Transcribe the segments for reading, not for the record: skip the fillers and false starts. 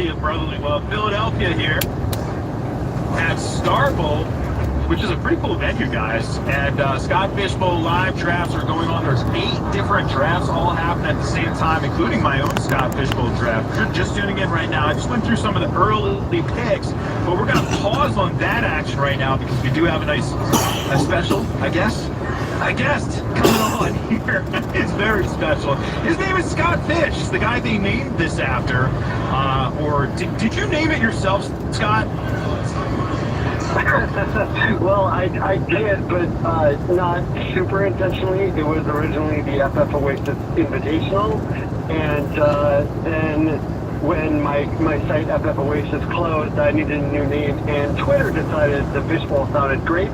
city of brotherly love, Philadelphia here at Star Bowl, which is a pretty cool venue, guys. And Scott Fishbowl live drafts are going on. There's 8 different drafts all happening at the same time, including my own Scott Fishbowl draft. If you're just tuning in right now, I just went through some of the early picks, but we're going to pause on that action right now because we do have a special, I guess, coming on here. It's very special. His name is Scott Fish, the guy they named this after. Or did you name it yourself, Scott? Well, I did, but not super intentionally. It was originally the FF Oasis Invitational, and then when my site FF Oasis closed, I needed a new name, and Twitter decided the Fishbowl sounded great.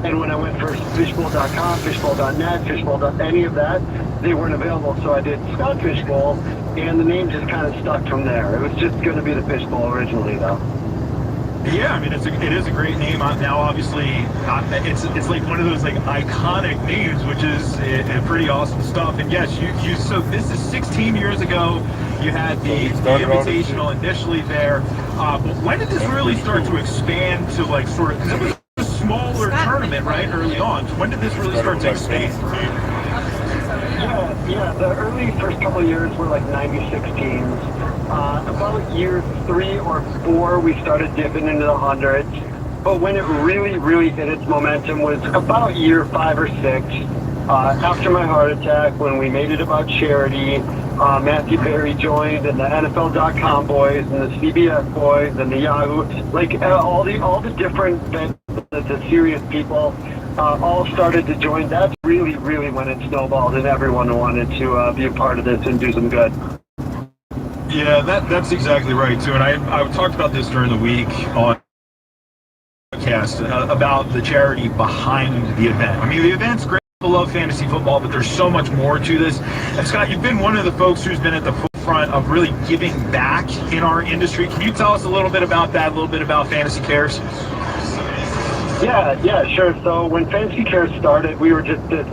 And when I went for fishbowl.com, fishbowl.net, fishbowl.any of that, they weren't available, so I did Scott Fishbowl, and the name just kind of stuck from there. It was just going to be the Fishbowl originally, though. Yeah, I mean, it is a great name. Now, obviously, it's like one of those like iconic names, which is pretty awesome stuff. And yes, you so this is 16 years ago. You had the Invitational initially there, but when did this really start to expand to like sort of, because it was a smaller tournament, right, early on. When did this really start to expand? Yeah, the early first couple of years were like 96 teams. About year 3 or 4, we started dipping into the hundreds. But when it really hit its momentum was about year 5 or 6. After my heart attack, when we made it about charity, Matthew Berry joined, and the NFL.com boys, and the CBS boys, and the Yahoo, like all the different, the serious people, all started to join. That's really when it snowballed, and everyone wanted to be a part of this and do some good. Yeah, that's exactly right too. And I talked about this during the week on podcast about the charity behind the event. I mean, the event's great. I love fantasy football, but there's so much more to this. And Scott, you've been one of the folks who's been at the forefront of really giving back in our industry. Can you tell us a little bit about that, a little bit about Fantasy Cares? Yeah, sure. So when Fantasy Cares started, we were just this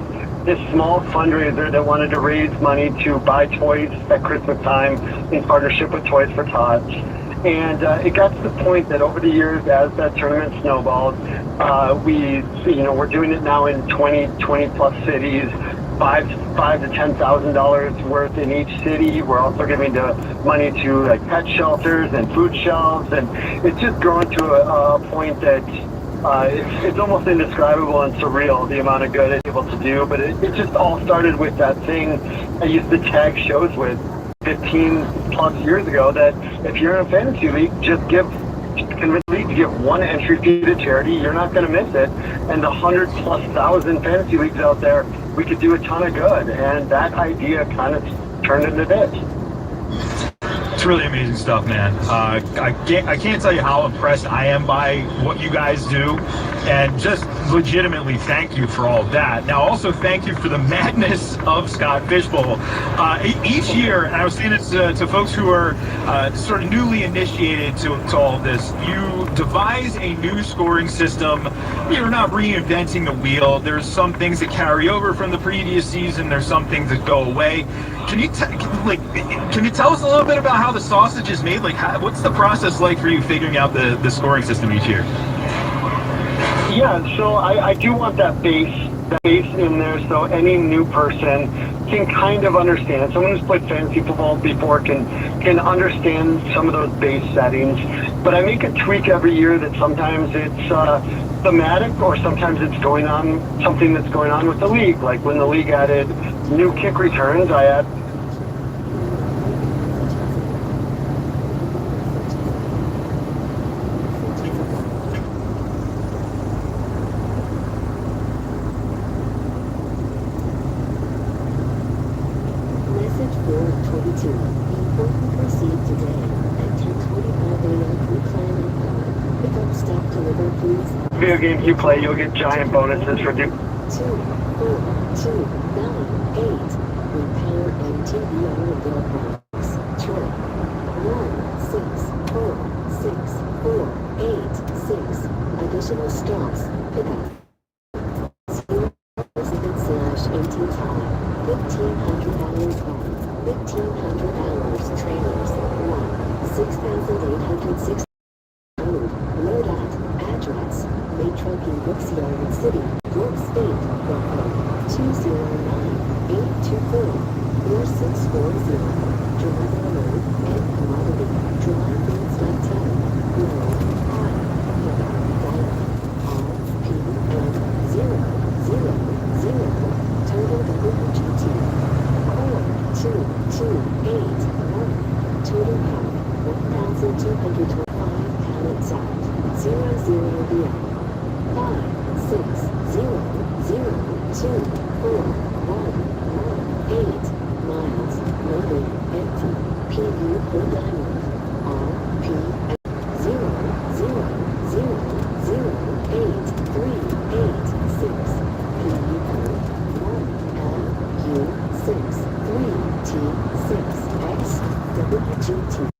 small fundraiser that wanted to raise money to buy toys at Christmas time in partnership with Toys for Tots. And it got to the point that over the years, as that tournament snowballed, we're doing it now in 20 plus cities, $5,000 to $10,000 worth in each city. We're also giving money to like pet shelters and food shelves, and it's just grown to a point that it's almost indescribable and surreal, the amount of good it's able to do. But it just all started with that thing I used to tag shows with 15 plus years ago, that if you're in a fantasy league, just convince the league to give one entry fee to charity. You're not going to miss it. And the 100,000+ fantasy leagues out there, we could do a ton of good. And that idea kind of turned into this. It's really amazing stuff, man. I can't tell you how impressed I am by what you guys do, and just legitimately thank you for all of that. Now, also thank you for the madness of Scott Fishbowl. Each year, and I was saying this to folks who are sort of newly initiated to all of this, you devise a new scoring system. You're not reinventing the wheel. There's some things that carry over from the previous season. There's some things that go away. Can you tell us a little bit about how the sausage is made? Like, what's the process like for you figuring out the scoring system each year? Yeah, so I do want that base in there, so any new person can kind of understand. Someone who's played fantasy football before can understand some of those base settings. But I make a tweak every year that sometimes it's thematic, or sometimes it's something that's going on with the league. Like when the league added new kick returns, I add video games you play, you'll get giant bonuses for doing. 24298. Repair MTV automobile parts. Troy. 164686. Additional stops. Pickup. 0/18 time. $1,500 off. 1,500 hours trailers. 1 6860 code, load at, address, Matroking Brooks Yard City, Brooks State, Brooklyn, 209-824-4640, driver load, and commodity, dry goods .10, load, high, header, dial, R, P, and 0, 0, 0, total WGT, core, 2281, total power, 1,225 pallets out, 00 BM, 5, 6, 0, 0, 2, 4, 1, 1, 8 miles, loaded, empty, PU per diamond, R, P, 0, 0, 0, 0, 8, 3, 8, 6, PU per 1, L, U, 6, 3, T, 6, X, WGT.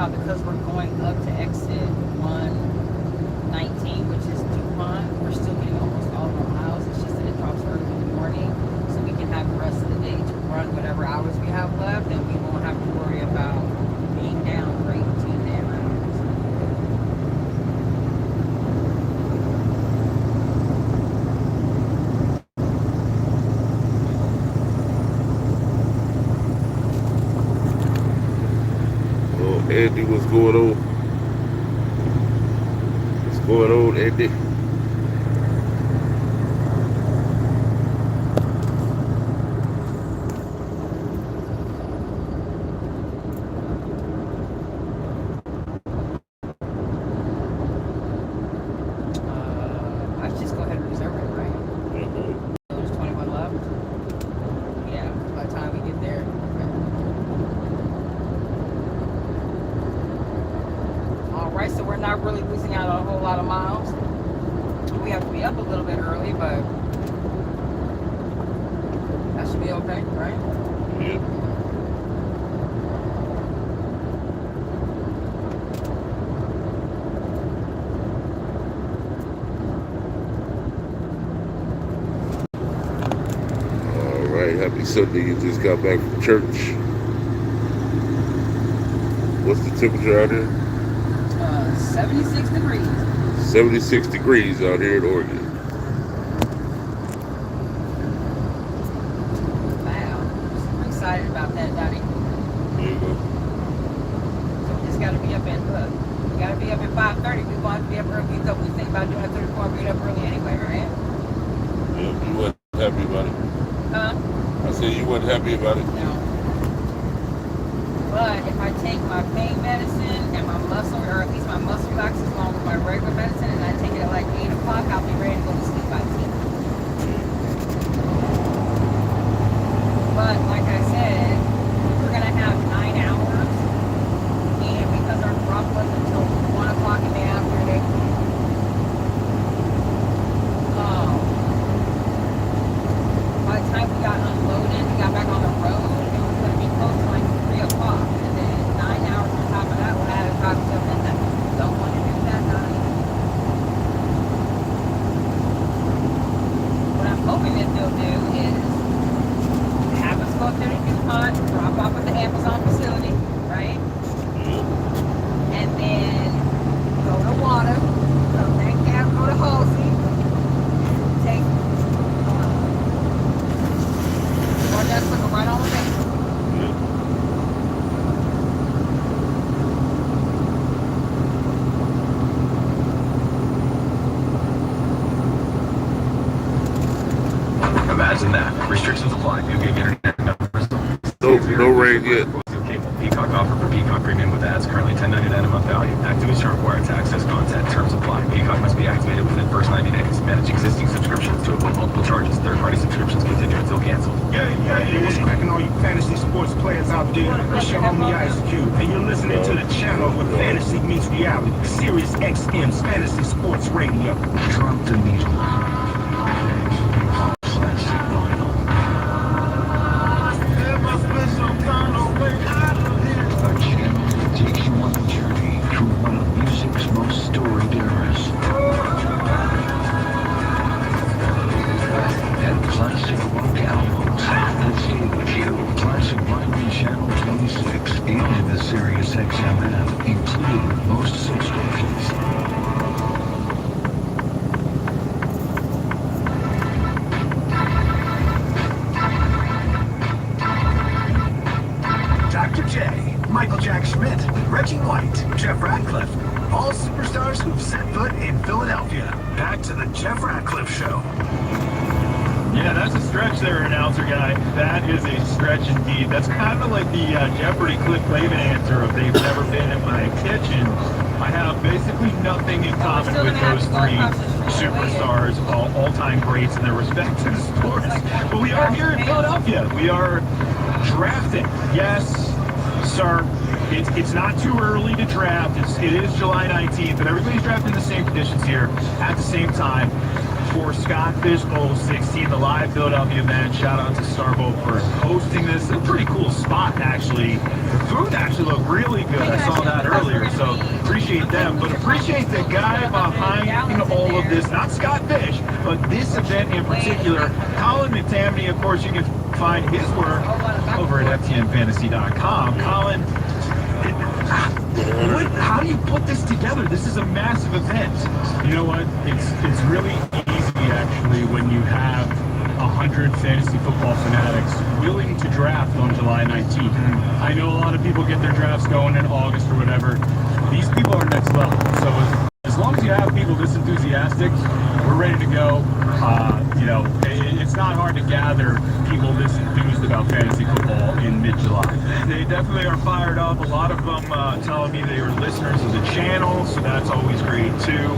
about because we're going up to exit 119, which is DuPont, we're still getting almost all of our miles. It's just that it drops early in the morning, so we can have the rest of the day to run whatever hours we have left, and we won't have to worry about being down for 18 damn hours. Oh, Andy, what's going on? What's going on, Andy? I should just go ahead and reserve it, right? So there's 21 left. Yeah, by the time we get there. Alright, so we're not really losing out on a whole lot of miles. We have to be up a little bit early, but that should be okay, right? Yeah. All right, happy Sunday. You just got back from church. What's the temperature out here? 76 degrees. 76 degrees out here in Oregon. Wow. I'm excited about that, Daddy. There you go. So we just got to be up at, look, we got to be up at 5:30. We want to be up early. So we think about doing a 34 and being up early anyway, right? Yeah, you wasn't happy about it. Huh? I said you wasn't happy about it. No. But if I take my pain medicine and my muscle, or at least my muscle relaxers along with my regular medicine, and I take it at like 8 o'clock, I'll be ready to go to sleep by 10. But like I said, we're going to have 9 hours, and because our drop wasn't until 1 o'clock in the afternoon, by the time we got unloaded, we got back on the road, it was going to be close to like 3 o'clock, and then 9 hours on top of that, we'll have to drop till midnight. Don't want to do that, Donnie. What I'm hoping that they'll do is have us go up there to DuPont, drop off at the Amazon facility, right? And then go to water, go to that cab, go to Halsey, take or that's looking right on the way. Imagine that. Restrictions apply. New gig internet. No rain yet. Cable. Peacock offer for Peacock Premium with ads. Currently $10.99 a month value. Activate term required to access content. Terms apply. Peacock must be activated within the first 90 days. Manage existing subscriptions to avoid multiple charges. Third-party subscriptions continue until canceled. Yeah, what's cracking all you fantasy sports players out there? It's your homie Ice Cube, and you're listening to the channel where fantasy meets reality. Sirius XM's Fantasy Sports Radio. Drop the needle. Classic vinyl. A channel that takes you on a journey through one of music's most storied eras. And classic rock albums that stay with you. Classic Vinyl Channel 26 and in the Sirius XM app, included with most subscriptions. Dr. J, Michael Jack Schmidt, Reggie White, Jeff Radcliffe, all superstars who've set foot in Philadelphia. Back to the Jeff Radcliffe Show. Yeah, that's a stretch there, announcer guy. That is a stretch indeed. That's kind of like the Jeopardy Cliff Clavin answer of they've never been in my kitchen. I have basically nothing in common with those three superstars, all-time greats in their respective sports. But we are here in Philadelphia. We are drafting. Yes, sir. It's not too early to draft. It is July 19th, but everybody's drafting the same conditions here at the same time. for Scott Fishbowl 16, the live Philadelphia event. Shout out to Starboat for hosting this. It's a pretty cool spot, actually. The food actually looked really good. I saw that earlier, so appreciate them. But appreciate the guy behind all of this, not Scott Fish, but this event in particular. Colin McTamney, of course, you can find his work over at ftnfantasy.com. Colin, how do you put this together? This is a massive event. You know what? It's really easy, actually, when you have 100 fantasy football fanatics willing to draft on July 19th. I know a lot of people get their drafts going in August or whatever. These people are next level. So as long as you have people this enthusiastic, we're ready to go. You know, it's not hard to gather people this enthused about fantasy football in mid-July. They definitely are fired up. A lot of them telling me they were listeners of the channel, so that's always great too.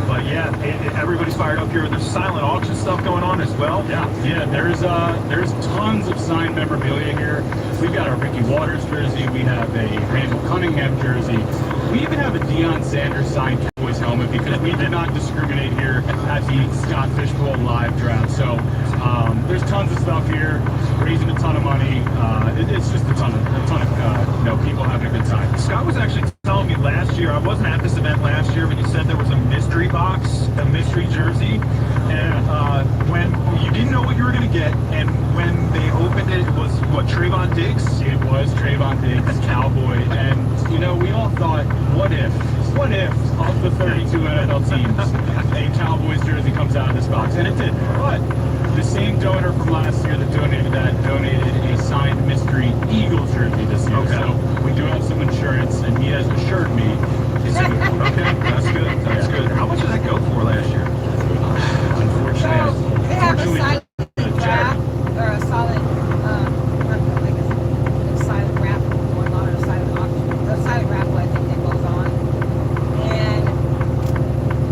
But yeah, everybody's fired up here. There's silent auction stuff going on as well. Yeah. There's tons of signed memorabilia here. We've got a Ricky Waters jersey. We have a Randall Cunningham jersey. We even have a Deion Sanders signed Cowboys helmet because we did not discriminate here at the Scott Fishbowl live draft. So there's tons of stuff here, raising a ton of money. It's just a ton of people having a good time. Scott was actually telling me last year, I wasn't at this event last year, but you said there was a mystery box, a mystery jersey, and when you didn't know what you were going to get, and when they opened it, it was, what, Trayvon Diggs? It was Trayvon Diggs, Cowboy, and, you know, we all thought, what if of the 32 NFL teams, a Cowboys jersey comes out of this box, and it did. But the same donor from last year that donated a signed mystery Eagles jersey this year. Okay. So we do have some insurance, and he has assured me it's a good one. Okay, that's good. That's good. How much did that go for last year? Unfortunately, They have a silent draft or a solid, like a silent raffle going on, or a silent auction. The silent raffle, I think, that goes on. And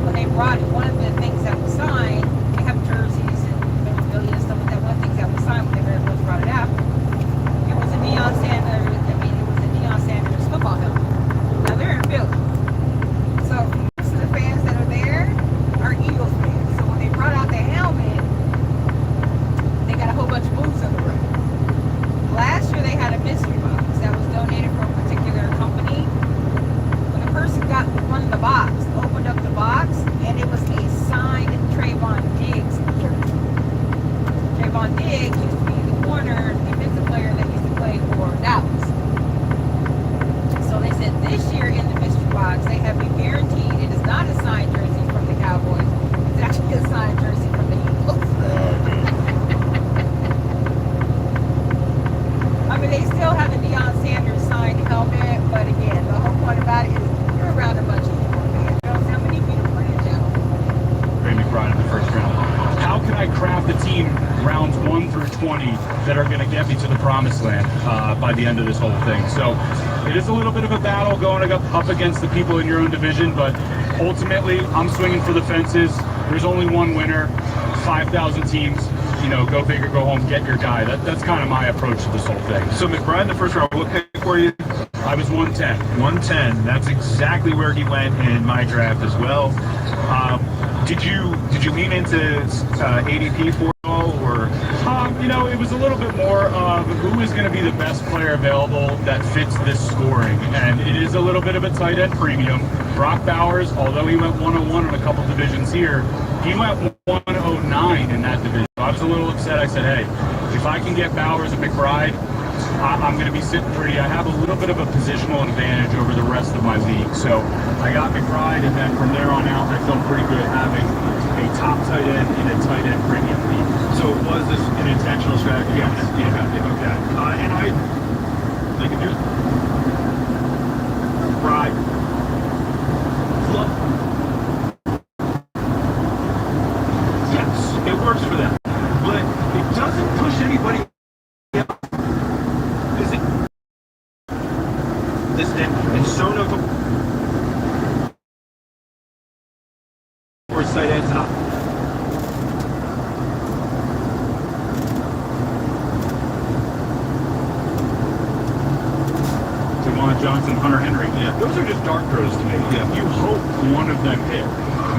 when they brought one of the things that was signed, they have jerseys and memorabilia and stuff like that. One of the things that was signed when they very first brought it out, it was a Deion Sanders football helmet. Now they're in Philly, so most of the fans that are there are Eagles fans. So when they brought out the helmet, they got a whole bunch of booths on the road. Last year they had a mystery box that was donated from a particular company. When the person got one of the box, opened up the box, and it was a signed Trayvon Diggs jersey. Trayvon Diggs used to be the corner defensive player that used to play for Dallas. So they said this year in the mystery box, they have been guaranteed it is not a signed jersey from the Cowboys. It's actually a signed jersey from the Eagles. I mean, they still have the Deion Sanders signed helmet, but again, the whole point about it is you're around a bunch of Eagle fans. You know how many feet of Brandon Jones? Ray McBride in the first round. How can I craft a team rounds 1 through 20 that are going to get me to the promised land by the end of this whole thing? So it is a little bit of a battle going up against the people in your own division, but ultimately I'm swinging for the fences. There's only one winner, 5,000 teams. You know, go big or go home, get your guy. That's kind of my approach to this whole thing. So McBride in the first round, what pick were you? I was 110. 110. That's exactly where he went in my draft as well. Did you lean into ADP for it all, or? You know, it was a little bit more of who is going to be the best player available that fits this scoring, and it is a little bit of a tight end premium. Brock Bowers, although he went 101 in a couple divisions here, he went 109 in that division. I was a little upset. I said, hey, if I can get Bowers and McBride, I'm going to be sitting pretty. I have a little bit of a positional advantage over the rest of my league. So I got McBride, and then from there on out, I felt pretty good having a top tight end in a tight end premium league. So was this an intentional strategy? Yes. Yeah. Okay. And I think it is. Right. Yes, it works for them, but it doesn't push anybody else. Is it? This and so no. Or tight ends up. Johnson, Hunter Henry. Yeah. Those are just dart throws to me. Yeah. You hope one of them hit.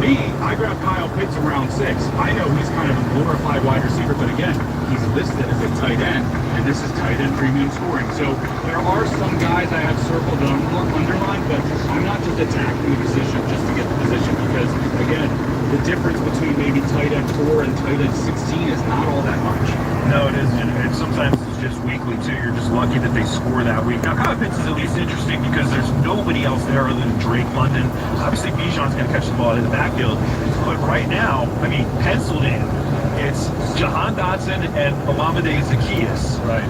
Me, I grabbed Kyle Pitts in round 6. I know he's kind of a glorified wide receiver, but again, he's listed as a tight end, and this is tight end premium scoring. So there are some guys I have circled and underlined, but I'm not just attacking the position just to get the position, because again, the difference between maybe tight end 4 and tight end 16 is not all that much. No, it isn't. And sometimes it's just weekly, too. You're just lucky that they score that week. Now, Kyle Pitts is at least interesting because there's nobody else there other than Drake London. Obviously, Bijan's going to catch the ball in the backfield. But right now, I mean, penciled in, it's Jahan Dotson and Olamide Zaccheaus. Right.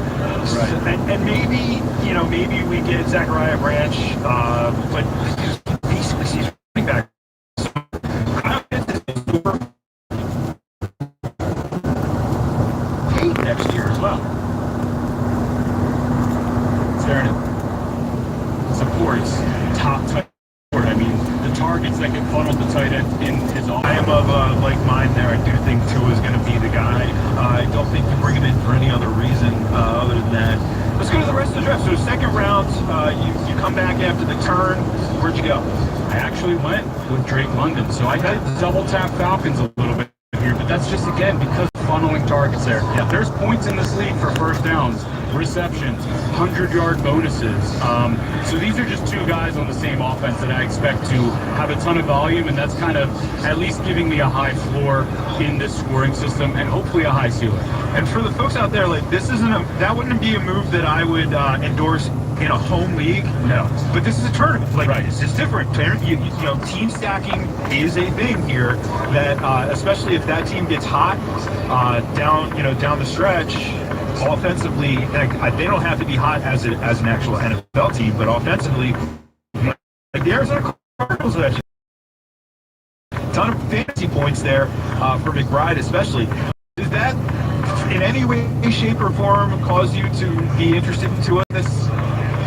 And maybe, maybe we get Zachariah Branch, but he's running back. Kyle Pitts is over next year as well. Supports top tight end. I mean, the targets that get funneled to tight end in his offense. I am of like mind there. I do think Tua is going to be the guy. I don't think you bring him in for any other reason other than that. Let's go to the rest of the draft. So second round, you come back after the turn. Where'd you go? I actually went with Drake London. So I had double tap Falcons a little bit here, but that's just, again, because funneling targets there. Yeah. There's points in this league for first downs, receptions, 100-yard bonuses. So these are just two guys on the same offense that I expect to have a ton of volume, and that's kind of at least giving me a high floor in this scoring system and hopefully a high ceiling. And for the folks out there, like, that wouldn't be a move that I would endorse in a home league. No. But this is a tournament. Like, right. It's different. Team stacking is a thing here that, especially if that team gets hot down the stretch, offensively, they don't have to be hot as an actual NFL team, but offensively, like the Arizona Cardinals have actually a ton of fantasy points there for McBride especially. Does that in any way, shape, or form cause you to be interested in Tua?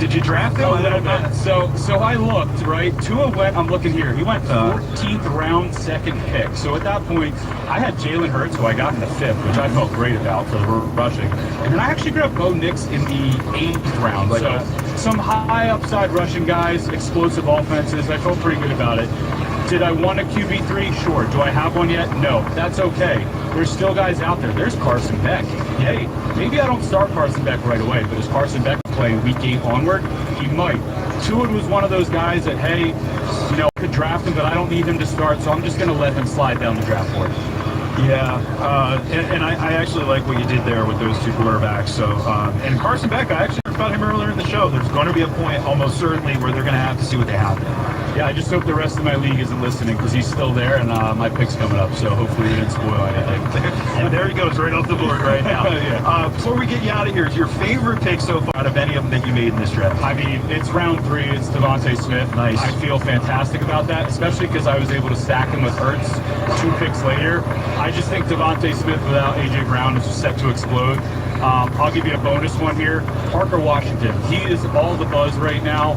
Did you draft him? A little bit. So I looked, right? Tua went, I'm looking here, he went 14th round, second pick. So at that point, I had Jalen Hurts, who I got in the 5th, which I felt great about for the rushing. And then I actually grabbed Bo Nix in the 8th round. So some high upside rushing guys, explosive offenses. I felt pretty good about it. Did I want a QB3? Sure. Do I have one yet? No. That's okay. There's still guys out there. There's Carson Beck. Hey, maybe I don't start Carson Beck right away, but is Carson Beck playing week 8 onward? He might. Tua was one of those guys that, hey, I could draft him, but I don't need him to start, so I'm just going to let him slide down the draft board. Yeah, and I actually like what you did there with those two quarterbacks. So, and Carson Beck, I actually talked about him earlier in the show. There's going to be a point, almost certainly, where they're going to have to see what they have there. Yeah, I just hope the rest of my league isn't listening because he's still there and my pick's coming up. So hopefully we didn't spoil anything. And there he goes, right off the board right now. Yeah. Before we get you out of here, is your favorite pick so far out of any of them that you made in this draft? I mean, it's round 3. It's Devontae Smith. Nice. I feel fantastic about that, especially because I was able to stack him with Hurts 2 picks later. I just think Devontae Smith without A.J. Brown is set to explode. I'll give you a bonus one here. Parker Washington. He is all the buzz right now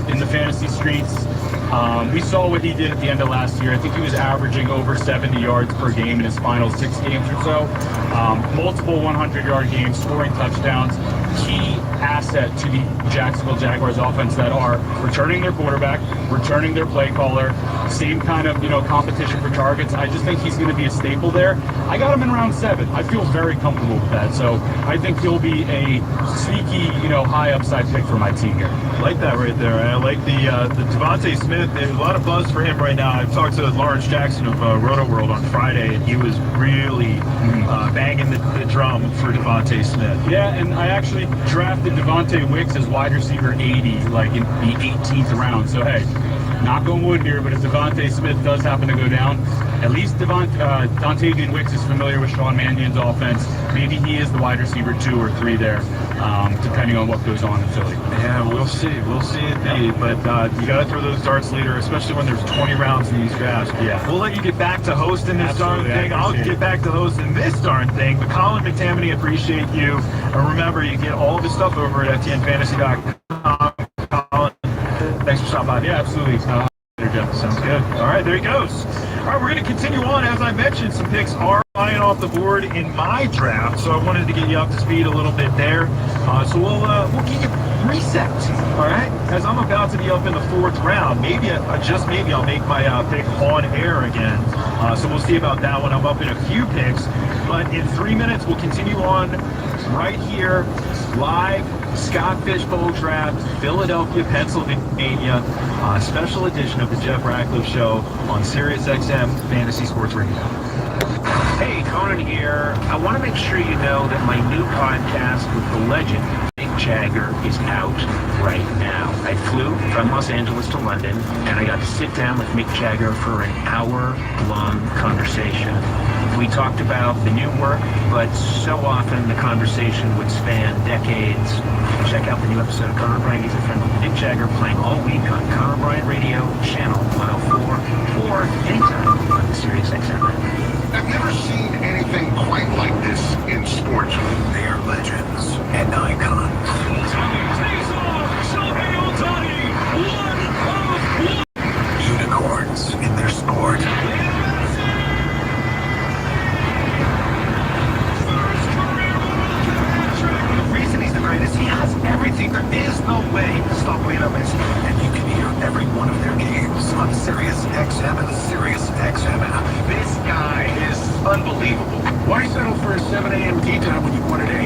in the fantasy streets. We saw what he did at the end of last year. I think he was averaging over 70 yards per game in his final 6 games or so. Multiple 100-yard games, scoring touchdowns. Key asset to the Jacksonville Jaguars offense that are returning their quarterback, returning their play caller, same kind of, competition for targets. I just think he's going to be a staple there. I got him in round 7. I feel very comfortable with that. So I think he'll be a sneaky, high upside pick for my team here. I like that right there. I like the Devontae Smith. There's a lot of buzz for him right now. I talked to Lawrence Jackson of Roto World on Friday, and he was really banging the drum for Devontae Smith. Yeah, and I actually drafted Devontae Wicks as wide receiver 80, like in the 18th round. So hey, knock on wood here, but if Devontae Smith does happen to go down, at least Dontavian Wicks is familiar with Sean Mannion's offense. Maybe he is the wide receiver 2 or 3 there, depending on what goes on in Philly. Yeah, we'll see. We'll see indeed. But you got to throw those darts later, especially when there's 20 rounds in these drafts. Yeah. We'll let you get back to hosting this darn thing. I'll get back to hosting this darn thing. But Colin McTammany, appreciate you. And remember, you get all the stuff over at FTNFantasy.com. Colin, thanks for stopping by. Yeah, absolutely. Sounds good. All right, there he goes. All right, we're going to continue on. As I mentioned, some picks are flying off the board in my draft, so I wanted to get you up to speed a little bit there. So we'll keep it reset, all right? As I'm about to be up in the 4th round, maybe, just maybe, I'll make my pick on air again. So we'll see about that when I'm up in a few picks. But in 3 minutes, we'll continue on right here, live, Scott Fishbowl Draft, Philadelphia, Pennsylvania, special edition of the Jeff Ratcliffe Show on SiriusXM Fantasy Sports Radio. Hey, Conan here. I want to make sure you know that my new podcast with the legend, Mick Jagger, is out right now. I flew from Los Angeles to London, and I got to sit down with Mick Jagger for an hour-long conversation. We talked about the new work, but so often the conversation would span decades. Check out the new episode of Conor Bryant He's a Friend with Mick Jagger playing all week on Conor Bryant Radio, channel 104, or anytime on the SiriusXM app. I've never seen anything quite like this in sports. They are legends and icons. Unicorns in their sport. The reason he's the greatest, he has everything. There is no way to stop Lionel Messi. And you can hear every one of their games on SiriusXM and the SiriusXM app. This guy is unbelievable. Why settle for a 7 a.m. tea time when you want an 8?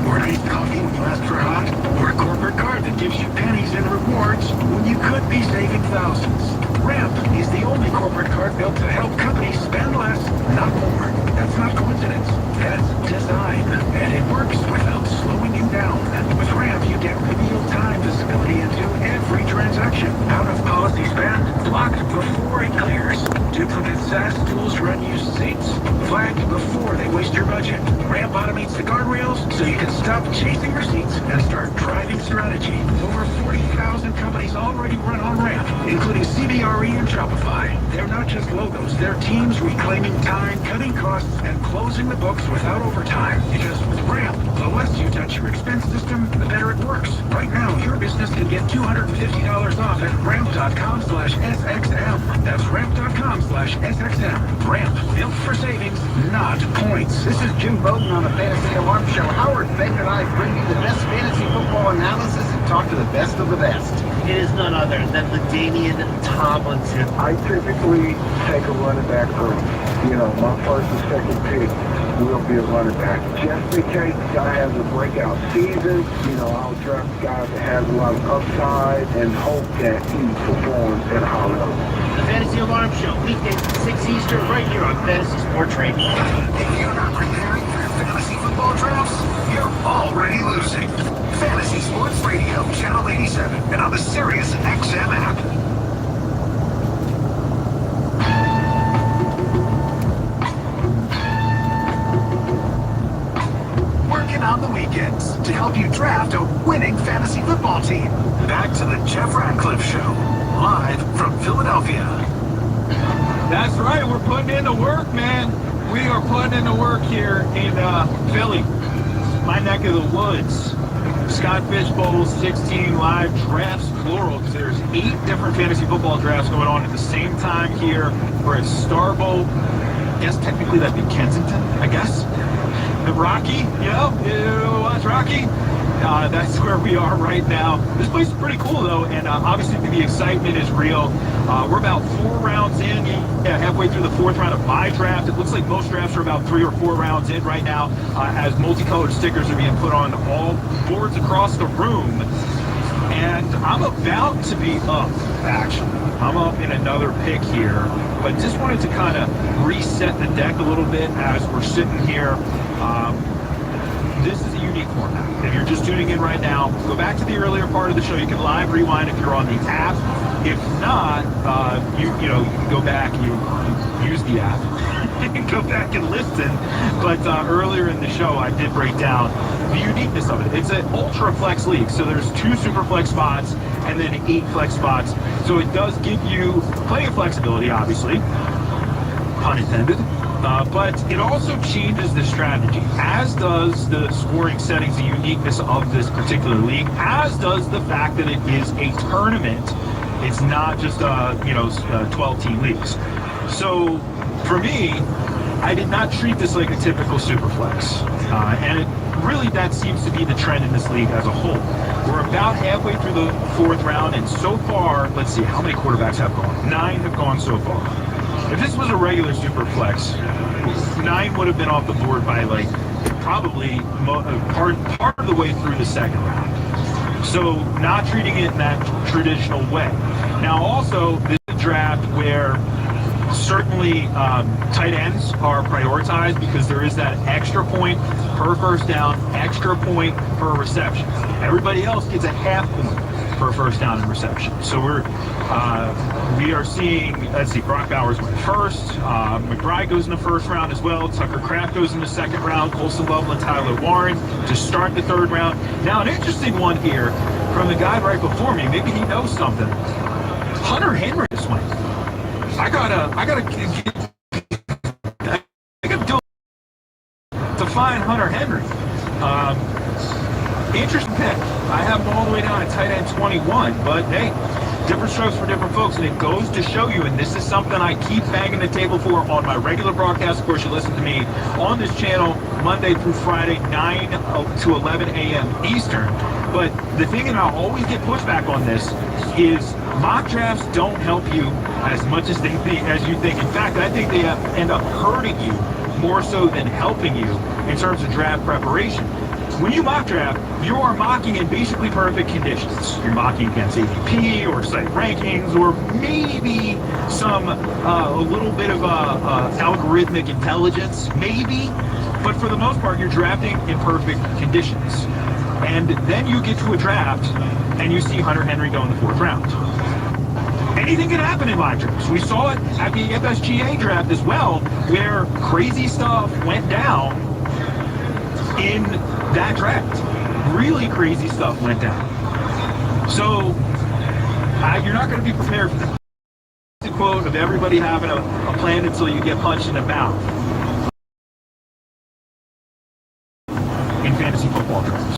Or an iced coffee when you ask for hot? Or a corporate card that gives you pennies in rewards when you could be saving thousands? Ramp is the only corporate card built to help companies spend less, not more. That's not coincidence. That's design. And it works without slowing you down. With Ramp, you get real-time visibility into every transaction. Out-of-policy spend blocked before it clears. Duplicate SaaS tools run used seats. Flagged before they waste your budget. Ramp automates the guardrails so you can stop chasing receipts and start driving strategy. Over 40,000 companies already run on Ramp, including CBRE and Shopify. They're not just logos, they're teams reclaiming time, cutting costs, and closing the books without overtime. Because with Ramp, the less you touch your expense system, the better it works. Right now, your business can get $250 off at ramp.com/SXM. That's ramp.com/SXM. Ramp, built for savings, not points. This is Jim Bowden on the Fantasy Alarm Show. Howard Baker and I bring you the best fantasy football analysis and talk to the best of the best. It is none other than LaDainian Tomlinson. I typically take a running back early. You know, my first and second pick will be a running back. Just in case the guy has a breakout season, you know, I'll draft a guy that has a lot of upside and hope that he performs at a high level. The Fantasy Alarm Show, weekdays at 6 Eastern, right here on Fantasy Sports Radio. If you're not preparing for your fantasy football drafts, you're already losing. Fantasy Sports Radio, channel 87, and on the SiriusXM app. Working on the weekends to help you draft a winning fantasy football team. Back to the Jeff Ratcliffe Show, live from Philadelphia. That's right, we're putting in the work, man. We are putting in the work here in Philly, my neck of the woods. Scott Fishbowl 16 live drafts, plural, because there's 8 different fantasy football drafts going on at the same time here. We're at Starbowl. I guess technically that'd be Kensington, I guess. The Rocky, what's Rocky? That's where we are right now. This place is pretty cool though, and obviously the excitement is real. We're about 4 rounds in, halfway through the 4th round of my draft. It looks like most drafts are about 3 or 4 rounds in right now, as multicolored stickers are being put on all boards across the room. And I'm about to be up, actually. I'm up in another pick here, but just wanted to kind of reset the deck a little bit as we're sitting here. This is a unique format. If you're just tuning in right now, go back to the earlier part of the show. You can live rewind if you're on the app. If not, you can go back and you use the app and go back and listen. But earlier in the show, I did break down the uniqueness of it. It's an ultra flex league, so there's 2 super flex spots and then 8 flex spots. So it does give you plenty of flexibility, obviously, pun intended. But it also changes the strategy, as does the scoring settings, the uniqueness of this particular league, as does the fact that it is a tournament. It's not just 12-team leagues. So for me, I did not treat this like a typical superflex. And really that seems to be the trend in this league as a whole. We're about halfway through the 4th round, and so far, let's see, how many quarterbacks have gone? 9 have gone so far. If this was a regular superflex, 9 would have been off the board by like probably part of the way through the 2nd round. So not treating it in that traditional way. Now also, this is a draft where certainly tight ends are prioritized because there is that extra point per first down, extra point per reception. Everybody else gets a half point per first down and reception. So we are seeing, let's see, Brock Bowers went first, McBride goes in the 1st round as well, Tucker Kraft goes in the 2nd round, Colson Lovell and Tyler Warren to start the 3rd round. Now an interesting one here from the guy right before me, maybe he knows something. Hunter Henry just went. I gotta do it to find Hunter Henry. Interesting pick. I have him all the way down at tight end 21, but hey, different strokes for different folks, and it goes to show you, and this is something I keep banging the table for on my regular broadcast. Of course, you listen to me on this channel Monday through Friday, 9 to 11 a.m. Eastern. But the thing, and I'll always get pushback on this, is mock drafts don't help you as much as you think. In fact, I think they end up hurting you more so than helping you in terms of draft preparation. When you mock draft, you are mocking in basically perfect conditions. You're mocking against ADP or site rankings or maybe some a little bit of algorithmic intelligence, maybe. But for the most part, you're drafting in perfect conditions. And then you get to a draft and you see Hunter Henry go in the 4th round. Anything can happen in live drafts. We saw it at the FSGA draft as well, where crazy stuff went down in that draft. Really crazy stuff went down. So you're not going to be prepared for that. The quote of everybody having a plan until you get punched in the mouth in fantasy football drafts.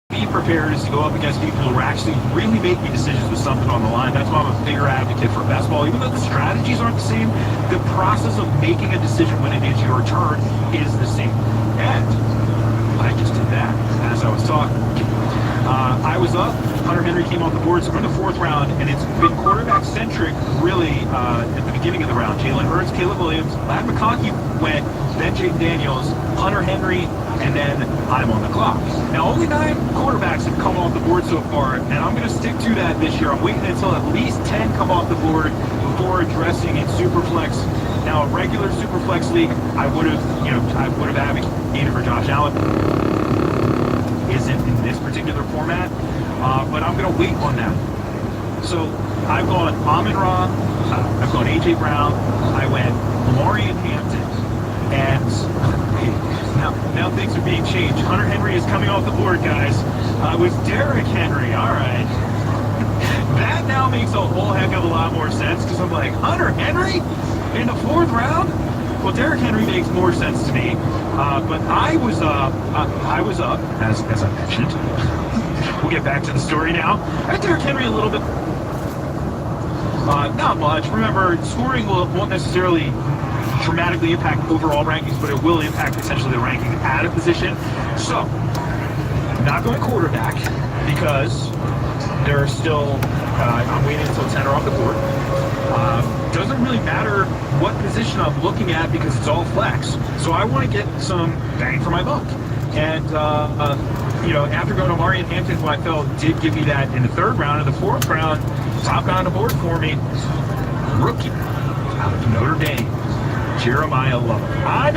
Be prepared is to go up against people who are actually really making decisions with something on the line. That's why I'm a bigger advocate for best ball. Even though the strategies aren't the same, the process of making a decision when it is your turn is the same. And I just did that as I was talking. I was up, Hunter Henry came off the board, so we're in the 4th round, and it's been quarterback-centric, really, at the beginning of the round. Jalen Hurts, Caleb Williams, Ladd McConkey went, then Jaden Daniels, Hunter Henry, and then I'm on the clock. Now, only 9 quarterbacks have come off the board so far, and I'm going to stick to that this year. I'm waiting until at least 10 come off the board before addressing in Superflex. Now, a regular Superflex league, I would have advocated for Josh Allen. Isn't in this particular format, but I'm going to wait on that. So I've gone Amon-Ra, I've gone A.J. Brown, I went Maurian Hampton, and now things are being changed. Hunter Henry is coming off the board, guys. With Derrick Henry, all right. That now makes a whole heck of a lot more sense, because I'm like, Hunter Henry in the 4th round? Well, Derrick Henry makes more sense to me, but I was up, as I mentioned. We'll get back to the story now. I had Derrick Henry a little bit, not much. Remember, scoring won't necessarily dramatically impact overall rankings, but it will impact essentially the rankings at a position. So, not going quarterback, because there are still, I'm waiting until 10 are off the board. Doesn't really matter what position I'm looking at because it's all flex. So I want to get some bang for my buck. And, after going to Maurian Hampton, who I felt did give me that in the 3rd round, in the 4th round, top guy on the board for me, rookie out of Notre Dame, Jeremiah Lovell. I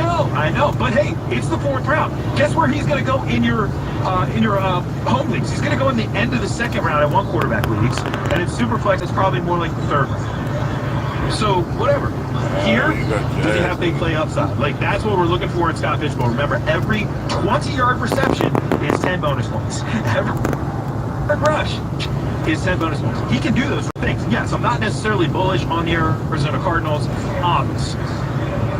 know, but hey, it's the 4th round. Guess where he's going to go in your home leagues? He's going to go in the end of the 2nd round at 1 quarterback leagues, and in Superflex, it's probably more like the 3rd round. So, whatever. Here, does he have big play upside? Like, that's what we're looking for in Scott Fishbowl. Remember, every 20-yard reception is 10 bonus points. Every rush is 10 bonus points. He can do those things. Yes, I'm not necessarily bullish on the Arizona Cardinals, obvious.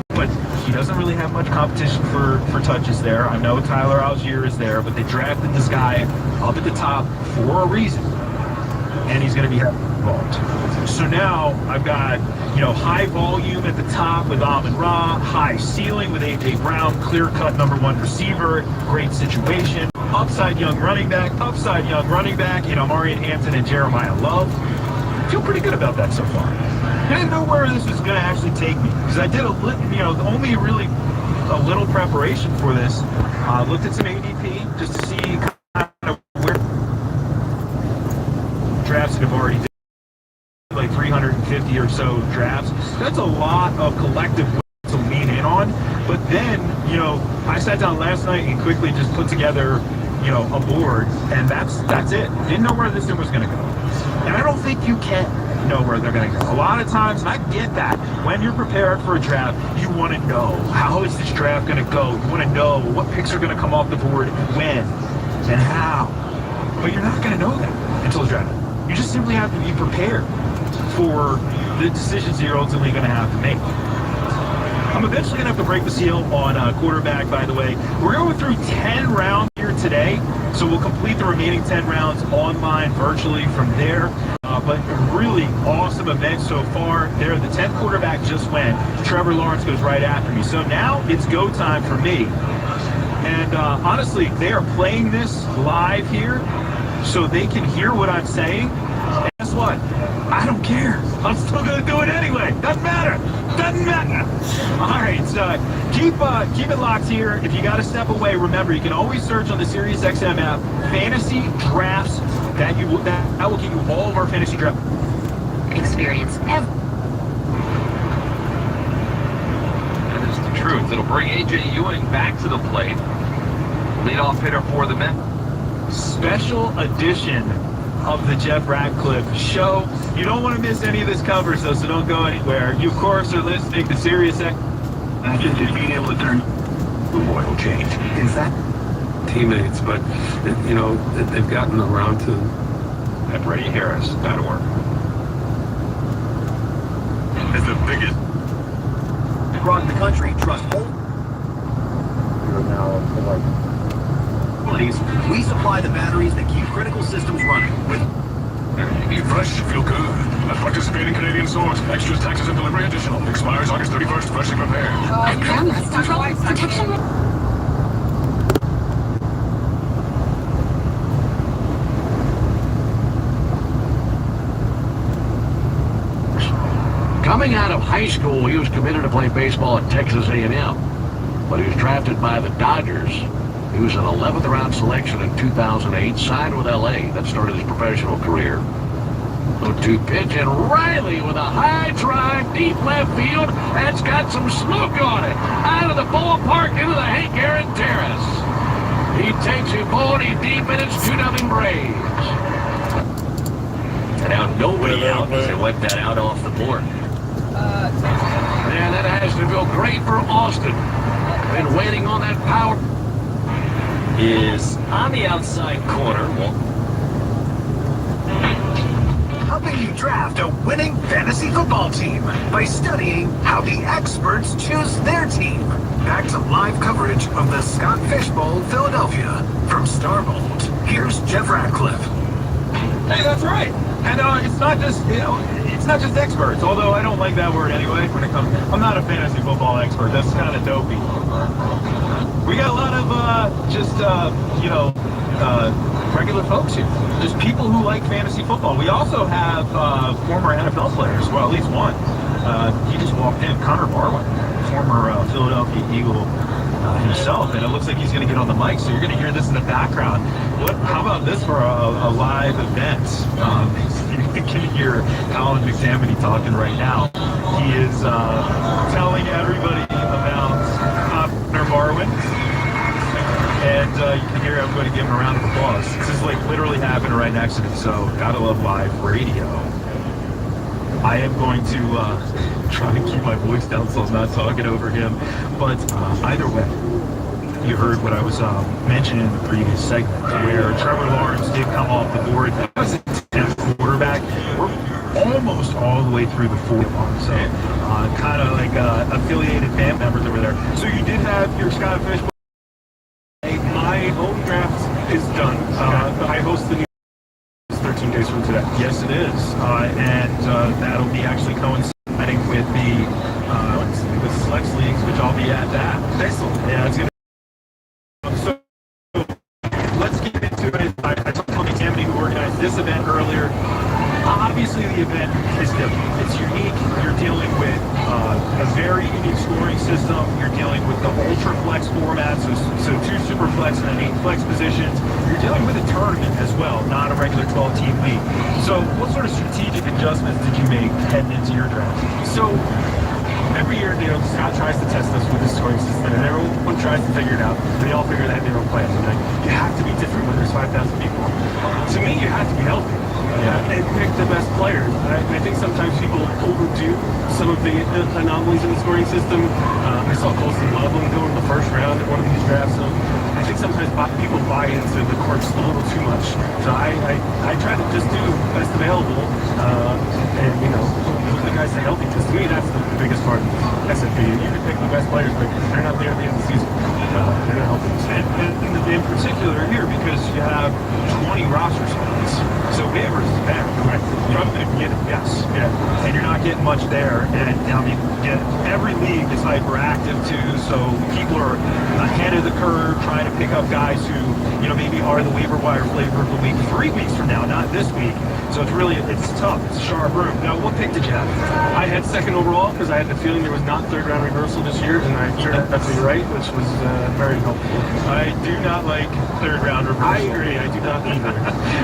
But he doesn't really have much competition for touches there. I know Tyler Algier is there, but they drafted this guy up at the top for a reason. and he's going to be involved. So now I've got, high volume at the top with Amon-Ra, high ceiling with A.J. Brown, clear-cut #1 receiver, great situation, upside young running back, Marion Hampton and Jeremiah Love. Feel pretty good about that so far. I didn't know where this was going to actually take me, because I did only really a little preparation for this. Looked at some ADP just to see kind of where drafts that have already done, like 350 or so drafts. That's a lot of collective to lean in on. But then, I sat down last night and quickly just put together, a board, and that's it. Didn't know where this thing was going to go. And I don't think you can know where they're going to go. A lot of times, and I get that, when you're prepared for a draft, you want to know, how is this draft going to go? You want to know what picks are going to come off the board, when, and how. But you're not going to know that until the draft. You just simply have to be prepared for the decisions you're ultimately going to have to make. I'm eventually going to have to break the seal on quarterback, by the way. We're going through 10 rounds here today, so we'll complete the remaining 10 rounds online, virtually from there. But really awesome event so far. There, the 10th quarterback just went. Trevor Lawrence goes right after me. So now it's go time for me. And honestly, they are playing this live here so they can hear what I'm saying. And guess what? I don't care. I'm still going to do it anyway. Doesn't matter. Doesn't matter. All right, so keep it locked here. If you got to step away, remember, you can always search on the SiriusXM app, Fantasy Drafts. That will give you all of our fantasy draft experience ever. That is the truth. It'll bring A.J. Ewing back to the plate. Leadoff hitter for the men. Special edition of the Jeff Ratcliffe Show. You don't want to miss any of this coverage, though, so don't go anywhere. You, of course, are listening to SiriusXM. Imagine just being able to turn the oil change. Is that teammates? But, they've gotten around to at BradyHarris.org. is the biggest Across the country, trust whole. We supply the batteries that keep critical systems running with. You fresh, feel good. At participating Canadian stores. Extras, taxes, and delivery additional. Expires August 31st. Freshly prepared. Cameras control protection. Coming out of high school, he was committed to play baseball at Texas A&M, but he was drafted by the Dodgers. He was an 11th round selection in 2008, signed with LA. That started his professional career. 0-2 pitch, and Riley with a high drive, deep left field. That's got some smoke on it. Out of the ballpark into the Hank Aaron Terrace. He takes it ballsy deep, and it's 2-0 Braves. And now nobody out as they wipe that out off the board. Man, that has to feel great for Austin. Been waiting on that power. Is on the outside corner. Helping you draft a winning fantasy football team by studying how the experts choose their team. Back to live coverage of the Scott Fish Bowl, Philadelphia. From Starbolt, here's Jeff Ratcliffe. Hey, that's right. And it's not just experts, although I don't like that word anyway when it comes. I'm not a fantasy football expert. That's kind of dopey. We got a lot of regular folks here. Just people who like fantasy football. We also have former NFL players. Well, at least one. He just walked in. Connor Barwin, former Philadelphia Eagle himself, and it looks like he's going to get on the mic. So you're going to hear this in the background. How about this for a live event? You can hear Colin McTammany talking right now. He is telling everybody about Connor Barwin. And you can hear everybody giving a round of applause. This is like literally happening right next to me, so gotta love live radio. I am going to try to keep my voice down so I'm not talking over him. But either way, you heard what I was mentioning in the previous segment, where Trevor Lawrence did come off the board. That was a 10th quarterback. We're almost all the way through the fourth one, so kind of like affiliated band members over there. So you did have your Scott Fish. My home draft is done. I host the new 13 days from today. Yes, Yes, it is, and that'll be actually coinciding with the Flex Leagues, which I'll be at that. Excellent. Yeah, it's gonna. So let's get into it. I talked to Tammy, who organized this event earlier. Obviously, the event is different. It's unique. You're dealing with a very unique scoring system. You're dealing with the ultra flex format, so 2 super flex and 8 flex positions. You're dealing with a tournament as well, not a regular 12-team league. So what sort of strategic adjustments did you make heading into your draft? So every year, Scott tries to test us with this scoring system, and everyone tries to figure it out. They all figure out their own plans. And like, you have to be different when there's 5,000 people. To me, you have to be healthy. And pick the best players. I think sometimes people overdo some of the anomalies in the scoring system. I saw Colson Loveland go in the first round at one of these drafts. So I think sometimes people buy into the quirks a little too much. So I try to just do the best available, and hope the guys stay healthy. Because to me, that's the biggest part of SMP. You can pick the best players, but if they're not there at the end of the season, they're not helping. And in particular here, because you have 20 roster spots, so waivers is bad. Right. Yes. Yeah. And you're not getting much there. And I mean, every league is hyperactive too, so people are ahead of the curve trying to pick up guys who, maybe are the waiver wire flavor of the week 3 weeks from now, not this week. So it's tough. It's a sharp room. Now, what pick did you have? I had 2nd overall because I had the feeling there was not 3rd round reversal this year, and I turned out to be right, which was very helpful. I do not like 3rd round reversal. I agree. I do not either.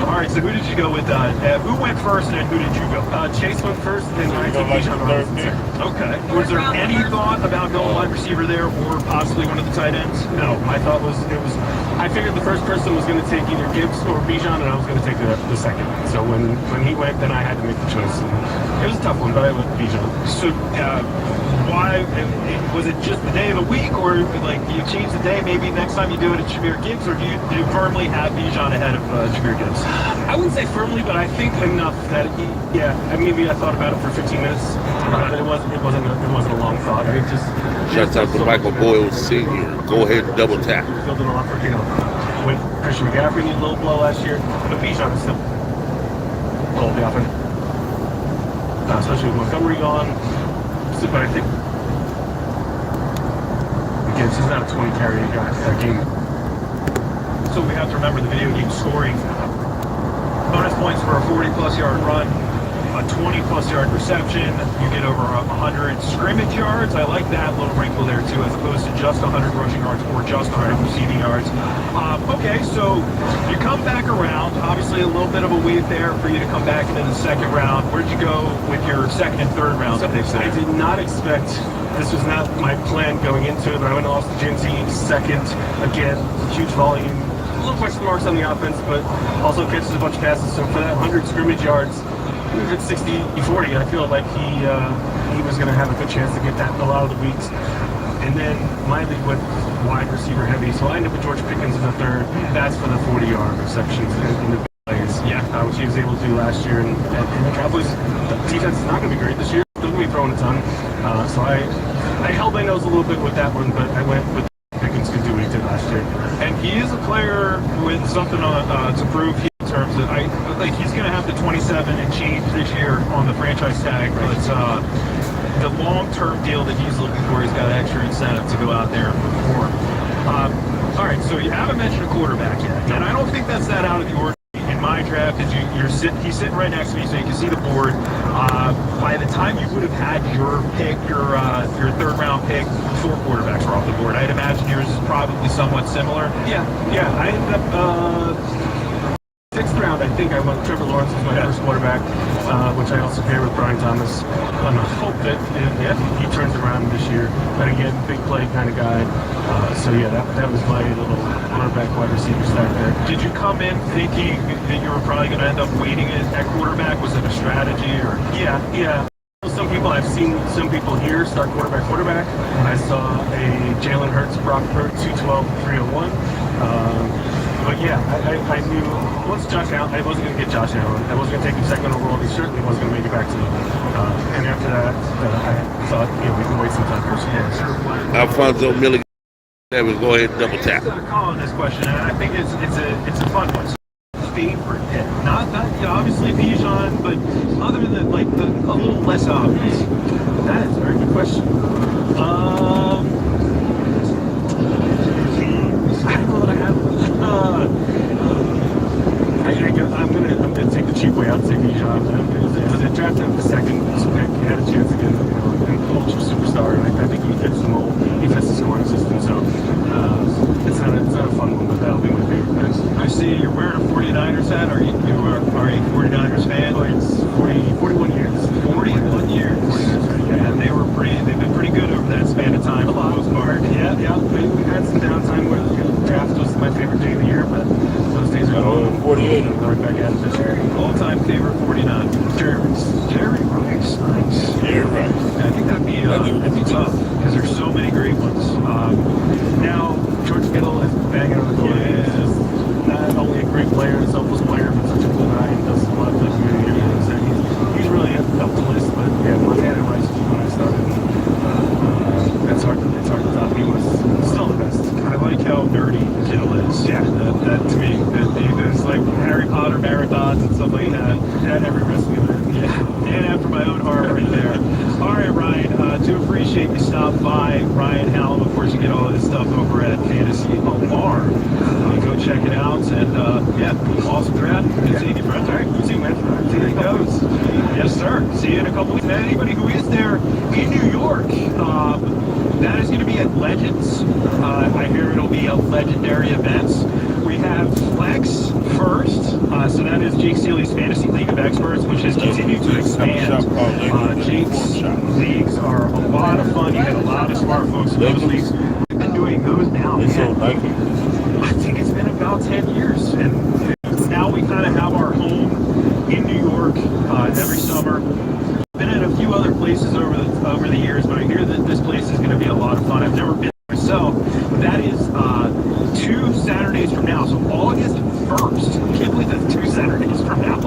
All right, so who did you go with? Who went first, and then who did you go? Chase went first, and then I took Bijan Robinson second. Okay. Was there any thought about going wide receiver there, or possibly one of the tight ends? No, my thought was I figured the first person was going to take either Gibbs or Bijan, and I was going to take the second. So when he went, then I had to make the choice. And it was a tough one, but I went Bijan. So why was it just the day of the week, or like do you change the day? Maybe next time you do it at Jahmyr Gibbs, or do you firmly have Bijan ahead of Jahmyr Gibbs? I wouldn't say firmly, but I think enough that maybe I thought about it for 15 minutes, but it wasn't a long thought. I just Shouts out to Michael Boyle Sr. Go ahead and double tap. Building a lot for when Christian McCaffrey needed a little blow last year, but Bijan is still the offense, especially with Montgomery gone. But I think Gibbs is not a 20 carry guy that game. So we have to remember the video game scoring. Bonus points for a 40-plus yard run, a 20-plus yard reception. You get over 100 scrimmage yards. I like that little wrinkle there too, as opposed to just 100 rushing yards or just 100 receiving yards. Okay, so you come back around. Obviously, a little bit of a wait there for you to come back into the 2nd round. Where'd you go with your 2nd and 3rd rounds? So I did not expect. This was not my plan going into it, but I went to Austin Jinsey 2nd. Again, huge volume. A little question marks on the offense, but also catches a bunch of passes. So for that 100 scrimmage yards, he was at 60-40. I feel like he was going to have a good chance to get that a lot of the weeks. And then my league went wide receiver heavy, so I ended up with George Pickens in the 3rd. That's for the 40-yard receptions in the plays, which he was able to do last year. And the Cowboys' defense is not going to be great this year. Still going to be throwing a ton. So I held my nose a little bit with that one, but I went with Pickens could do what he did last year. And he is a player with something to prove in terms of, he's going to have the 27 and change this year on the franchise tag, but the long-term deal that he's looking for, he's got extra incentive to go out there and perform. All right, so you haven't mentioned a quarterback yet, and I don't think that's that out of the ordinary. In my draft, he's sitting right next to me, so you can see the board. By the time you would have had your pick, your 3rd round pick, 4 quarterbacks were off the board. I'd imagine yours is probably somewhat similar. Yeah. I ended up 6th round. I think I went Trevor Lawrence as my first quarterback, which I also paired with Brian Thomas. And I hope that he turns around this year. But again, big play kind of guy. That was my little quarterback wide receiver stack there. Did you come in thinking that you were probably going to end up waiting at quarterback? Was it a strategy or? Yeah. Some people, I've seen some people here start quarterback. I saw a Jalen Hurts, Brock Purdy, 212, 301. But yeah, I knew once Josh Allen, I wasn't going to get Josh Allen. I wasn't going to take him 2nd overall. He certainly wasn't going to make it back to me. And after that, I thought, we can wait some time for him. Alfonso Milligan. Go ahead and double tap. I'm calling this question, and I think it's a fun one. favorite pick? Not obviously Bijan, but other than like a little less obvious. That is a very good question. I don't know that I have. I'm gonna take the cheap way out and say Bijan. Because it drafted him the second pick, he had a chance against an ultra superstar, and I think he fits the mold. He fits the scoring system, so it's not a fun one, but that'll be my favorite pick. I see you're wearing a 49ers hat. Are you are a 49ers fan? Oh, it's 41 years. 41 years. Yeah, they've been pretty good over that span of time for the most part. Yeah. We had some downtime where the draft was my favorite day of the year, but those days are gone. 48. Right back at it this year. All-time favorite 49. Jerry Rice. Nice. Jerry Rice. I think that'd be tough because there's so many great ones. Now, George Kittle is banging on the door. He's just not only a great player, a selfless player, but such a cool guy and does a lot for the community. So he's really up the list. But yeah, Montana Rice when I started. It's hard to top. He was still the best. I like how nerdy Kittle is. Yeah. That to me, it's like Harry Potter marathons and stuff like that. And every recipe there. Yeah, and after my own heart right there. All right, Ryan, do appreciate you stopping by. Ryan Hallam, of course, you get all of this stuff over at Fantasy Alarm. Go check it out, and yeah, awesome draft. Good seeing you, friends. All right, good seeing you, man. See how it goes. Yes, sir. See you in a couple weeks. Man, anybody who is there in New York, that is going to be at Legends. I hear it'll be a legendary event. We have Flex first, so that is Jake Seeley's Fantasy League of Experts, which has continued to expand. Jake's leagues are a lot of fun. You get a lot of smart folks in those leagues. We've been doing those now. I think it's been about 10 years, and now we kind of have our home in New York every summer. Been at a few other places over the years, but I hear that this place is going to be a lot of fun. I've never been there myself. That is 2 Saturdays from now, so August 1st. I can't believe that's 2 Saturdays from now.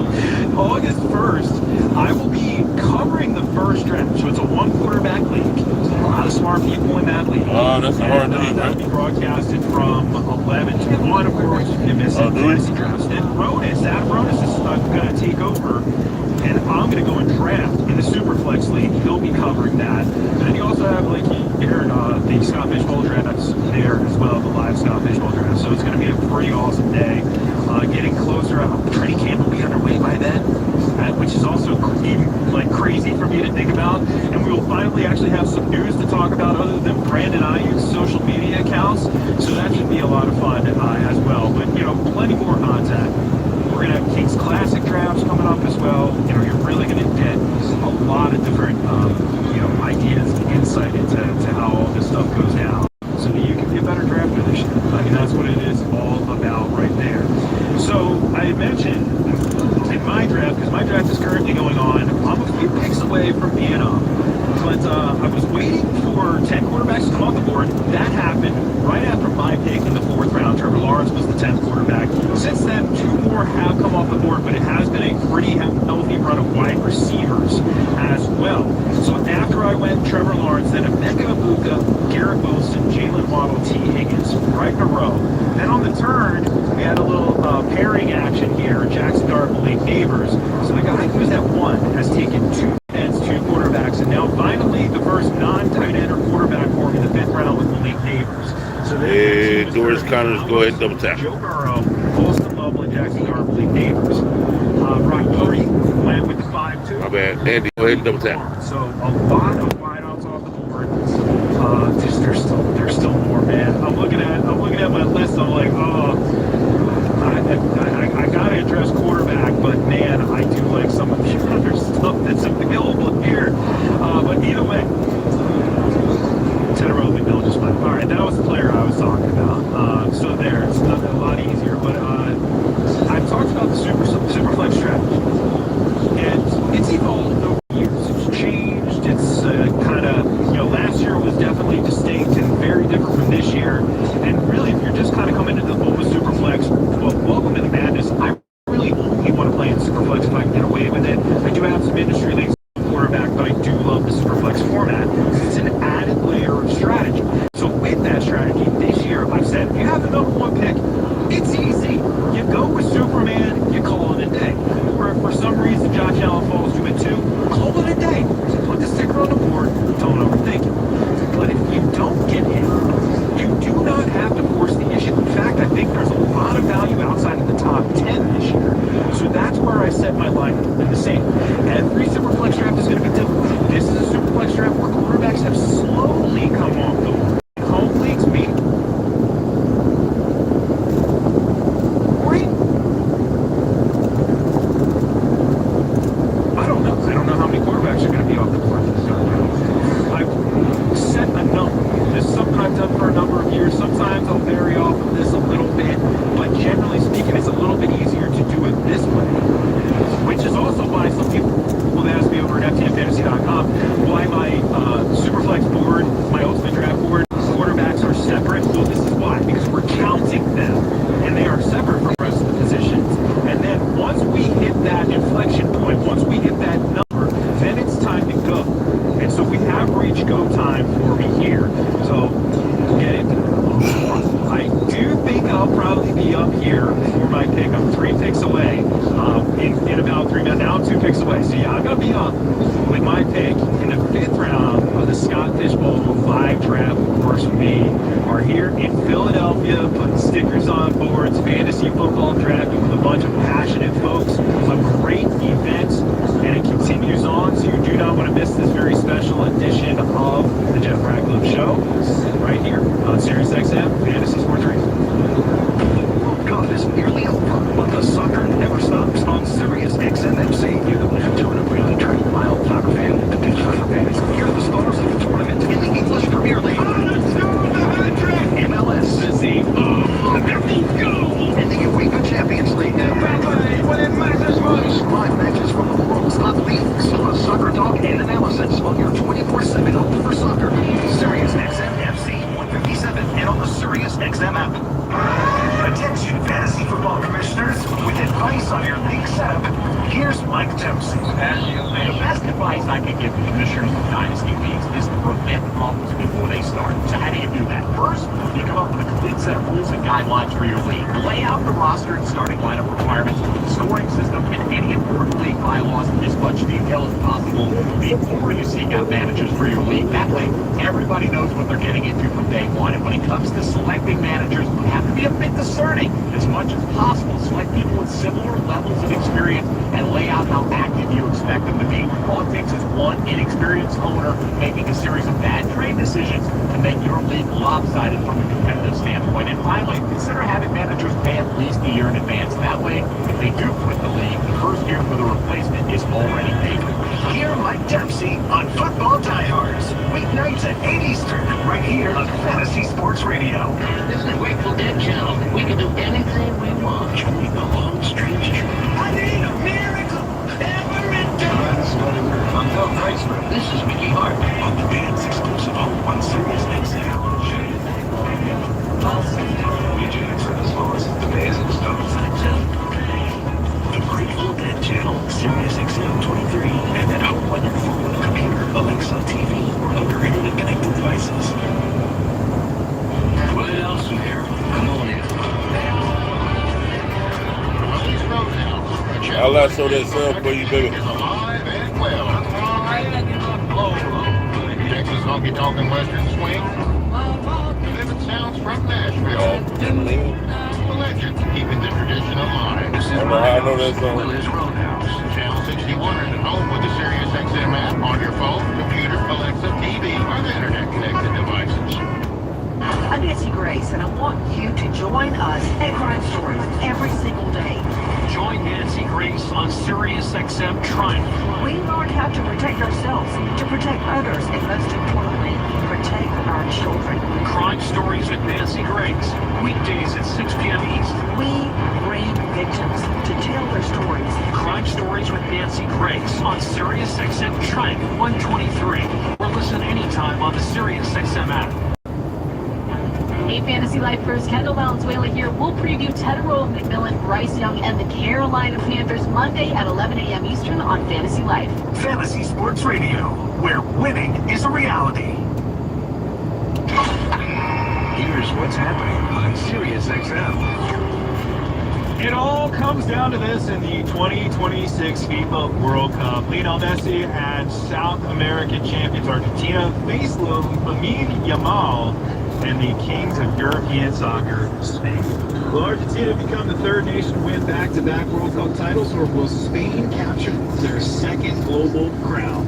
August 1st, I will be covering the first draft. So it's a 1-quarterback league. A lot of smart people in that league. Oh, that's a hard league, That'll be broadcasted from 11 to 1, of course. You can miss fantasy drafts. And Adam Ronis is going to take over. And I'm going to go and draft in the Superflex League. He'll be covering that. And then you also have, like you heard, the Scott Fishbowl drafts there as well, the live Scott Fishbowl draft. So it's going to be a pretty awesome day. Getting closer. Training camp will be underway by then, which is also even like crazy for me to think about. And we will finally actually have some news to talk about other than Brandon Ayuk's social media accounts. So that should be a lot of fun as well. But, plenty more content. We're going to have Kings Classic drafts coming up as well. You're really going to get a lot of different, ideas and insight into how all this stuff goes down so that you can be a better drafter this year. I mean, that's what it is all about right there. So I had mentioned in my draft, because my draft is currently going on, I'm a few picks away from being up. But I was waiting for 10 quarterbacks to come off the board. That happened right after my pick in the 4th round. Trevor Lawrence was the 10th quarterback. Since then, 2 more have come off the board, but it has been a pretty healthy run of wide receivers as well. So after I went Trevor Lawrence, then Emeka Egbuka, Garrett Wilson, Jalen Waddle, T. Higgins, right in a row. Then on the turn, we had a little pairing action here. Jackson Dart, Malik Neighbors. So the guy who's at 1 has taken 2 ends, 2 quarterbacks, and now finally the first non-tight end or quarterback for me in the 5th round with Malik Neighbors. So hey, Doris Connors, go ahead and double tap. Joe Burrow, Austin Loveland, Jackson Dart, Malik Neighbors. Brock Purdy went with the 5-2. My bad. Andy, go ahead and double tap. So a lot of wideouts off the board. There's still more, man. I'm looking at my list. I'm like, I gotta address quarterback, but man, I do like some of the other stuff that's available here. But either way, Tedder Bill just went. All right, that was the player I was talking about. So there, it's a lot easier. But I've talked about the Superflex strategy, and it's evolved over the years. It's changed. It's kind of, last year was definitely distinct and very different from this year. And really, if you're just kind of coming into the full Superflex, well, welcome to the madness. I really only want to play in Superflex if I can get away with it. I do have some industry leagues quarterback, but I do love the Superflex format because it's an added layer of strategy. So with that strategy, this year I've said, if you have the #1 pick, it's easy. You go with Superman. inflection point. Once we hit that number, then it's time to go. And so we have reached go time for me here. So get it. I do think I'll probably be up here for my pick. I'm 3 picks away. In about 3 minutes. Now I'm 2 picks away. So yeah, I'm gonna be up with my pick in the 5th round of the Scott Fishbowl 5 draft. Of course, we are here in Philadelphia, putting stickers on boards, fantasy football drafting with a bunch of passionate folks. A great event, and it continues on. So you do not want to miss this very special edition of the Jeff Ratcliffe Show, right here on SiriusXM Fantasy Sports Radio. World Cup is nearly over, but the soccer never stops on SiriusXM FC. You're the man to a really trained mild soccer fan to do soccer fantasy. Hear the stars of the tournament in the English Premier League. MLS. There we go! And the UEFA Champions League. When it matters most. Live matches from the world's top leagues. Plus soccer talk and analysis on your 24/7 home for soccer. SiriusXM FC 157 and on the SiriusXM app. Attention fantasy football commissioners, with advice on your league setup, here's Mike Dempsey. The best advice I can give commissioners of dynasty leagues is to prevent problems before they start. So how do you do that? First, you come up with a complete set of rules and guidelines for your league. Lay out the roster and starting lineup requirements, scoring system, and any important league bylaws in as much detail as possible before you seek out managers for your league. That way, everybody knows what they're getting into from day one. And when it comes to selecting managers, you have to be a bit discerning. As much as possible, select people with similar levels of experience and lay out how active you expect them to be. All it takes is one inexperienced owner making a series of bad trade decisions to make your league lopsided from a competitive standpoint. And finally, consider having managers pay at least a year in advance. That way, if they do quit the league, the first year for the replacement is already paid. Hear Mike Dempsey on Football Diehards. Weeknights at 8 Eastern, right here on Fantasy Sports Radio. This is the Grateful Dead channel. We can do anything we want. Join the long strange journey. I need a miracle. I'm Phil Chrysler. This is Mickey Hart On the band's exclusive home on SiriusXM. Weekends are as low as the Bears and Stones. The Grateful Dead channel, SiriusXM 23, and at home on your phone, computer, Alexa, TV, or other internet-connected devices. What else in there? Come on in. I'll let show that sub for you, baby. Is alive and well. Texas honky tonk and western swing. Vivid sounds from Nashville. The legend keeping the tradition alive. This is I know that song. Roadhouse. Channel 61 is at home with the SiriusXM app on your phone, computer, Alexa, TV, or the internet-connected devices. I'm Nancy Grace, and I want you to join us at Crime Stories every single day. Join Nancy Grace on SiriusXM Triumph. We learn how to protect ourselves, to protect others, and most importantly, protect our children. Crime Stories with Nancy Grace. Weekdays at 6 p.m. East. We bring victims to tell their stories. Crime Stories with Nancy Grace on SiriusXM Triumph 123. Or listen anytime on the SiriusXM app. Hey, Fantasy Lifers, Kendall Valenzuela here. We'll preview Ted Roll, McMillan, Bryce Young, and the Carolina Panthers Monday at 11 a.m. Eastern on Fantasy Life. Fantasy Sports Radio, where winning is a reality. Here's what's happening on SiriusXM. It all comes down to this in the 2026 FIFA World Cup. Lionel Messi and South American champions Argentina face Lamine Yamal and the kings of European soccer, Spain. Will Argentina become the third nation to win back-to-back World Cup titles, or will Spain capture their second global crown?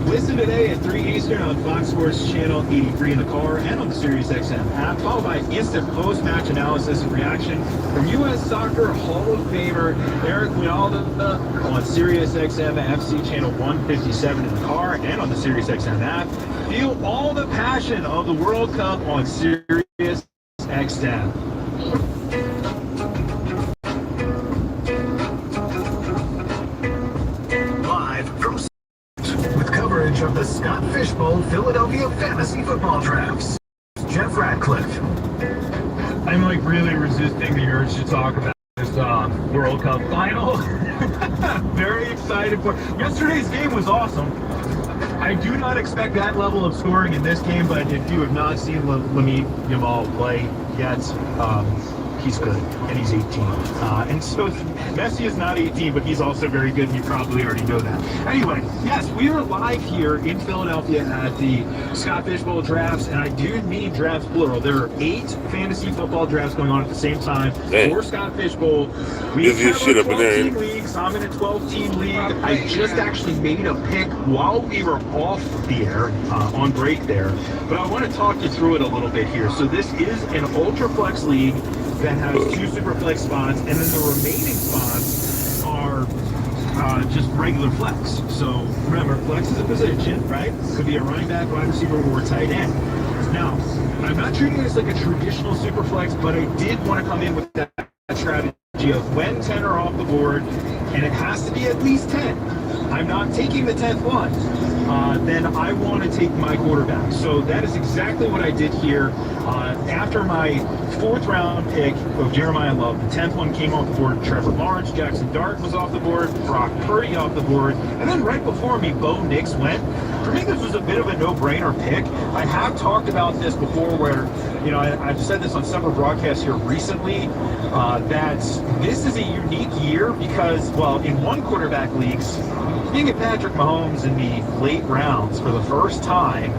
Listen today at 3 Eastern on Fox Sports Channel 83 in the car and on the SiriusXM app, followed by instant post-match analysis and reaction from U.S. Soccer Hall of Famer Eric Lealda on SiriusXM FC Channel 157 in the car and on the SiriusXM app. Feel all the passion of the World Cup on SiriusXM. Live from with coverage of the Scott Fishbowl Philadelphia Fantasy Football Drafts. Jeff Ratcliffe. I'm like really resisting the urge to talk about this World Cup final. Very excited for yesterday's game was awesome. I do not expect that level of scoring in this game, but if you have not seen Yamal play yet, he's good, and he's 18. And so Messi is not 18, but he's also very good, and you probably already know that. Anyway, yes, we are live here in Philadelphia at the Scott Fishbowl drafts, and I do mean drafts plural. There are 8 fantasy football drafts going on at the same time for Scott Fishbowl. We have a 12-team league, so I'm in a 12-team league. I just actually made a pick while we were off the air on break there, but I want to talk you through it a little bit here. So this is an Ultra Flex league that has 2 super flex spots, and then the remaining spots are just regular flex. So remember, flex is a position, right? Could be a running back, wide receiver, or tight end. Now, I'm not treating this like a traditional super flex, but I did want to come in with that strategy of when 10 are off the board, and it has to be at least 10. I'm not taking the 10th one. Then I want to take my quarterback. So that is exactly what I did here. After my 4th round pick of Jeremiah Love, the 10th one came off the board. Trevor Lawrence, Jackson Dart was off the board, Brock Purdy off the board, and then right before me, Bo Nix went. For me, this was a bit of a no-brainer pick. I have talked about this before where, you know, I've said this on several broadcasts here recently, that this is a unique year because, well, in one quarterback leagues, you can get Patrick Mahomes in the late rounds for the first time,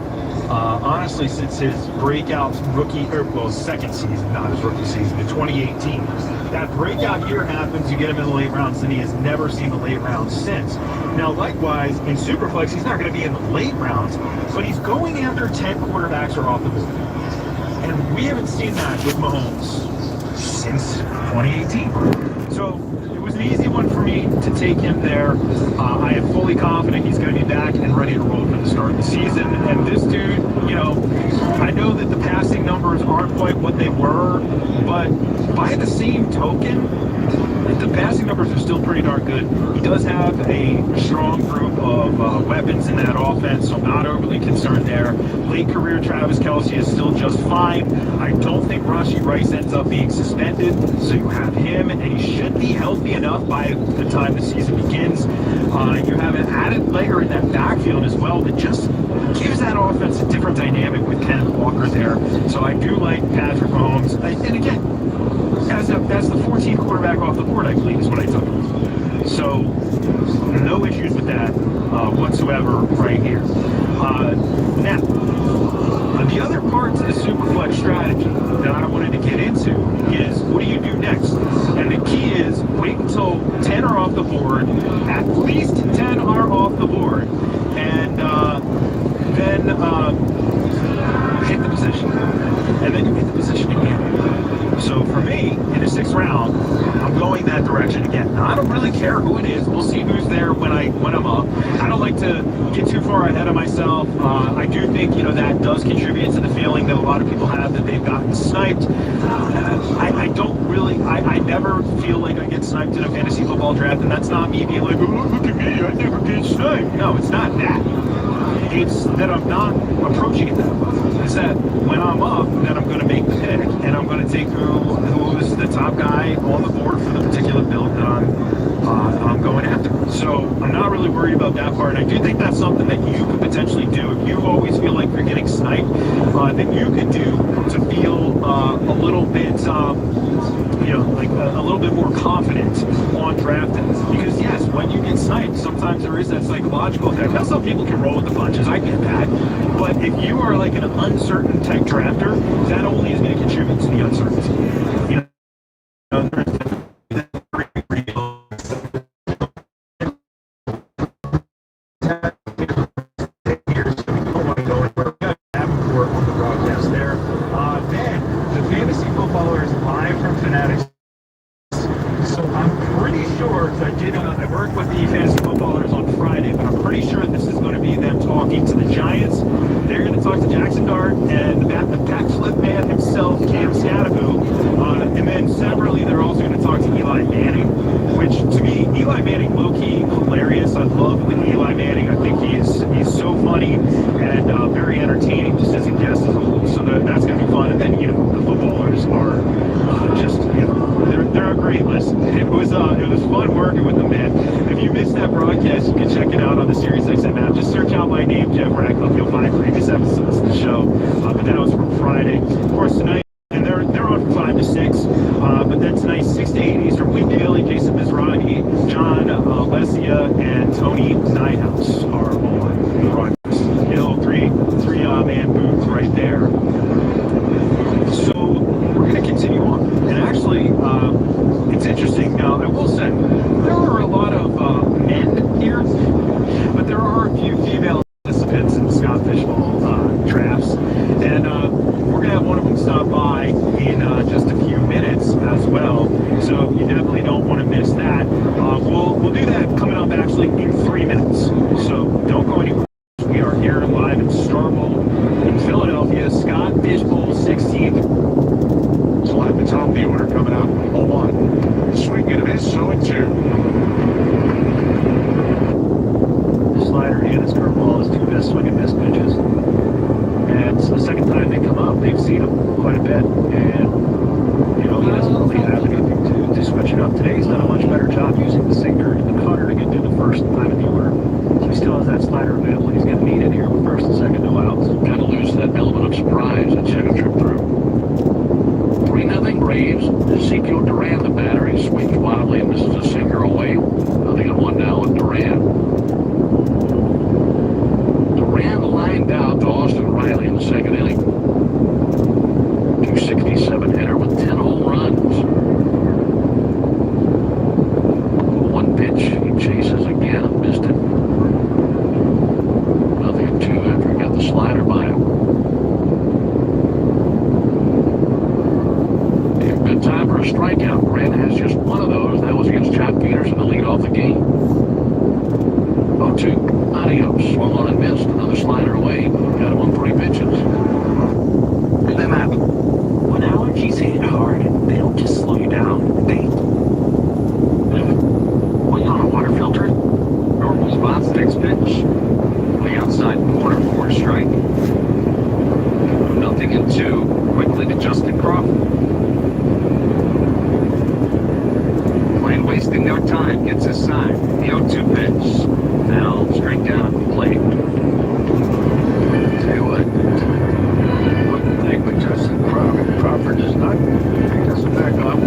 honestly, since his breakout second season, not his rookie season, in 2018. That breakout year happens, you get him in the late rounds, and he has never seen the late rounds since. Now, likewise, in Superflex, he's not going to be in the late rounds, but he's going after 10 quarterbacks are off the board. And we haven't seen that with Mahomes since 2018. So it was an easy one for me to take him there. I am fully confident he's going to be back and ready to roll for the start of the season. And this dude, you know, I know that the passing numbers aren't quite what they were, but by the same token, the passing numbers are still pretty darn good. He does have a strong group of weapons in that offense, so I'm not overly concerned there. Late career Travis Kelce is still just fine. I don't think Rashee Rice ends up being suspended, so you have him, and he should be healthy enough by the time the season begins. You have an added layer in that backfield as well that just gives that offense a different dynamic with Kenneth Walker there. So I do like Patrick Mahomes. And again, as the 14th quarterback off the board, I believe is what I took. So no issues with that whatsoever right here. Now, the other part to the Superflex strategy that I wanted to get into is what do you do next? And the key is wait until 10 are off the board, at least 10 are off the board, and then hit the position. And then you hit the position again. So for me, in the 6th round, I'm going that direction again. Now, I don't really care who it is. We'll see who's there when I'm up. I don't like to get too far ahead of myself. I do think, you know, that does contribute to the feeling that a lot of people have that they've gotten sniped. I don't really, I never feel like I get sniped in a fantasy football draft, and that's not me being like, oh, look at me, I never get sniped. No, it's not that. It's that I'm not approaching it that way. It's that when I'm up, then I'm going to make the pick, and I'm going to take who's the top guy on the board for the particular build that I'm going after. So I'm not really worried about that part. And I do think that's something that you could potentially do if you always feel like you're getting sniped. That you could do to feel a little bit, you know, like a little bit more confident on draft days. Because yes, when you get sniped, sometimes there is that psychological effect. Now, some people can roll with the punches. I get that. But if you are like an uncertain type drafter, that only is going to contribute to the uncertainty. You know, I worked with the fantasy footballers on Friday, but I'm pretty sure this is going to be them talking to the Giants. They're going to talk to Jackson Dart and the backflip man himself, Cam Scatterbo. And then separately, they're also going to talk to Eli Manning, which to me, Eli Manning low-key hilarious. I love with Eli Manning. I think he's so funny and very entertaining just as a guest as a whole. So that's going to be fun. And then, you know, the footballers are just, you know, they're a great listen. It was fun working with them, man. If you missed that broadcast, you can check it out on the SiriusXM app. Just search out my name, Jeff Ratcliffe. You'll find previous episodes of the show. But that was from Friday. Of course, tonight, and they're on from 5 to 6. But then tonight, 6 to 8 Eastern, Wayne Daly, Jason Mizrahi, John Alessia, and Tony Nighthouse are on the broadcast. You know, three-man booth right there. So we're going to continue on. And actually, it's interesting. Now, I will say, there are a lot of men here, but there are a few female participants in the Scott Fishbowl drafts. And we're going to have one of them stop by in just a few minutes as well. So you definitely don't want to miss that. We'll do that coming up actually in 3 minutes. So don't go anywhere. We are here live in Starbowl in Philadelphia, Scott Fishbowl 16th. So at the top of the order coming up, 0-1. Swing and a miss, 0-2. The slider and his curveball is two best swing and miss pitches. And it's the second time they come up. They've seen him quite a bit. And, you know, he doesn't really have anything to switch it up. Today he's done a much better job using the sinker and the cutter to get to the first time in the order. So he still has that slider available. He's getting needed here with first and second, no outs. Kind of lose that element of surprise that second trip through. 3-0 Braves. Ezekiel Duran, the batter. He swings wildly and misses a sinker away. Nothing at 1 now with Duran. Duran lined out to Austin Riley in the second inning. 267 hitter with 10 home runs. One pitch, he chases again and missed it. Nothing at 2 after he got the slider by him. Good time for a strikeout. Grant has just one of those. That was against Chop Peterson to lead off the game. 0-2. Adios. Swung on and missed. Another slider away. Got him on 3 pitches. The map. When allergies hit hard, they don't just slow you down. They... Put you on a water filter? Normal spots, next pitch. The outside corner for a strike. 0-2. Quickly to Justin Croc. Wasting no time, gets his sign. The 0-2 pitch. Now straight down at the plate. Tell you what, wouldn't think with Justin Croc. Crawford does not, he doesn't back up.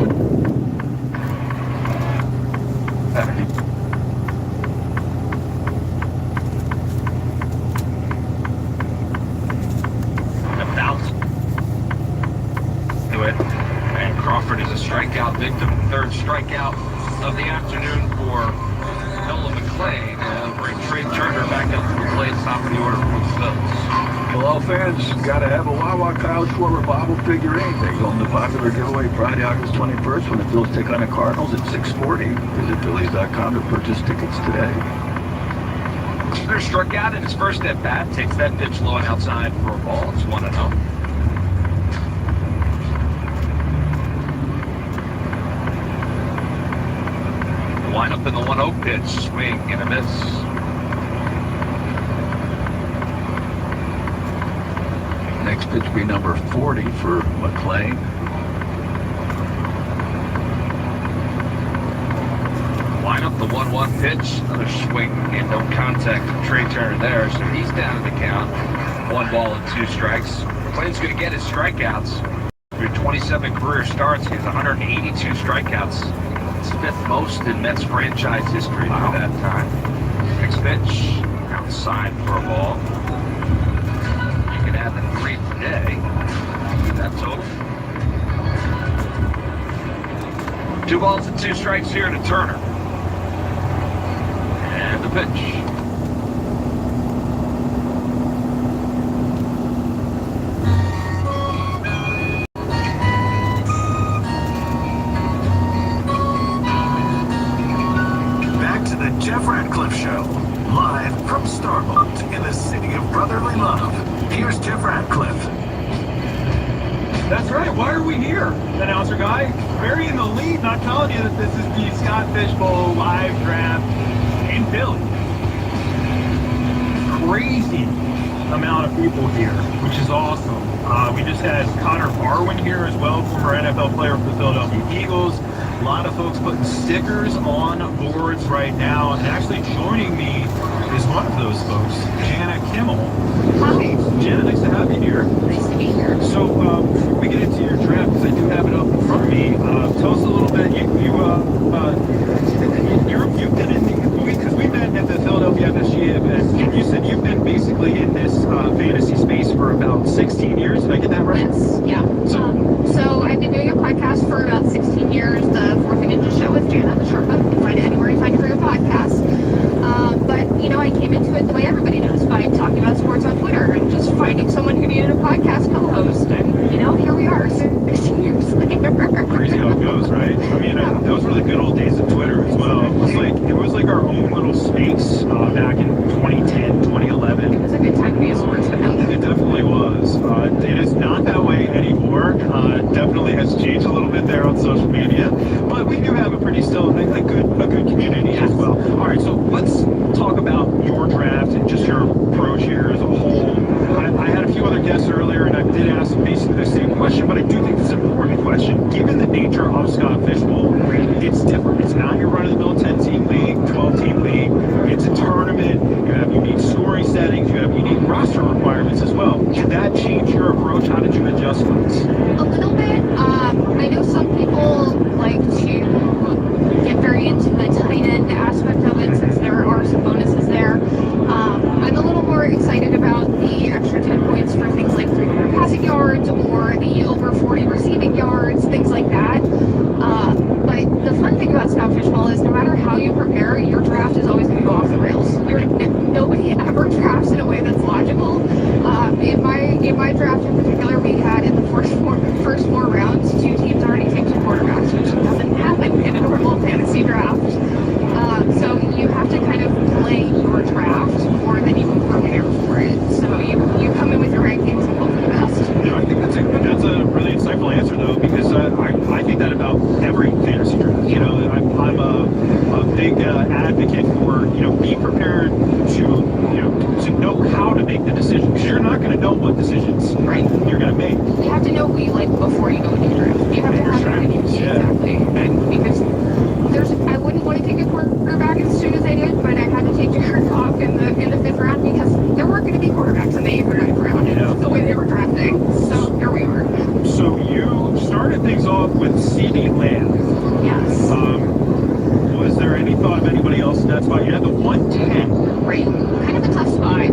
And Crawford is a strikeout victim. Third strikeout of the afternoon for Nolan McClain. And bring Trey Turner back up to the plate, top of the order for the Phils. Well, all fans got to have a Wawa Kyle Schwarber bobble figure 8. They go in the popular giveaway Friday, August 21st when the Phils take on the Cardinals at 6:40. Visit Phillies.com to purchase tickets today. Turner struck out in his first at-bat. Takes that pitch low and outside for a ball. It's 1-0. Line up in the 1-0 pitch, swing and a miss. Next pitch will be number 40 for McClain. Line up the 1-1 pitch, another swing and no contact from Trey Turner there, so he's down in the count. 1 ball and 2 strikes. McClain's going to get his strikeouts. Through 27 career starts, he has 182 strikeouts. Fifth most in Mets franchise history for that time. Next pitch, outside for a ball. You can add the 3 today. That total. 2 balls and 2 strikes here to Turner. And the pitch. Jeff Ratcliffe Show, live from Starbowl in the city of brotherly love. Here's Jeff Ratcliffe. That's right. Why are we here, announcer guy? Burying the lead, not telling you that this is the Scott Fishbowl live draft in Philly. Crazy amount of people here, which is awesome. We just had Connor Barwin here as well, former NFL player for the Philadelphia Eagles. lot of folks putting stickers on boards right now. And actually joining me is one of those folks, Jana Kimmel. Hi. Jana, nice to have you here. Nice to be here. So before we get into your draft, because I do have it up in front of me, tell us a little bit. You've been in because we met at the Philadelphia FSG event. Yeah. You said you've been basically in this fantasy space for about 16 years. Did I get that right? Yes. Yeah. So I've been doing a podcast for about 16 years. The Fourth Ninja Show with Jana the Sherpa. You can find it anywhere you find your favorite podcast. But you know, I came into it the way everybody does, by talking about sports on Twitter and just finding someone who needed a podcast co-host, and you know, here we are, 16 years later. Crazy how it goes, right? I mean, those were the good old days of Twitter as well. It was like our own little space back in 2010, 2011. It was a good time to be a sports fan. It definitely was. It is not that way anymore. Definitely has changed a little bit there on social media, but we do have a pretty still a good community as well. All right, so let's talk about your draft and just your approach here as a whole. I had a few other guests earlier, and I did ask basically the same question, but I do think it's an important question. Given the nature of Scott Fishbowl, it's different. It's not your run-of-the-mill 10-team league, 12-team league. It's a tournament. You have unique scoring settings. You have unique roster requirements as well. Did that change your approach? How did you adjust for this? A little bit. I know some people like to get very into the tight end aspect of it, since there are some bonuses there. I'm a little more excited about the extra 10 points for things like 300 passing yards or the over 40 receiving yards, things like that. But the fun thing about Scott Fishbowl is no matter how you prepare, your draft is always going to go off the rails. Nobody ever drafts in a way that's logical. In my draft in particular, we had in the first four rounds, 2 teams already taken quarterbacks, which doesn't happen in a normal fantasy draft. So you have to kind of play your draft more than you can prepare for it. So you come in with your rankings and hope for the best. Yeah, I think that's a really insightful answer, though, because I think that about every fantasy draft. You know, I'm a big advocate for, you know, be prepared to know how to make the decision, because you're not going to know what decisions you're going to make. You have to know who you like before you go into your draft. You have to have an idea. Exactly. And because I wouldn't want to take a quarterback as soon as I did, but I had to take Croc in the 5th round because there weren't going to be quarterbacks in the 8th or 9th round. Yeah. The way they were drafting. So here we are. So you started things off with CeeDee Lamb. Yes. Was there any thought of anybody else in that spot? You had the 110. Right. Kind of a tough spot.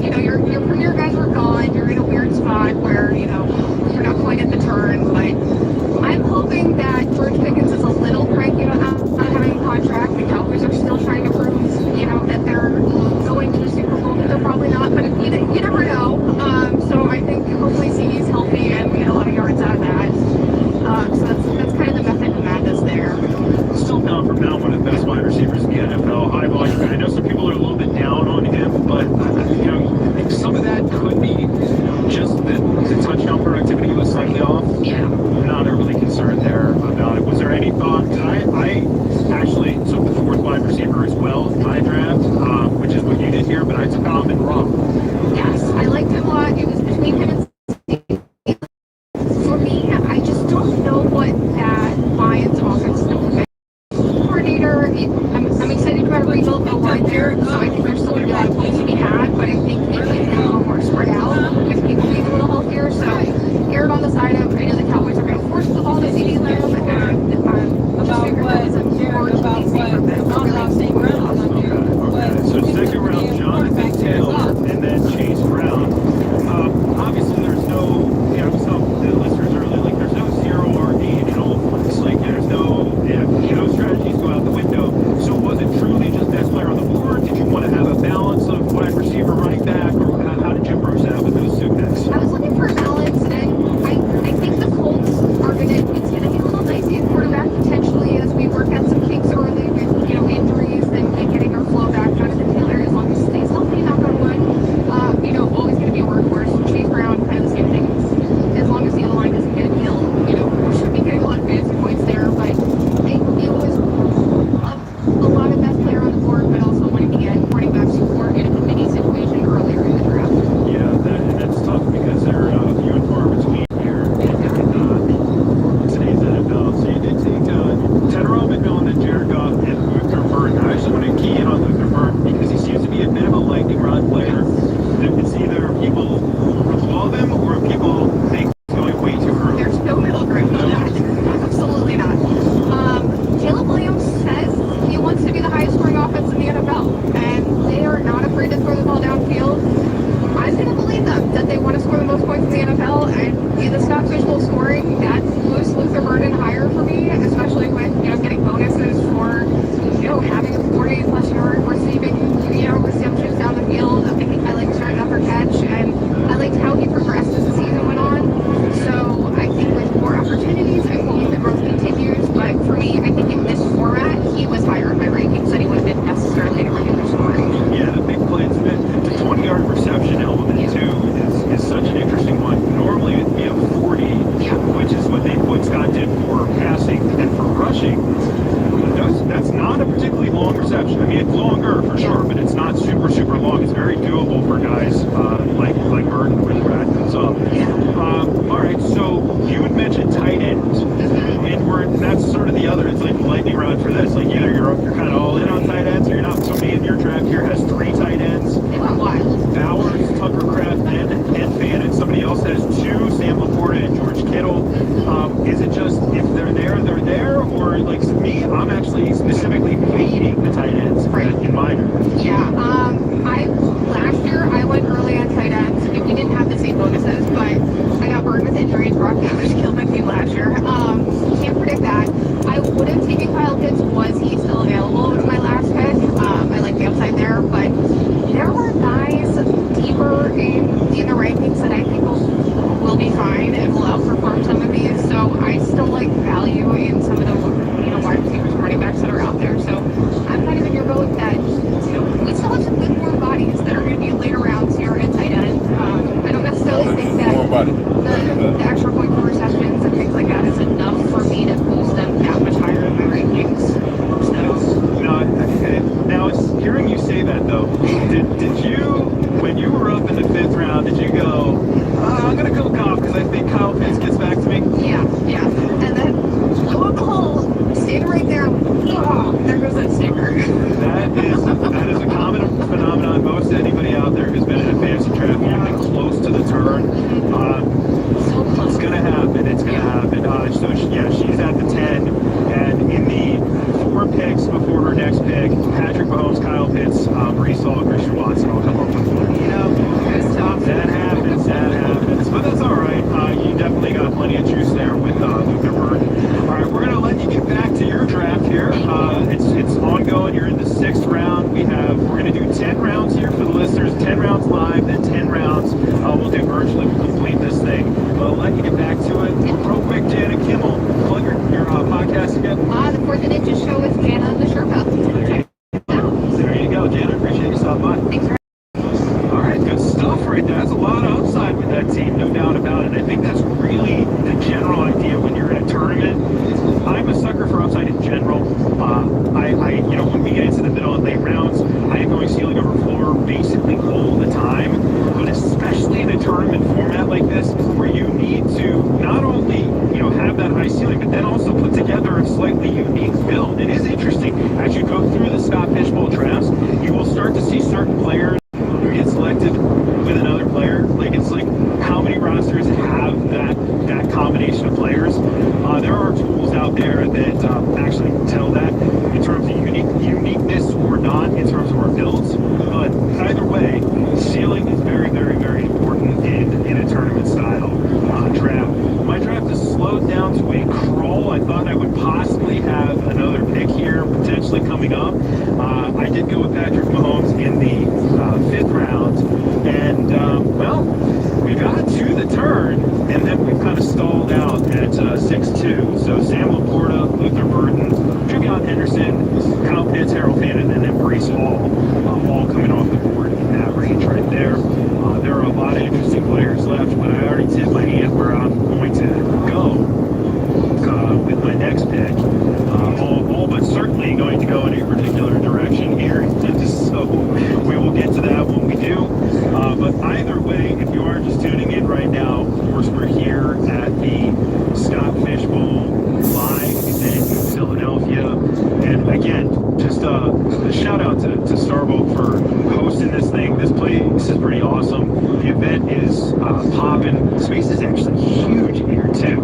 You know, your premier guys were gone. You're in a weird spot where, you know, you're not quite at the turn, but I'm hoping that George Pickens is a little cranky about not having a contract. The Cowboys are still trying to prove, you know, that they're going to the Super Bowl, but they're probably not. But you never know. So I think hopefully CeeDee's healthy and we get a lot of yards out of that. So that's kind of the method of madness there. Still pound for pound one of the best wide receivers in the NFL. High volume. I know some people are a little bit down on him, but you know, some of that could be just the touchdown productivity was slightly off. Yeah. I'm not overly concerned there about it. Was there any thought? I actually took the 4th wide receiver as well in my draft, which is what you did here, but I took Alvin Robb. Yes, I liked him a lot. It was between him and for me, I just don't know what that Lions offense is. Coordinator, I'm excited about a rebuild O-line there, so I think there's still a lot of points to be had, but I think they can be a little more spread out with people being a little healthier. So erred on the side of, I know the Cowboys are going to force the ball to CeeDee Lamb, So 2nd round, Jonathan Taylor, and then It's longer for sure, but it's not super, super long. It's very doable for guys like Burton where the rat goes up. All right, so you had mentioned tight ends, and that's sort of the other. It's like the lightning rod for this. Like either you're kind of all in on tight ends, or you're not. Somebody in your draft here has 3 tight ends. They went wild. Bowers, Tuckercraft, and Fannin. Somebody else has 2, Sam Laporta and George Kittle. Is it just if they're there, or like me, I'm actually specifically fading the tight ends in my draft. Yeah, last year I went early on tight ends. We didn't have the same bonuses, but I got burned with injuries. Brock Bowers killed my team last year. Can't predict that. I would have taken Kyle Pitts was he still available with my last pick. I like the upside there, but there were guys deeper in the rankings that I think will be fine and will outperform some of these. So I still like value in some of the wide receivers and running backs that are out there. So I'm kind of in your boat that we still have some good warm bodies that are going to be later rounds here at tight end. I don't necessarily think that the extra point for receptions and things like that is enough for me to boost them that much higher in my rankings. So now it's hearing you say that though. Did you, when you were up in the 5th round, did you go, I'm gonna go Goff because I think Kyle Pitts gets back to me? Yeah. And then lo and behold, standing right there, there goes that sticker. That is a common phenomenon. Most anybody out there who's been in a fantasy draft, even close to the turn, it's gonna happen. It's gonna happen. So she's at the 10, and in the 4 picks before her next pick, Patrick Mahomes, Kyle Pitts, Breece Hall, Christian Watson will come up with one. That happens. But that's all right. You definitely got plenty of juice there with Luther Burton. All right, we're gonna let you get back to your draft here. It's ongoing. You're in the 6th round. We're gonna do 10 rounds here for the listeners. 10 rounds live, then 10 rounds we'll do virtually. We'll complete this thing. But I'll let you get back to it. Real quick, Janet Kimmel, plug your podcast again. The 4th Ninja Show with Jana and the Sherpa. There you go, Janet. Appreciate you stopping by. Thanks for all right, good stuff right there. That's a lot of upside with that team, no doubt about it. And I think that's really the general idea when you're in a tournament. I'm a sucker for upside in general. When we get into the middle and late rounds, I am going ceiling over floor basically all the time. But especially in a tournament format like this, where you need to not only have that high ceiling, but then also put together a slightly unique build. It is interesting as you go through the Scott Fishbowl drafts, you will start to see certain players get selected with another player. Like it's like how many rosters have that combination of players. There are tools out there that actually tell that in terms of uniqueness or not in terms of our builds. But either way, ceiling is very, very, very important in a tournament style draft. My draft is slowed down to a crawl. I thought I would possibly have another pick here potentially coming up. I did go with Patrick Mahomes in the 5th round, and we got to the turn, and then we've kind of stalled out at 6-2. So Sam Laporta, Luther Burton, Juvion Henderson, Kyle Pitts, Harold Fannin, and then Breece Hall, all coming off the board in that range right there. There are a lot of interesting players left, but I already tipped my hand where I'm going to go with my next pick. All but certainly going to go in a particular direction here. So we will get to that when we do. But either way, if you are just tuning in right now, of course we're here at the Scott Fishbowl live event in Philadelphia. And again, just a shout out to Starbolt for hosting this thing. This place is pretty awesome. The event is popping. Space is actually huge here too.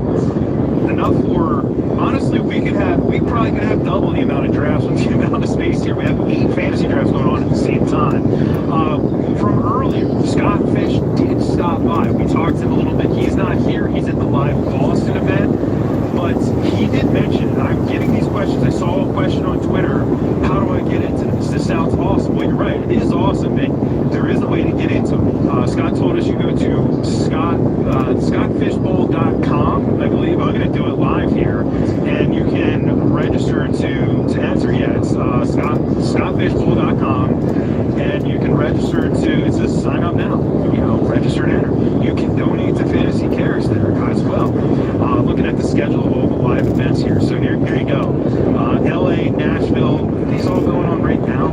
Enough for, honestly, we probably could have double the amount of drafts with the amount of space here. We have 8 fantasy drafts going on at the same time. From earlier, Scott Fish did stop by. We talked to him a little bit. He's not here. He's at the live Boston event. But he did mention, and I'm getting these questions. I saw a question on Twitter. How do I get into this? This sounds awesome. Well, you're right. It is awesome, and there is a way to get into it. Scott told us you go to scottfishbowl.com, I believe. I'm going to do it live here, and you can register to enter. Yeah, it's scottfishbowl.com, and you can register to. It says sign up now. Register and enter. You can donate to Fantasy Cares there as well. Looking at the schedule of all the live events here. So here you go. LA, Nashville, these all going on right now.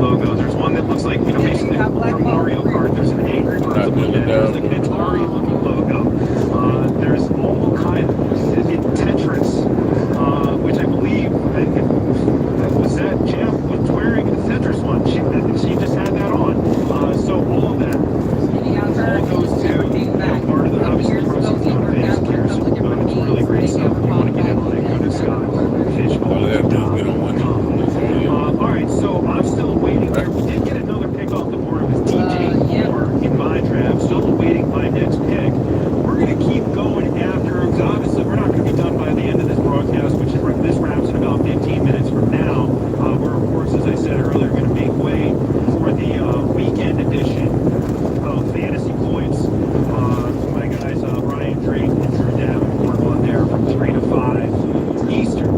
logo. There's one that looks like, basically from Mario Kart. There's an Angry Birds one that has like an Atari looking logo. There's all kinds of Tetris, which I believe was that Jeff was wearing the Tetris one. She just had that on. So all of that all goes to part of the obviously proceeds on Fantasy Care. So it's really great stuff. If you want to get in on it, go to ScottFishbowl.com. All right, so I'm still waiting here. We did get another pick off the board. It was DJ Moore in my draft. Still awaiting my next pick. We're going to keep going after him. Obviously, we're not going to be done by the end of this broadcast, which is this wraps in about 15 minutes from now. We're, of course, as I said earlier, going to make way for the weekend edition of Fantasy Points. My guys, Ryan Drake and Drew Davenport on there from 3 to 5 Eastern.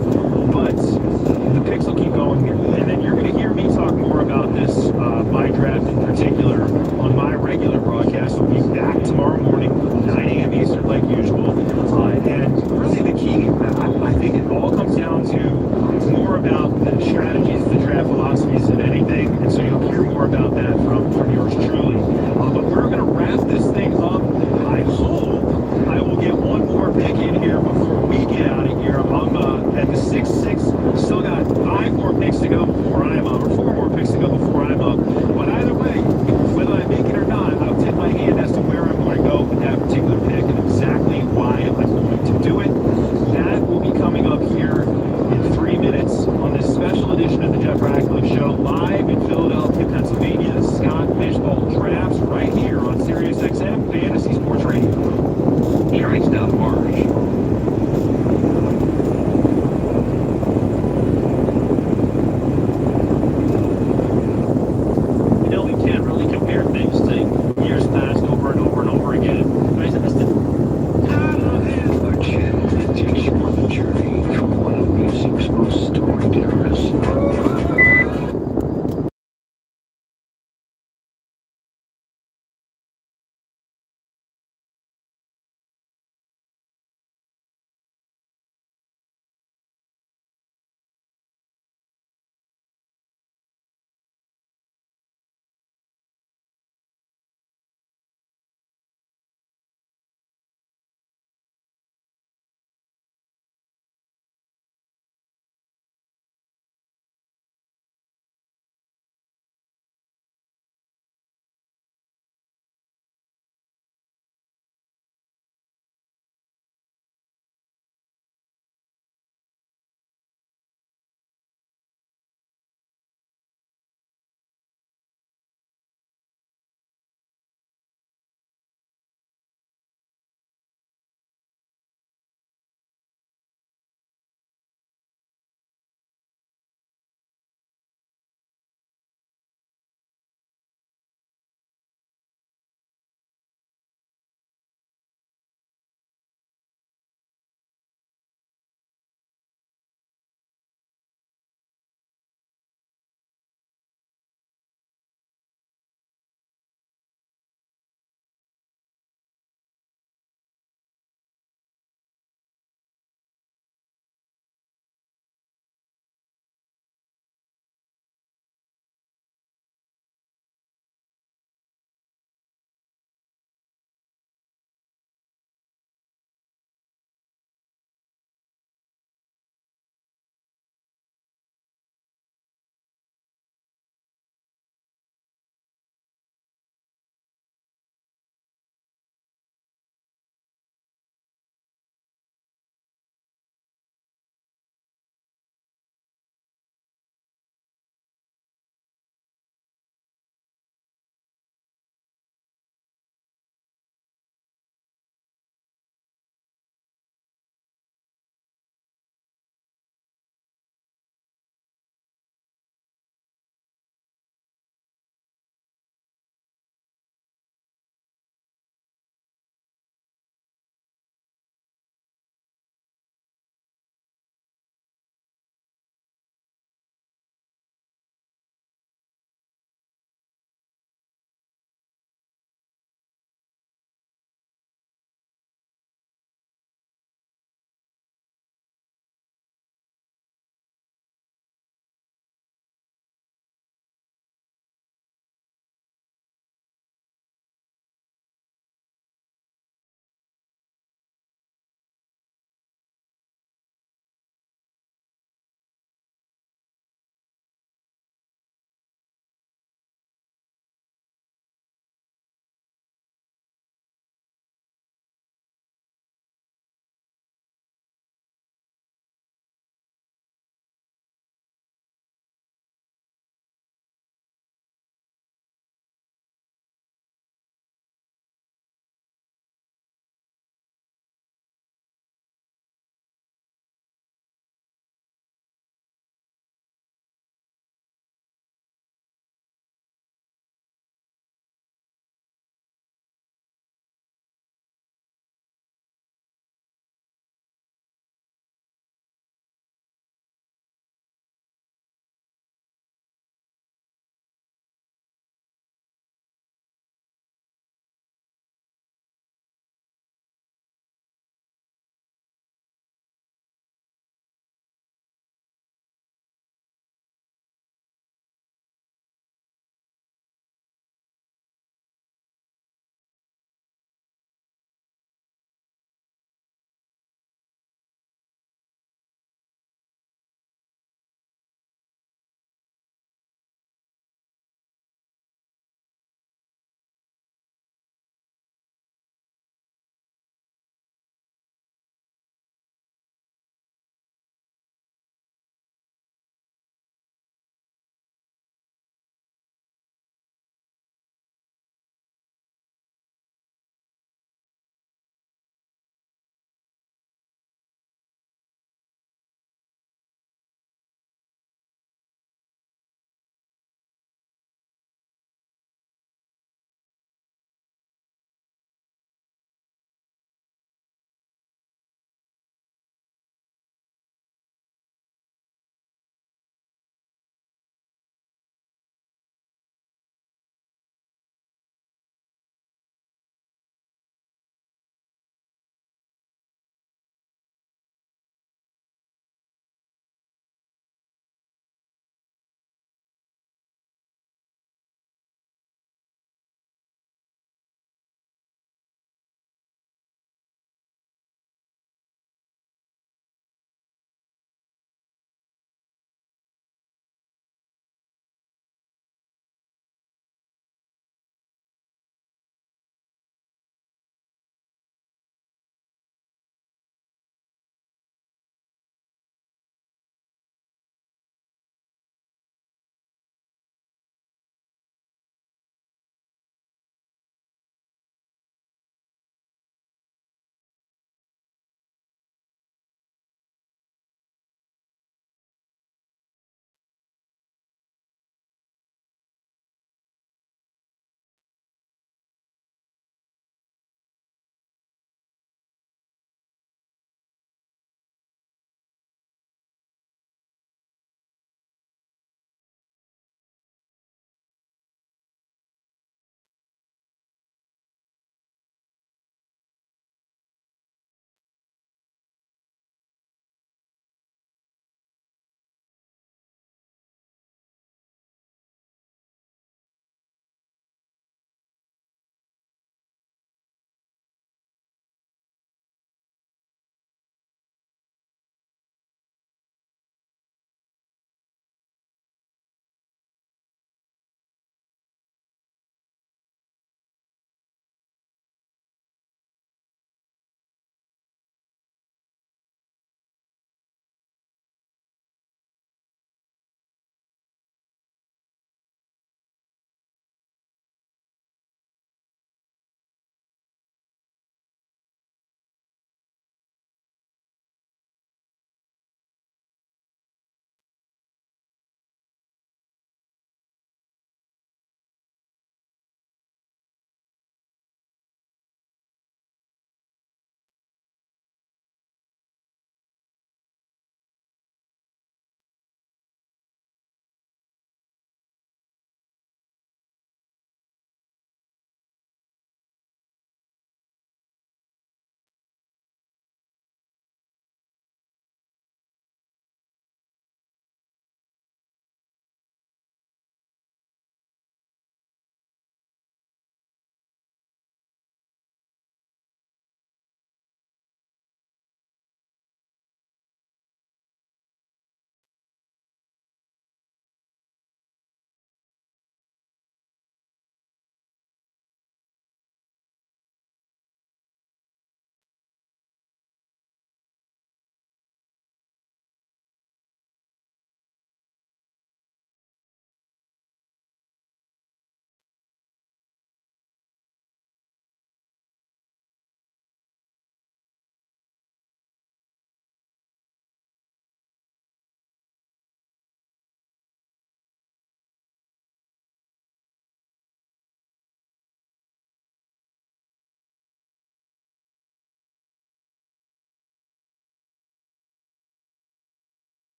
But the picks will keep going here. And then you're going to hear me talk more about this, my draft in particular, on my regular broadcast. We'll be back tomorrow morning, 9 a.m. Eastern, like usual. And really the key, I think it all comes down to more about the strategies, the draft philosophies than anything. And so you'll hear more about that from yours truly. But we're going to wrap this thing up. I hope I will get one more pick in here before we get out of here. I'm at the 6-6. Still got 5 more picks to go before I'm up, or 4 more picks to go before I'm up. But either way, whether I make it or not, I'll tip my hand as to where I'm going to go with that particular pick and exactly why I'm going to do it. That will be coming up here in 3 minutes on this special edition of the Jeff Ratcliffe Show, live in Philadelphia,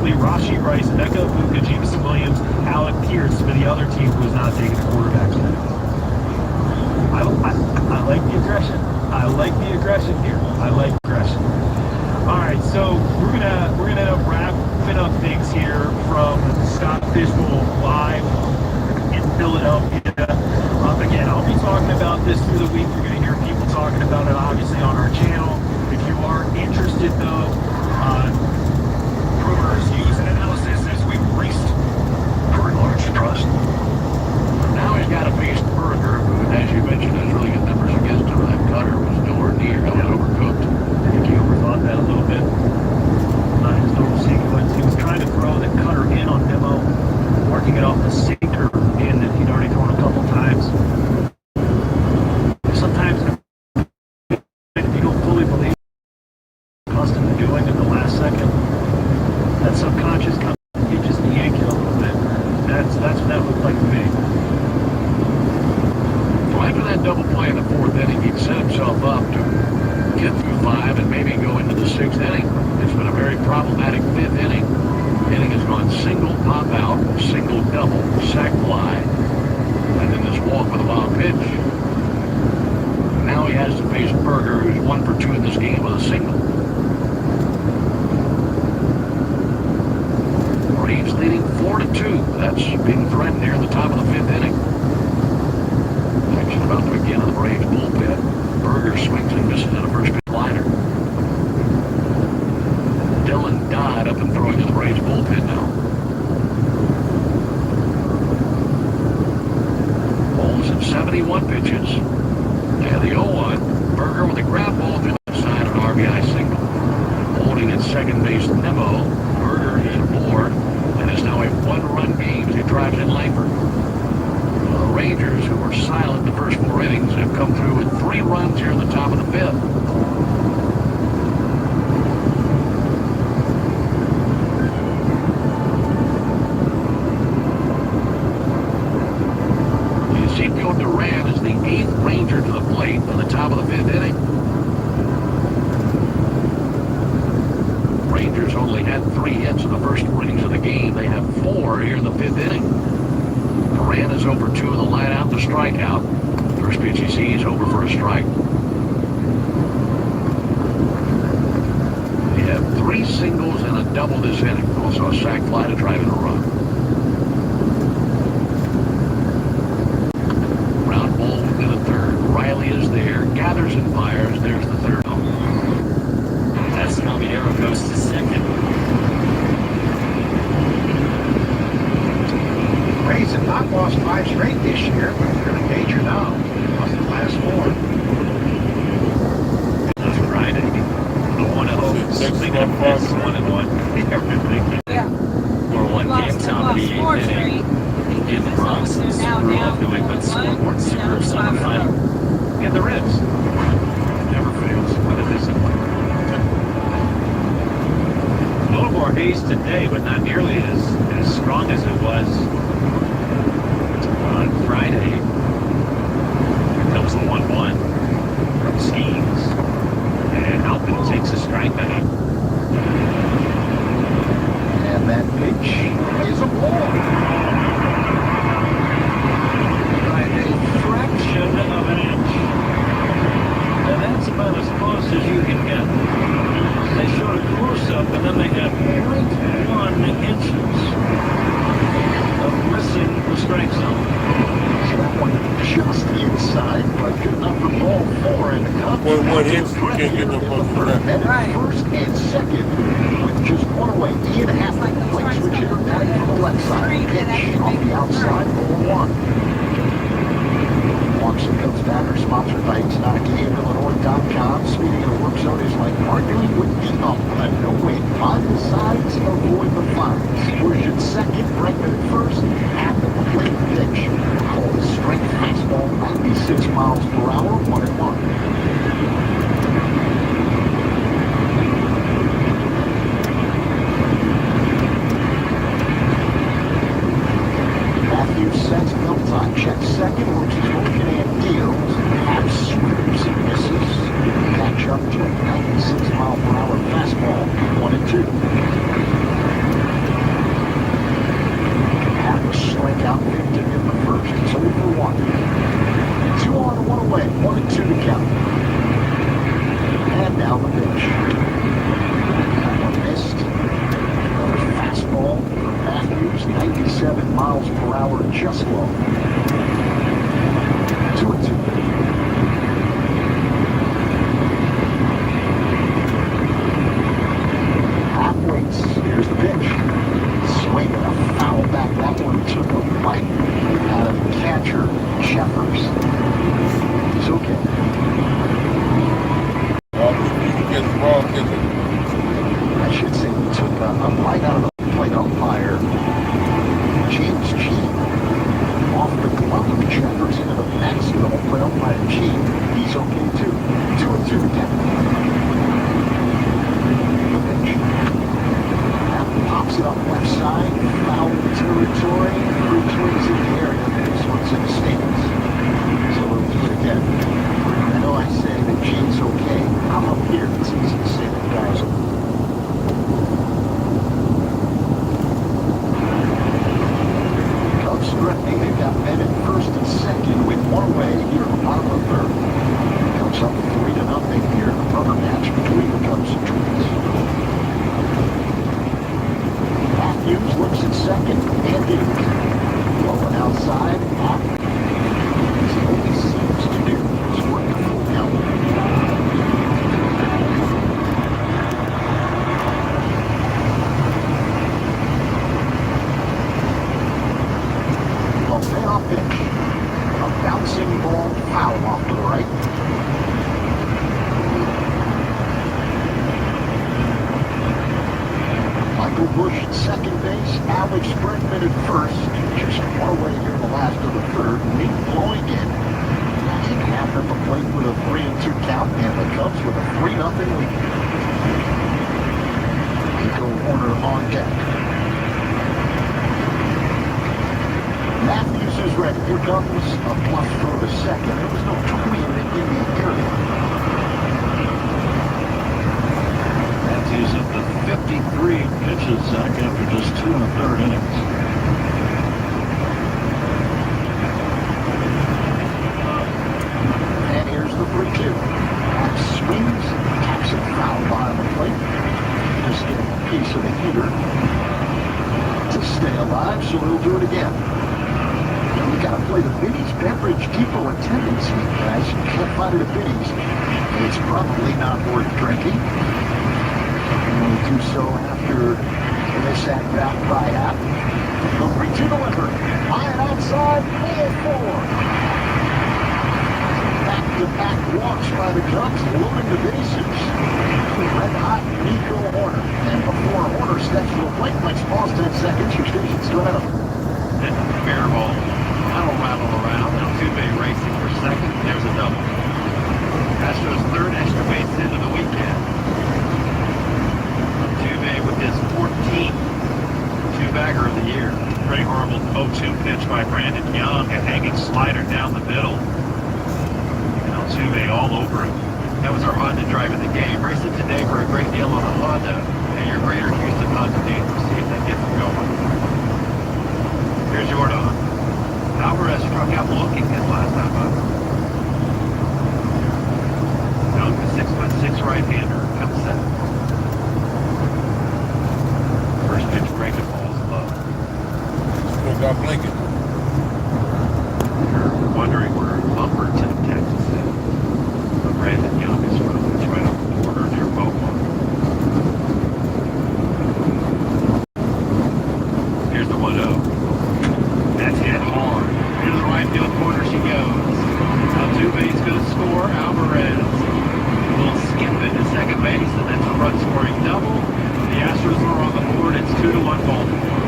Barkley, Rashee Rice, Emeka Egbuka, Jameson Williams, Alec Pierce for the other team who was not taking a quarterback today. I like the aggression. I like the aggression here. I like aggression. All right, so we're gonna wrapping up things here from Scott Fishbowl live in Philadelphia. Again, I'll be talking about this through the week. You're going to hear people talking about it, obviously, on our channel. If you are interested, though, Rumors, news, and analysis as we raced for enlarged trust. Now he's got a face Burger, who, as you mentioned, has really good numbers against him. That cutter was nowhere near. It was overcooked. I think he overthought that a little bit. Not his normal sequence. He was trying to throw the cutter in on Nemo, working it off the sinker in that he'd already thrown a couple times. Sometimes, if you don't fully believe accustomed to doing in the last second, that subconscious comes, you just yank it a little bit. That's what that looked like to me. Well, after that double play in the fourth inning, he'd set himself up to get through 5 and maybe go into the 6th inning. It's been a very problematic 5th inning. Inning has gone single, pop out, single, double, sack fly, and then this walk with a wild pitch. Now he has to face Burger, who's 1 for 2 in this game with a single. Braves leading 4-2. That's being threatened here in the top of the 5th inning. Action about to begin in the Braves bullpen. Burger swings and misses at a first pitch liner. Dylan Dodd up and throwing to the Braves bullpen now. Ball's at 71 pitches. And the 0-1. Burger with a ground ball to the side, an RBI single. Holding at second base, Nemo. Burger is aboard and is now a 1-run game as he drives in Langford. The Rangers, who were silent the first 4 innings, have come through with 3 runs here in the top of the 5th. Duran is the 8th Ranger to the plate in the top of the 5th inning. Rangers only had 3 hits in the first 4 innings of the game. They have 4 here in the 5th inning. Duran is over 2 in the line out to strikeout. First pitch he sees, over for a strike. They have 3 singles and a double this inning. Also a sac fly to drive in a run. Riley is there, gathers and fires. There's the 3rd out. That's Palmiero goes to second. Rays have not lost 5 straight this year, but they're in danger now. Lost the last 4. That's Friday. The 1-0. Something up this 1-1. Yeah. Or 1 game top of the 8th inning. In the Bronx, and screw up doing but scoreboard super summer final. And the ribs. Never fails when it isn't. A little more haze today, but not nearly as strong as it was on Friday. Here comes the 1-1 from Skeens. And Alpin takes a strike back. And that pitch is a ball. Fraction of an inch. And that's about as close as you can get. They showed a close-up, and then they had 0.1 inches of missing the strike zone. So that one just inside, but good enough for ball 4 in the cup. What hits you can't get no fun for that. Right. First and second, with just 1 away. Ian has the plate switch hitter batting from the left side. Pitch off the outside, ball 1. Watson comes down, are sponsored by ExoticIllinois.com. Speeding in a work zone is like arguing with the ump. A no-win. On the sides, avoid the fines. Version second, Bregman first, at the plate pitch. Called straight fastball, 96 miles per hour, 1-1. Sets Milton, checks second, works his motion and deals. Half swings and misses. Catch up to a 96 mile per hour fastball. 1-2. fair match between the Cubs and Twins. Matthews looks at second and deals. Blowing outside, off. As he always seems to do, is work the full count. A payoff pitch. A bouncing ball foul off to the right. Michael Bush at second base, Alex Bregman at first. Just one away here in the last of the third. Lead blowing in. In half at the plate with a 3-2 count, and the Cubs with a 3-0 lead. Nico Warner on deck. Matthews is ready. Here comes a bluff throw to second. There was no tween in the area. Matthews up to 53 pitches, Zach, after just 2 1/3 innings. And here's the 3-2. Max swings, taps it foul by the plate. Just getting a piece of the heater to stay alive, so he'll do it again. We got to play the Vinnie's Beverage Depot attendance week, guys. You can't find it at Vinnie's. It's probably not worth drinking. We'll do so after this at bat by half. The 3-2 delivered. Line outside, ball 4. Back-to-back walks by the Cubs, loading the bases. Red hot Nico Warner. And before Warner steps to the plate, let's pause 10 seconds. Your station's still at a fair ball. That'll rattle around. Altuve racing for second. There's a double. Astros' third extra base hit of the weekend. Altuve with his 14th two-bagger of the year. Pretty horrible 0-2 pitch by Brandon Young. A hanging slider down the middle. And Altuve all over him. That was our Honda drive in the game. Racing today for a great deal on the Honda and your Greater Houston Honda dealer. See if that gets them going. Here's Jordan. Alvarez struck out looking his last time up. Young, the 6'6" right-hander, comes set. First pitch breaking ball's low. Still got blinking. You're wondering where Lumberton, Texas is. But Brandon Young is from. It's right off the border near Beaumont. Here's the 1-0. That's hit hard. Into the right field corner she goes. Altuve's going to score. Alvarez. A little skip into second base, and that's a run-scoring double. The Astros are on the board. It's 2-1 Baltimore.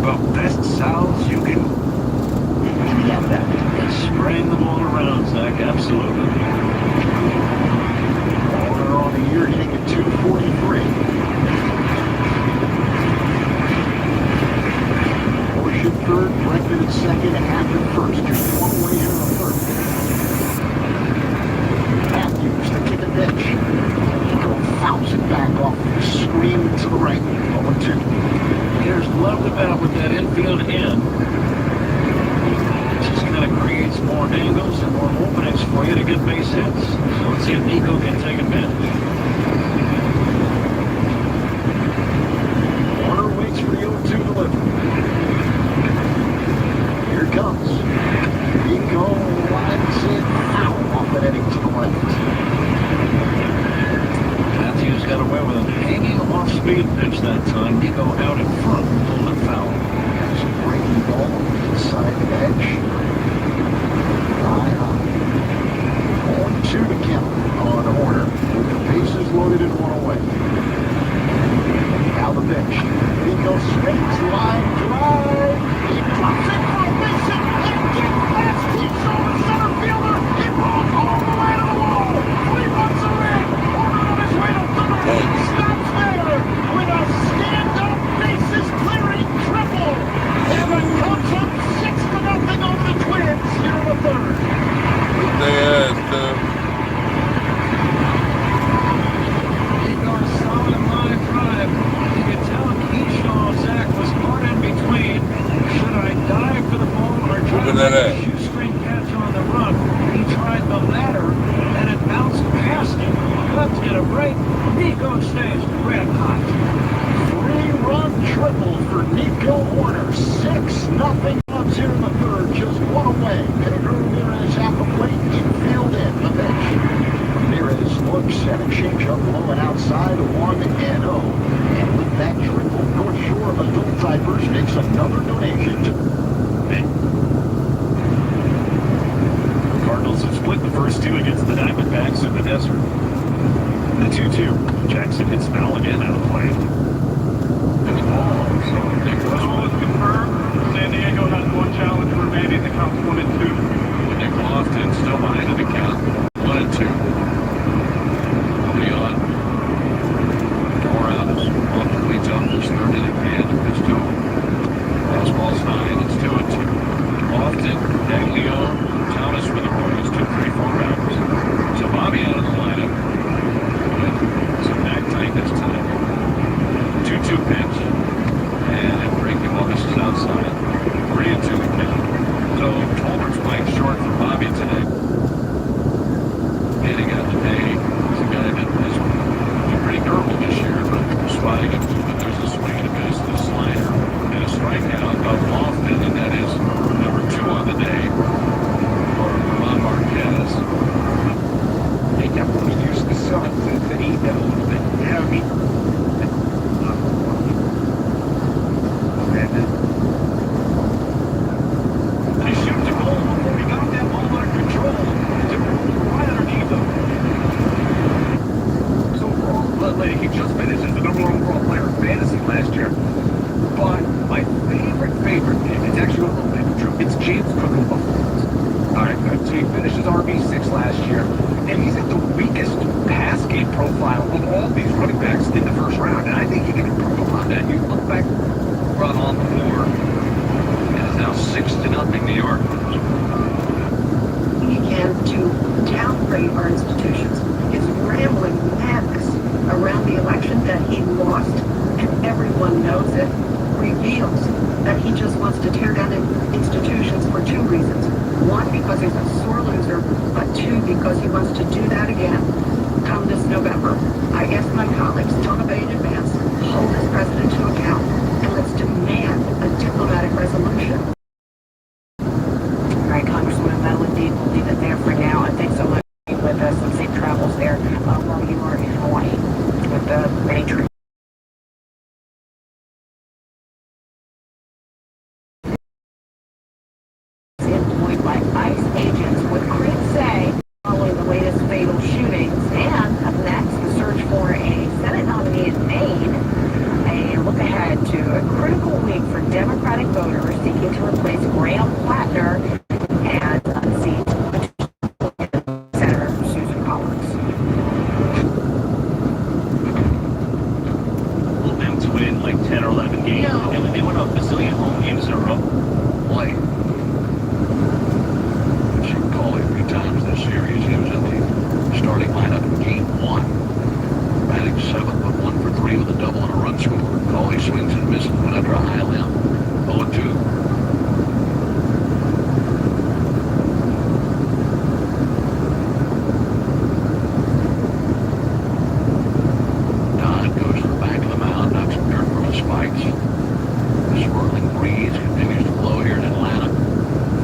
Well, best salves you can get that. Spraying them all around, Zach. Absolutely. Warner on the year hitting at 243. Third, Bregman at second, and half at first. Just one away here in the third. Matthews, the kick and pitch. Nico fouls it back off the screen to the right. 0-2. Here's love the bat with that infield in. It's just kind of creates more angles and more openings for you to get base hits. So let's see if Nico can take advantage. Warner waits for the 0-2 delivery. Here comes. Nico lines it out off the heading to the left. Matthews got away with a hanging off-speed pitch that time. Nico out in front, pulled it foul. It's a breaking ball inside the edge. High. 0-2 to count on Horner with the bases loaded and one away. Now the pitch. Nico swings, line drive. He drops it for a base hit. And deep last keeps over center fielder. It rolls all the way to the wall. 3 runs are in. Horner on his way to third. Stops there with a stand-up bases clearing triple. And the Cubs up 6-0 over the Twins. on stage, red hot. 3-run triple for Nico Warner. 6-0 Cubs here in the third, just one away. Pedro Ramirez at the plate, infield in the bench. Ramirez looks at a changeup low and outside, 1-0. And with that triple, North Shore Adult Diapers makes another donation to... The Cardinals have split the first two against the Diamondbacks in the desert. The 2-2. Jackson hits foul again out of the plate. It's ball. So Nick Russell is confirmed. San Diego has one challenge remaining. The count's 1-2. Nick Lofton still behind in the count. 1-2. Early on. Morales. Lofton leads up this third inning man. It's 2. Fastball's 9. It's 2-2. Lofton, Daglio, Thomas for the Royals. 2, 3, 4 rounds. So Bobby out of the lineup. Some back tightness time. 2-2 pitch. And breaking ball, this is outside. 3-2 count. So Tolbert's playing short for Bobby today. And he got today. He's a guy that has been pretty durable this year, but spotting him. There's a swing and a miss, the slider, and a strikeout of Lofton, and that is number 2 on the day for Ron Marquez. They definitely use the sun to eat that a little bit. Yeah, I mean... They shoot the goal before he got that ball under control. Right underneath him. So overall, he just finished as the #1 overall player in fantasy last year. But my favorite, it's actually a little bit true. It's James Cook in Buffalo. All right, good. So he finished his RB6 last year, and he's at the weakest pass game profile of all these running backs in the first round. And I think he can improve upon that. You look back, Run on the board. And it's now 6-0 New York. He can to downgrade our institutions. His rambling madness around the election that he lost, and everyone knows it, reveals that he just wants to tear down institutions for 2 reasons. 1, because he's a sore loser, but 2, because he wants to do that again come this November. I ask my colleagues, don't obey in advance, hold this president to account, and let's demand a diplomatic resolution. All right, Congresswoman Madeline Dean, we'll leave it there for now, and thanks so much for being with us, and safe travels there while you are in Hawaii with the many troops. Employed by ICE agents, what critics say following the latest fatal shootings. And up next, the search for a Senate nominee in Maine. A look ahead to a critical week for Democratic voters seeking to replace Graham Plattner and unseat Senator Susan Collins. Will them to win like 10 or 11 games. No. And they went up a zillion home games in a row. Play. She called it 3 times this series. He was in the starting lineup in game 1. Batting 7th, but 1 for 3 with a double and a run scored. Cawley swings and misses, went under a high limb. 0-2. Spikes. The swirling breeze continues to blow here in Atlanta.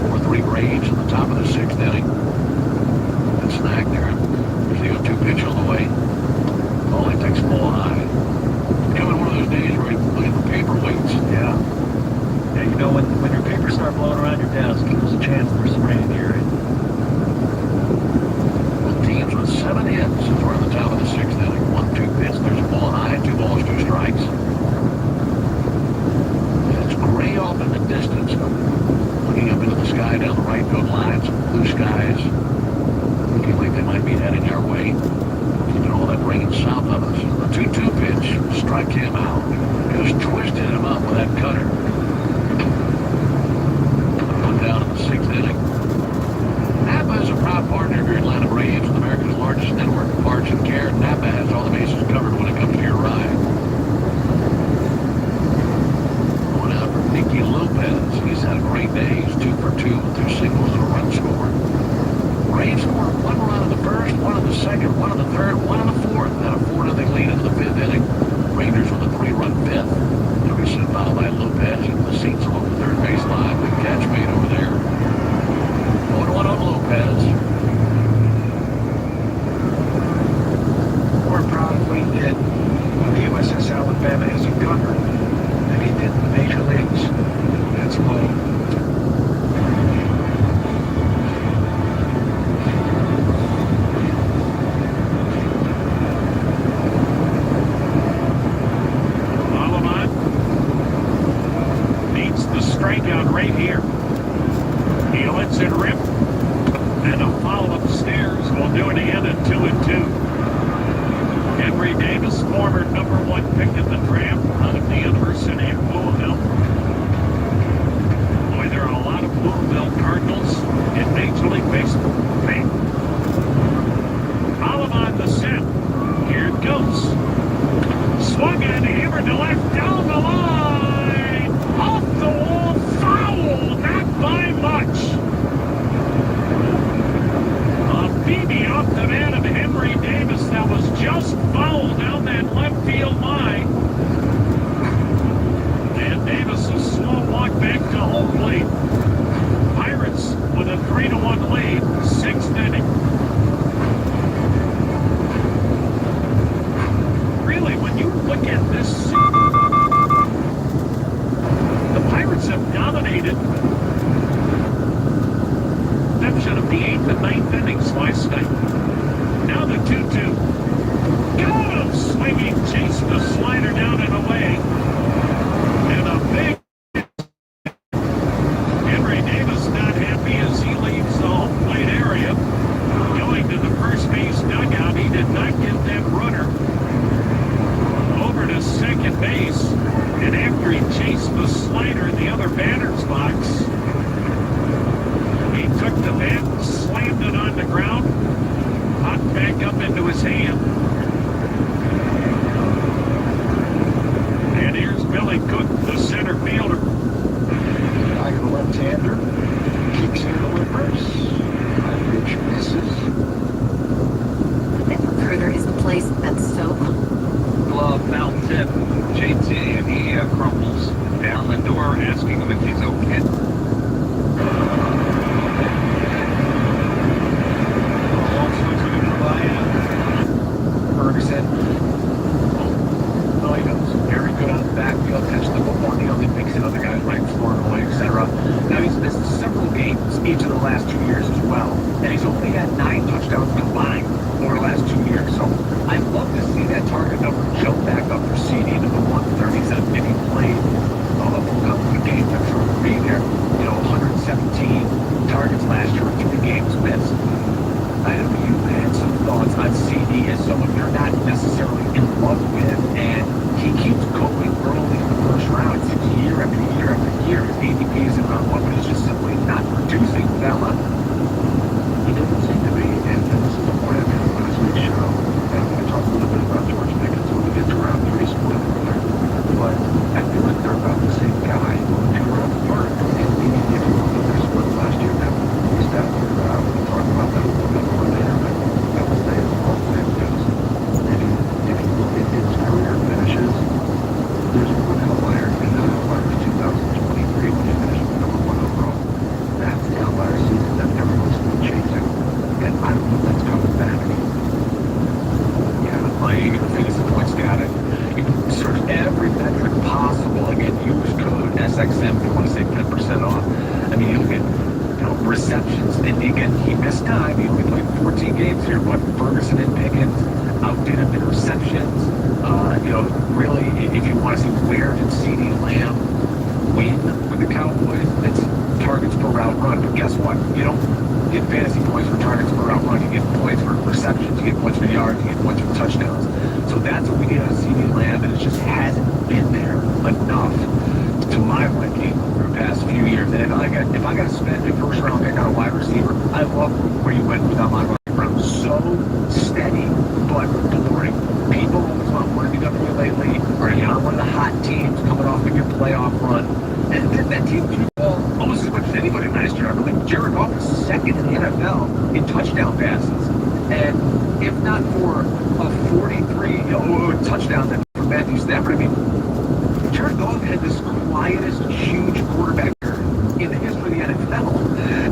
4-3 Braves at the top of the 6th inning. That snag there. There's the 0-2 pitch on the way. Only takes a ball high. It's coming one of those days where you look at the paperweights. Yeah. Yeah, you know, when again at 2-2. Henry Davis, former #1 pick in the draft out of the University of Louisville. Boy, there are a lot of Louisville Cardinals in Major League Baseball. Man. Foul on the set. Here it goes. Swung and hammered to left down the line. Off the wall, foul, not by much. A BB off the bat of Henry Davis that was just fouled down that left field line. And Davis a slow walk back to home plate. Pirates with a 3-1 lead, 6th inning. Really, when you look at this, the Pirates have dominated exception of the 8th and 9th innings last night. Now the 2-2. Got him! Swinging, chased the slider down and away. And a big Henry Davis not happy as he leaves the home plate area. Going to the first base dugout, he did not get that runner over to second base. And after he chased the slider in the other batter's box, he took the bat, slammed it on the ground, popped back up into his hand. And here's Billy Cook, the center fielder. Like a left-hander, kicks in the whippers. My pitch misses. ZipRecruiter is the place that's so Glove, foul tip, JT, and he crumbles down the door asking him if he's okay. Ferguson. Oh, he goes very good on the backfield, catches the football, he only picks it other guys right for him away, etc. Now he's missed several games each of the last 2 years as well, and he's only had 9 touchdowns combined over the last 2 years. So I'd love to see that target number jump back up for CD to the 130s that if he played a full couple of games. I'm sure we'll be there. 117 targets last year with 3 games missed. I know you had some thoughts on CD as someone you're not necessarily in love with, and he keeps going early in the first round. It seems year after year after year. His ADP is around 1, but he's just simply not producing with that level. He doesn't seem to be, and this is the point of it last week's show. And I talked a little bit about George Pickens when we get to round 3 spoiler, but I feel like they're about the same guy, 2 rounds apart. And even if you look at their split last year, now we talked about that a little bit more later, but that was the all plan goes. If you look at his career finishes, there's one outlier, and that outlier is 2023 when he finished with #1 overall. That's the outlier season that everyone's still chasing, and I don't know if that's coming back. Yeah, playing the fantasy points data. You can search every metric possible. Again, use code SXM if you want to save 10% off. I mean, you look at receptions, and again, he missed time. He only played 14 games here, but Ferguson and Pickens outdid him in receptions. Really, if you want to see where did CeeDee Lamb win with the Cowboys, it's targets per route run. But guess what? You don't get fantasy points for targets per route run. You get points for receptions, you get points for yards, you get points for touchdowns. So that's what we get out of CeeDee Lamb, and it just hasn't been there enough to my liking for the past few years. And if I got to spend a first round pick on a wide receiver, I love where you went with Amon Brown. So steady, but boring. People always want one of you lately, or you're on one of the hot teams coming off of your playoff run. And that team threw the ball almost as much as anybody last year. I believe Jared Goff was 2nd in the NFL in touchdown passes. And if not for a 43 touchdown that from Matthew Stafford, I mean, Jared Goff had this quietest, huge quarterback in the history of the NFL.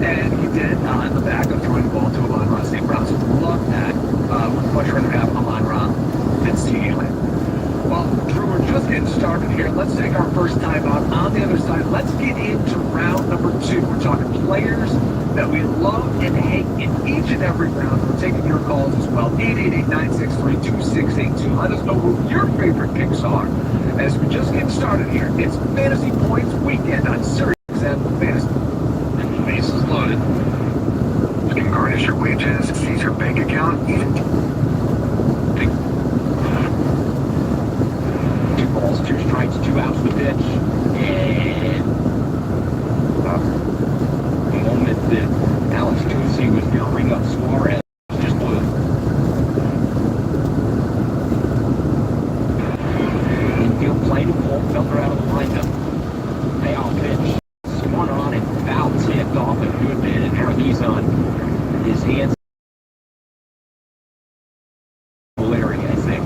And he did in the back of throwing the ball to Amon-Ra St. Brown. So love that. Would much rather have Amon-Ra than CeeDee Lamb. Well, Drew, we're just getting started here. Let's take our first time out. On the other side, let's get into round number 2. We're talking players that we love and hate in each and every round. We're taking your calls as well. 888-963-2682. Let us know who your favorite picks are. As we just get started here, it's Fantasy Points Weekend on Sirius XM Fantasy. Base is loaded. You can garnish your wager messages, sees your bank account, even... 2 balls, 2 strikes, 2 outs the pitch. And the moment that Alex Tucci was going to ring up Suarez, just blew it. Infield played and pulled Felder out of the windup. Payoff pitch. Swung on and foul tipped off a good bit, and now he's on his hands. Larry, I think.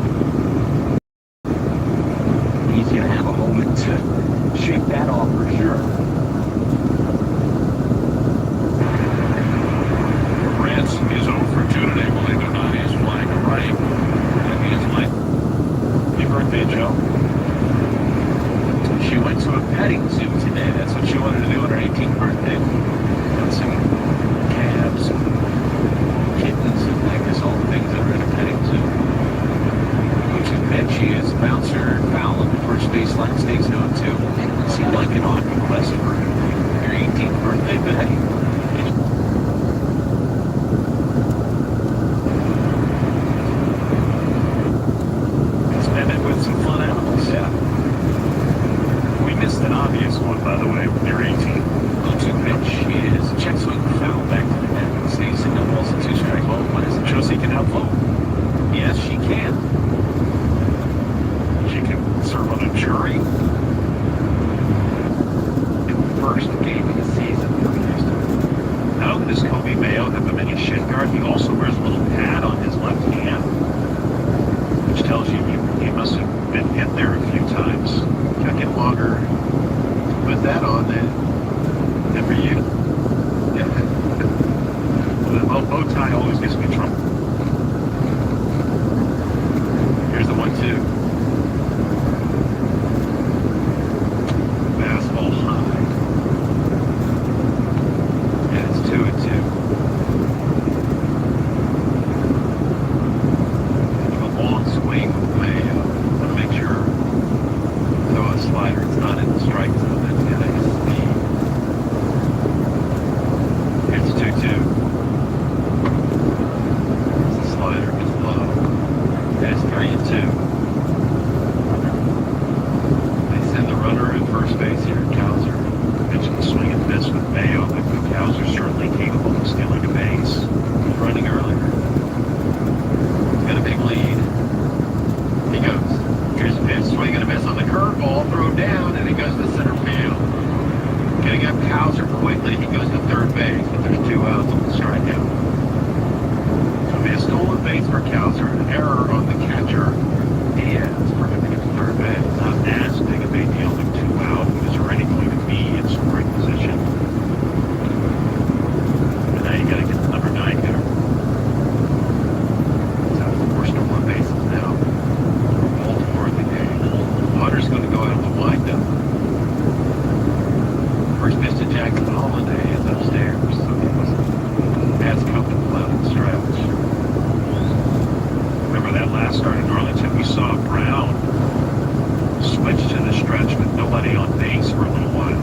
He's going to have a moment to shake that off for sure. France is 0 for 2 today, believe it or not. He's flying right. That means my happy birthday, Joe. She went to a petting zoo today. That's what she wanted to do on her 18th birthday. Got some calves, kittens, and I guess all the things that are in a petting zoo. Which is that she is bouncer foul on the first baseline, stays 0-2. Seemed like an odd request for your 18th birthday, but hey. Spend it with some fun animals. Yeah. We missed an obvious one, by the way, when you're 18. 0-2 pitch is a check swing foul back to the net. Stays in 0 balls and 2 strikes. Well, what is it? Josie can outflow. Yes, she can. She can serve on a jury. In the first game of the season for Houston. Not only does Kobe Mayo have a mini shin guard, he also wears a little pad on his left hand, which tells you he must have been hit there a few times. Gotta get longer with that on than for you. Yeah. The bow tie always gives me trouble. Here's the 1-2. Fastball high. And it's 2-2. A long swing with Mayo. Want to make sure throw a slider. It's not in the strike zone. That's going to hit speed. It's 2-2. The slider is low. That's 3-2. They send the runner at first base here, Cowser. Pitching swing and miss with Mayo, but Cowser certainly capable of stealing a base. He's running earlier. He's got a big lead. He goes. Here's a pitch, swing and a miss on the curveball, throw down, and it goes to center field. Getting up Cowser quickly, he goes to third base, but there's 2 outs on the strikeout. So it'll be a stolen base for Cowser, an error on the catcher. Diaz for him to get to third base. Not as big a big deal with 2 out. He was already going to be in scoring position. And now you got to get to number 9 there. So 4 stolen bases now. Baltimore in the game. Potter's going to go out of the windup. First pitch to Jackson Holiday is upstairs. So he was as comfortable out in the stretch. Remember that last start in Arlington, we saw Brown switch to the stretch with nobody on base for a little while.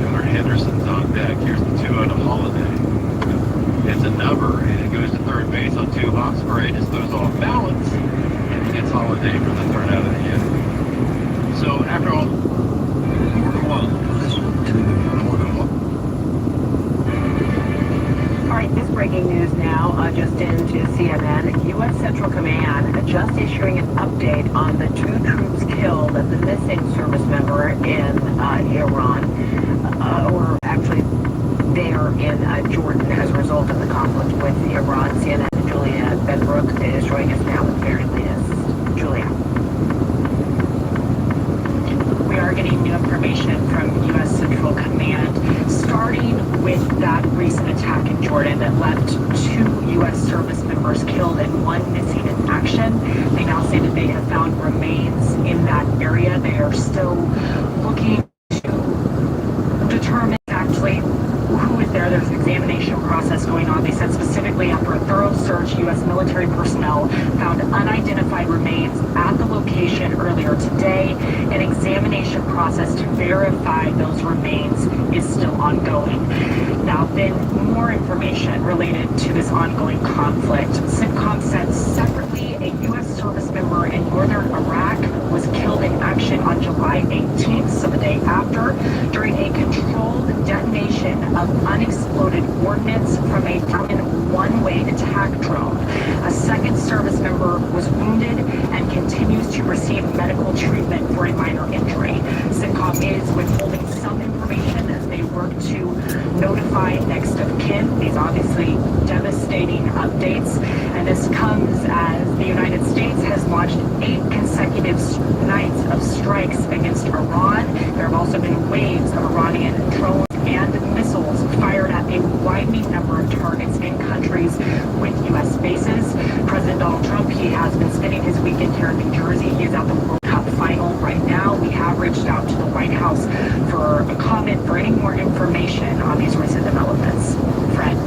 Gunnar Henderson's on deck. Here's the 2-out of Holiday. It's a number, and it goes to third base on 2 hops. Bray just throws off balance, and he gets Holiday for the 3rd out of the inning. So after all, All right, this breaking news now, just into CNN. U.S. Central Command just issuing an update on the 2 troops killed and the missing service member in Iran, or actually there in Jordan as a result of the conflict with Iran. CNN Julia Benbrook is joining us now with the very latest. Julia. We are getting new information from U.S. Central Command, starting with that recent attack in Jordan that left 2 U.S. service members killed and 1 missing in action. They now say that they have found remains in that area. They are still looking to determine exactly who is there. There's an examination process going on. They said specifically after a thorough search, U.S. found unidentified remains at the location earlier today. An examination process to verify those remains is still ongoing. Now, then more information related to this ongoing conflict. CENTCOM said separately a U.S. service member in northern Iraq was killed in action on July 18th, so the day after, during a controlled detonation of unexploded ordnance from a one-way attack drone. A second service member was wounded and continues to receive medical treatment for a minor injury. CENTCOM is withholding some information as they work to notify next of kin. These obviously devastating updates, and this comes as the United States has launched 8 consecutive nights of strikes against Iran. There have also been waves of Iranian drones and missiles fired at a widening number of targets in countries with U.S. bases. President Donald Trump, he has been spending his weekend here in New Jersey. He is at the World Cup final right now. We have reached out to the White House for a comment, for any more information on these recent developments. Fred.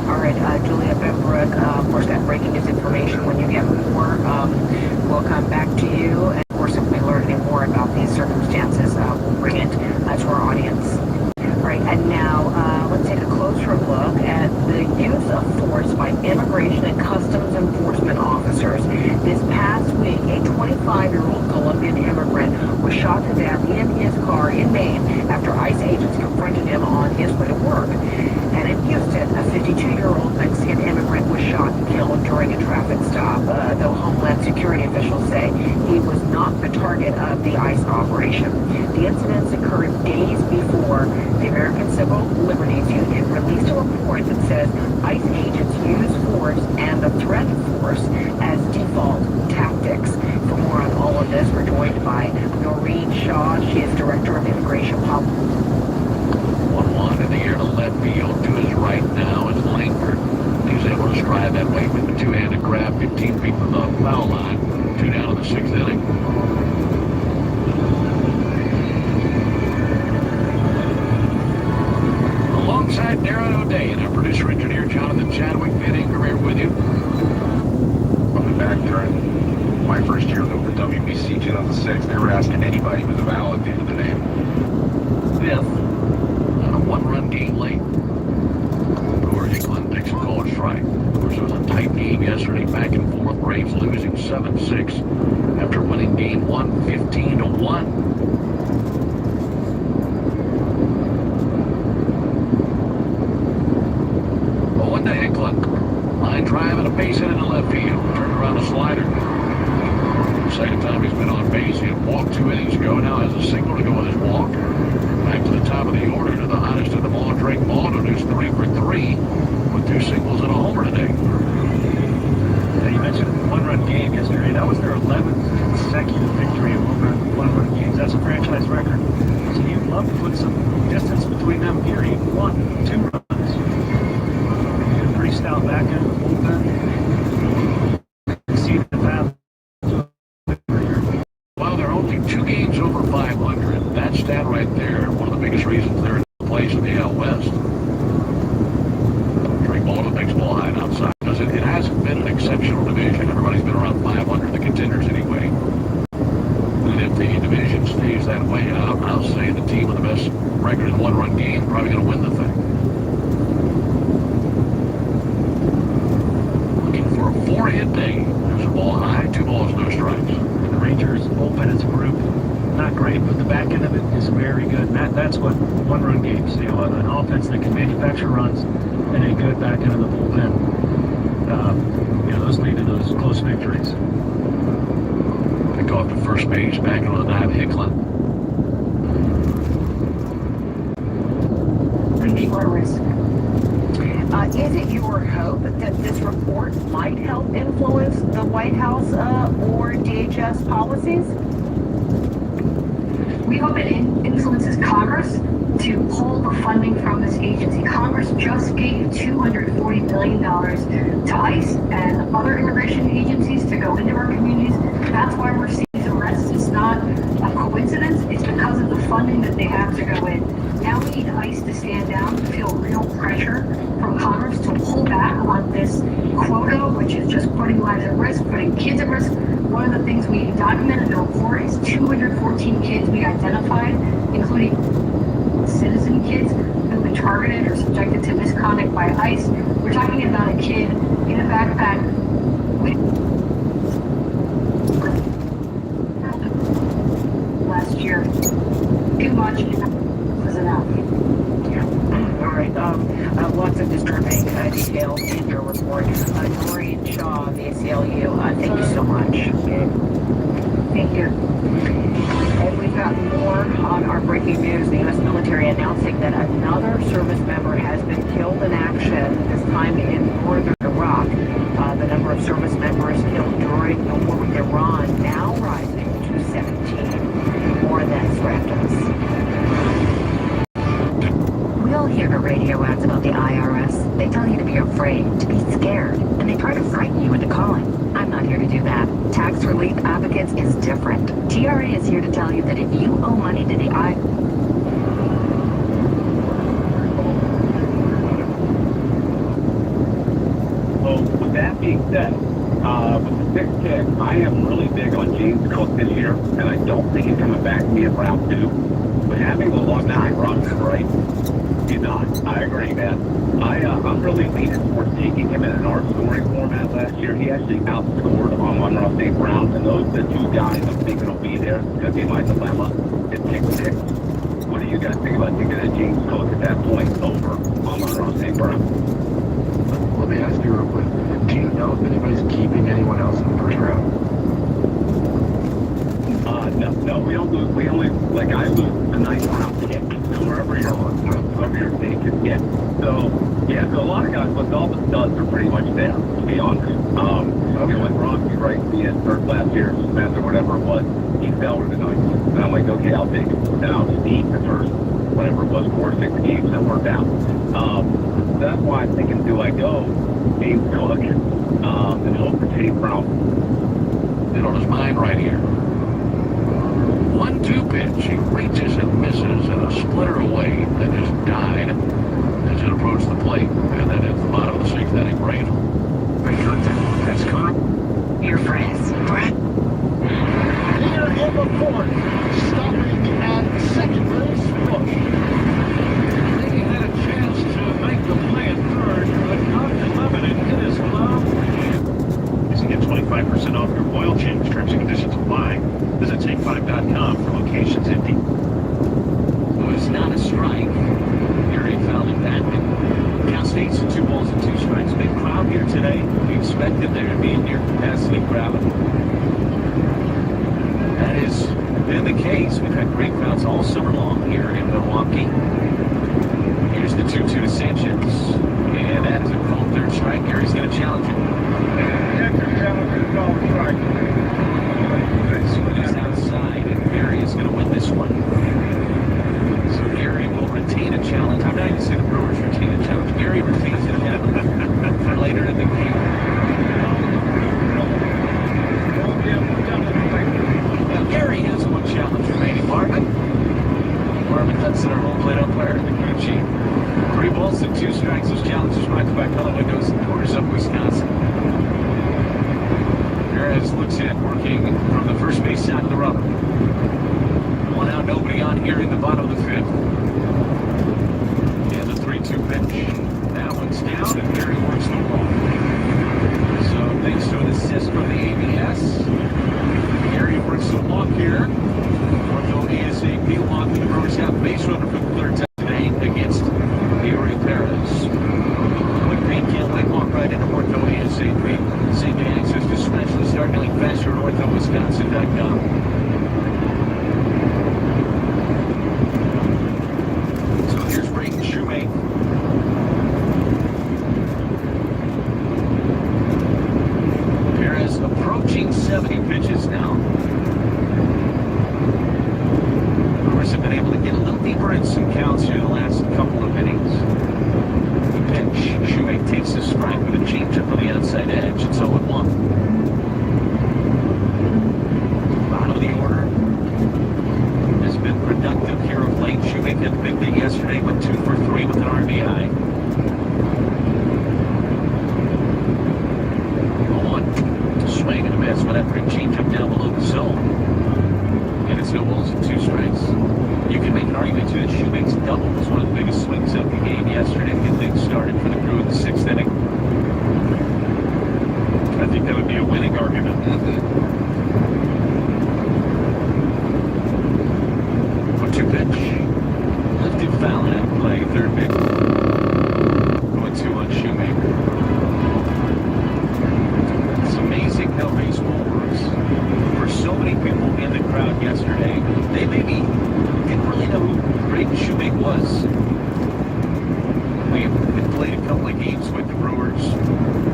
All right, Julia Benbrook, of course, that breaking news information. When you get more, we'll come back to you. And of course, if we learn any more about these circumstances, we'll bring it to our audience. All right, and now let's take a closer look at the use of force by immigration and customs enforcement officers. This past week, a 25-year-old Colombian immigrant was shot to death in his car in Maine after ICE agents confronted him on his way to work. And in Houston, a 52-year-old Mexican immigrant was shot and killed during a traffic stop, though Homeland Security officials say he was not the target of the ICE operation. The incidents occurred days before the American Civil Liberties Union released a report that says ICE agents use force and the threat of force as default tactics. For more on all of this, we're joined by Noreen Shaw. She is Director of Immigration Policy. 1-1 in the air to left field. To his right now is Langford. He's able to stride that way with the two-handed grab 15 feet from the foul line. 2 down in the 6th inning. Alongside Darren O'Day and our producer-engineer Jonathan Chadwick, Van Ingram here with you. Coming back during my first year with the WBC 2006, they were asking anybody with a vowel at the end of the name. 5th. On a 1-run game late. George Glenn takes a call strike. Of course, it was a tight game yesterday, back and forth. Braves losing 7-6 after winning game 1, 15-1. To Hicklin. Line drive and a base hit into left field. Turned around a slider. Second time he's been on base. He had walked 2 innings ago. Now has a single to go with his walk. Back to the top of the order to the hottest of them all, Drake Baldwin, who's 3 for 3 with 2 singles and a homer today. Yeah, you mentioned 1-run game yesterday. That was their 11th consecutive victory of 1-run games. That's a franchise record. So you'd love to put some distance between them here. Even 1, 2 runs. Pretty stout back end of the bullpen. See the path. Well, they're only 2 games over 500. That stat right there, one of the biggest reasons they're in the place in the AL West. Drake Baldwin makes ball high and outside. Because it hasn't been an exceptional division. Everybody's been around 500, the contenders anyway. And if the division stays that way, I'll say the team with the best record in 1-run game is probably going to win the thing. For a 4-hit day. There's a ball high, 2 balls, no strikes. The Rangers bullpen as a group, not great, but the back end of it is very good. And that's what 1-run games, an offense that can manufacture runs and a good back end of the bullpen. Those lead to those close victories. Pick off to first base, back into the 9th, Hicklin. Is it your hope that this report might help influence the White House or DHS policies? We hope it influences Congress to pull the funding from this agency. Congress just gave $240 billion to ICE and other immigration agencies to go into our communities. That's why we're seeing these arrests. It's not a coincidence. It's because of the funding that they have to go in. Now we need ICE to stand down, feel real pressure from Congress to pull back on this quota, which is just putting lives at risk, putting kids at risk. One of the things we documented in the report is 214 kids we identified, including citizen kids who've been targeted or subjected to misconduct by ICE. We're talking about a kid in a backpack with last year. Too much was enough. All right. Lots of disturbing details in your report. Noreen Shaw, the ACLU, thank you so much. Thank you. And we've got more on our breaking news. The U.S. military announcing that another service member has been killed in action, this time in northern Iraq. The number of service members killed during the war with Iran now rising to 17. More on that after this. We all hear the radio ads about the IRS. They tell you to be afraid, to be scared, and they try to frighten you into calling. I'm not here to do that. Tax Relief Advocates is different. TRA is here to tell you that if you owe money to the So with that being said, with the 6 kick, I am really big on James Cook this year, and I don't think he's coming back to me in round 2. But having the lost 9 runs, right? He's not. I agree, man. I'm really leaning towards taking him in an art scoring format last year. He actually outscored on Monroe St. Brown, and those are the 2 guys I'm thinking will be there. It's going to be my dilemma. It's pick 6. What do you guys think about taking a James Cook at that point over on Monroe St. Brown? Let me ask you real quick. Do you know if anybody's keeping anyone else in the first round? No, we don't lose. We only, like, I lose the 9th round pick. So wherever you're taking, yeah. So, yeah, so a lot of guys, but all the studs are pretty much there, to be honest. You know, when Rocky, right, being third last year, Smith or whatever it was, he fell to the 9th. And I'm like, okay, I'll take it. And I'll just eat the first, whatever it was, 4 or 6 games that worked out. So that's why I'm thinking, do I go James Cook and hope for Tate Brown? Get on his mind right here. 1-2 pitch. He reaches and misses and a splitter away that just died as it approached the plate. And then at the bottom of the 6th inning, Brain. Great contact. That's correct. Your friends, Brett. Here in the 4th, stopping at second base, Bush. He had a chance to make the play at third, but not limited in his glove. You can get 25% off your oil change. Terms and conditions apply. Visit take5.com for locations empty. It was not a strike. Gary fouled it back. Cal State's 2 balls and 2 strikes. Big crowd here today. We expected there to be a near capacity crowd. That has been the case. We've had great crowds all summer long here in Milwaukee. Here's the 2-2 to Sanchez. And that is a called third strike. Gary's going to challenge it. Swing is outside, and Gary is going to win this one. So Gary will retain a challenge. I'm not even saying the Brewers retain a challenge. Gary retains it again for later in the game. Now Gary has one challenge remaining. Marvin Hudson, our home plate umpire in the crew chief. 3 balls and 2 strikes. Those challenges brought by color windows and doors of Wisconsin. Perez looks in, working from the first base side of the rubber. 1 out, nobody on here in the bottom of the 5th. And the 3-2 pitch. That one's down, and Gary works the ball. So thanks to an assist from the ABS, Gary works the walk here. Ortho ASAP walk, the Brewers have base runner for the 3rd time today against Gary Perez. Quick paint can't wait, walk right into Ortho ASAP. Same day access to specialists. Start getting faster at orthowisconsin.com. So here's Brayton Shoemake. Perez approaching 70 pitches now. Brewers have been able to get a little deeper in some counts here the last couple of innings. The pitch, Shoemake takes a strike with a changeup on the outside edge. It's 0-1. Bottom of the order has been productive here of late. Shoemake had a big day yesterday, went 2 for 3 with an RBI. crowd yesterday. They maybe didn't really know who Braden Shoemaker was. We played a couple of games with the Brewers.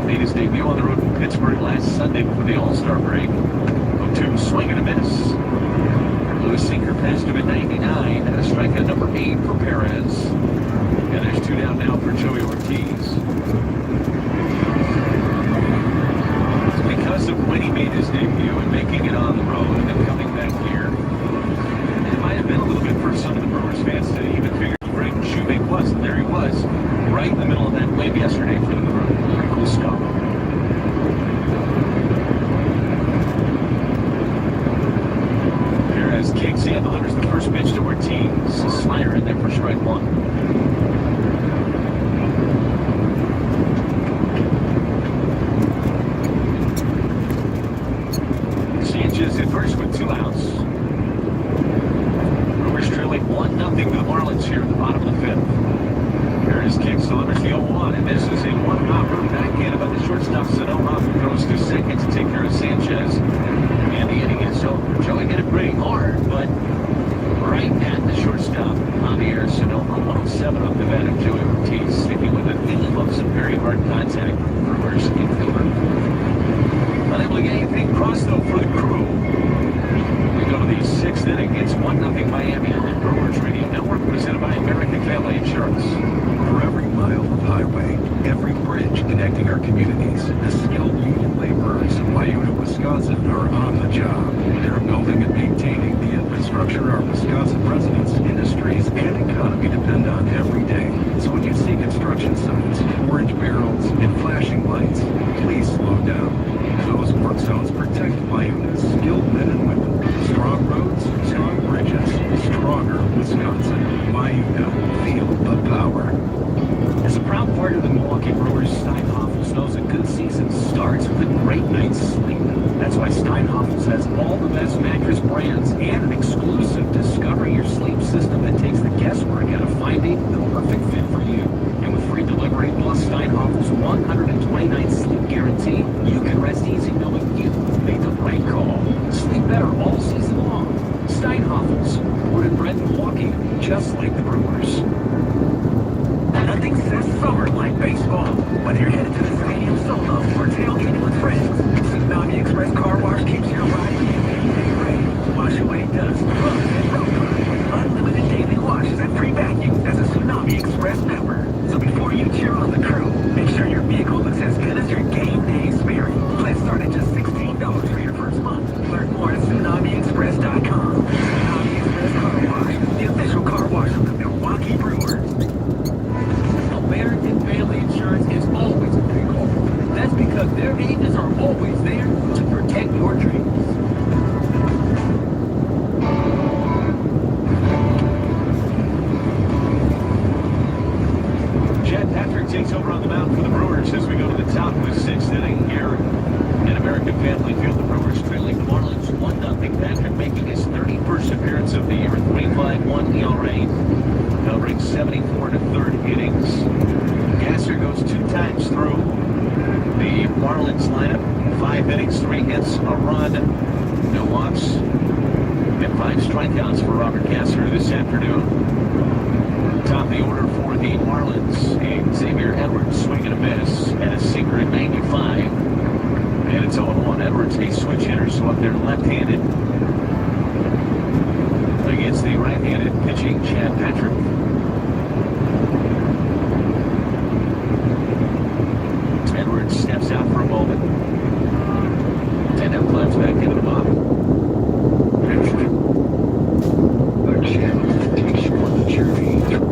Made his debut on the road in Pittsburgh last Sunday before the All-Star break. 0-2, swing and a miss. Lewis sinker passed him at 99. And a strikeout number 8 for Perez. And there's 2 down now for Joey Ortiz. It's because of when he made his debut and making it on the road and then coming back here. It might have been a little bit for some of the Brewers fans to even figure out who Braden Shoemaker was. And there he was, right in the middle of that wave yesterday for the Brewers. Pretty cool stuff. Perez kicks in, delivers the first pitch to Ortiz. A slider in there for strike 1. Sanchez at first with 2 outs. Brewers trailing 1-0 to the Marlins here at the bottom of the 5th. Perez kicks, delivers the 0-1, and misses a 1-hopper backhand by the shortstop Sonoma, who throws to second to take care of Sanchez. And the inning is over. Joey hit it pretty hard, but right at the shortstop. Javier Sonoma, 107 off the bat of Joey Ortiz, sticking with a theme of some very hard contact. Brewers infielder. Unable to get anything crossed, though, for the Crew. We go to the 6th inning. It's 1-0 Miami on the Brewers Radio Network, presented by American Family Insurance. For every mile of highway, every bridge connecting our communities, the skilled union laborers of Wyoming, Wisconsin are on the job. They're building and maintaining the infrastructure our Wisconsin residents, industries, and economy depend on every day. So when you see construction signs, orange barrels, and flashing lights, please slow down. Those work zones protect Wyoming's skilled men and women. Strong roads, strong bridges, stronger Wisconsin. Wyoming, feel the power. As a proud part of the Milwaukee Brewers, Steinhoffels knows a good season starts with a great night's sleep. That's why Steinhoffels has all the best mattress brands and an exclusive Discover Your Sleep system that takes the guesswork out of finding the perfect fit for you. And with free delivery plus Steinhoffels' 120-night sleep guarantee, you can rest easy knowing you made the right call. Sleep better all season long. Steinhoffels, born and bred in Milwaukee, just like the Brewers. Nothing says summer like baseball. Whether you're headed to the stadium solo or tailgating with friends, Tsunami Express Car Wash keeps your ride ready. Wash away dust, rust, and road rust. Unlimited daily washes and free vacuums as a Tsunami Express member. So before you cheer on the Crew, make sure your vehicle looks as good as your game day spirit. Let's start at just $16 for your first month. Learn more at TsunamiExpress.com. Tsunami Express Car Wash, the official car wash of the Milwaukee Brewers. American Family Insurance is always a big call. That's because their agents are always there to protect your dreams. Chad Patrick takes over on the mound for the Brewers as we go to the top of the 6th inning here in American Family Field. The Brewers trailing the Marlins 1-0. Patrick making his 31st appearance of the year, 3.51 ERA. Covering 74 to 3rd innings. Gasser goes 2 times through the Marlins lineup. 5 innings, 3 hits, a run, no walks, and 5 strikeouts for Robert Gasser this afternoon. Top of the order for the Marlins, Xavier Edwards swinging a miss and a sinker at 95. And it's 0-1. Edwards, a switch hitter, so up there left-handed against the right-handed pitching Chad Patrick. Edwards steps out for a moment. And now climbs back into the bottom. The channel that takes you on the journey through.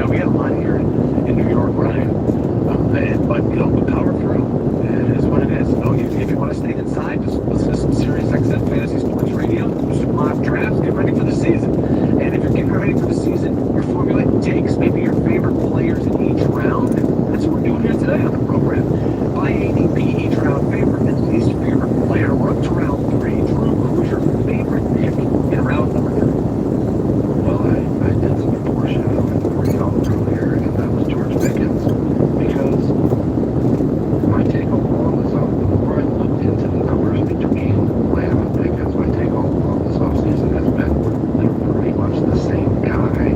Yeah, we had a lot here in New York, Ryan. But, you know, we power through. It is what it is. You know, if you want to stay inside, just listen to some Sirius XM Fantasy Sports Radio, do some mock drafts, get ready for the season. And if you're getting ready for the season, you're formulating takes, maybe your favorite players in each round. That's what we're doing here today on the program. By ADP, each round favorite and least favorite player. We're up to round 3. Drew, who's your favorite pick in round number 3? Well, I did some foreshadowing for y'all earlier, and that was George Pickens. Because my take all along this the more I looked into the numbers between Lamb and Pickens, my take all along this offseason has been they're pretty much the same guy.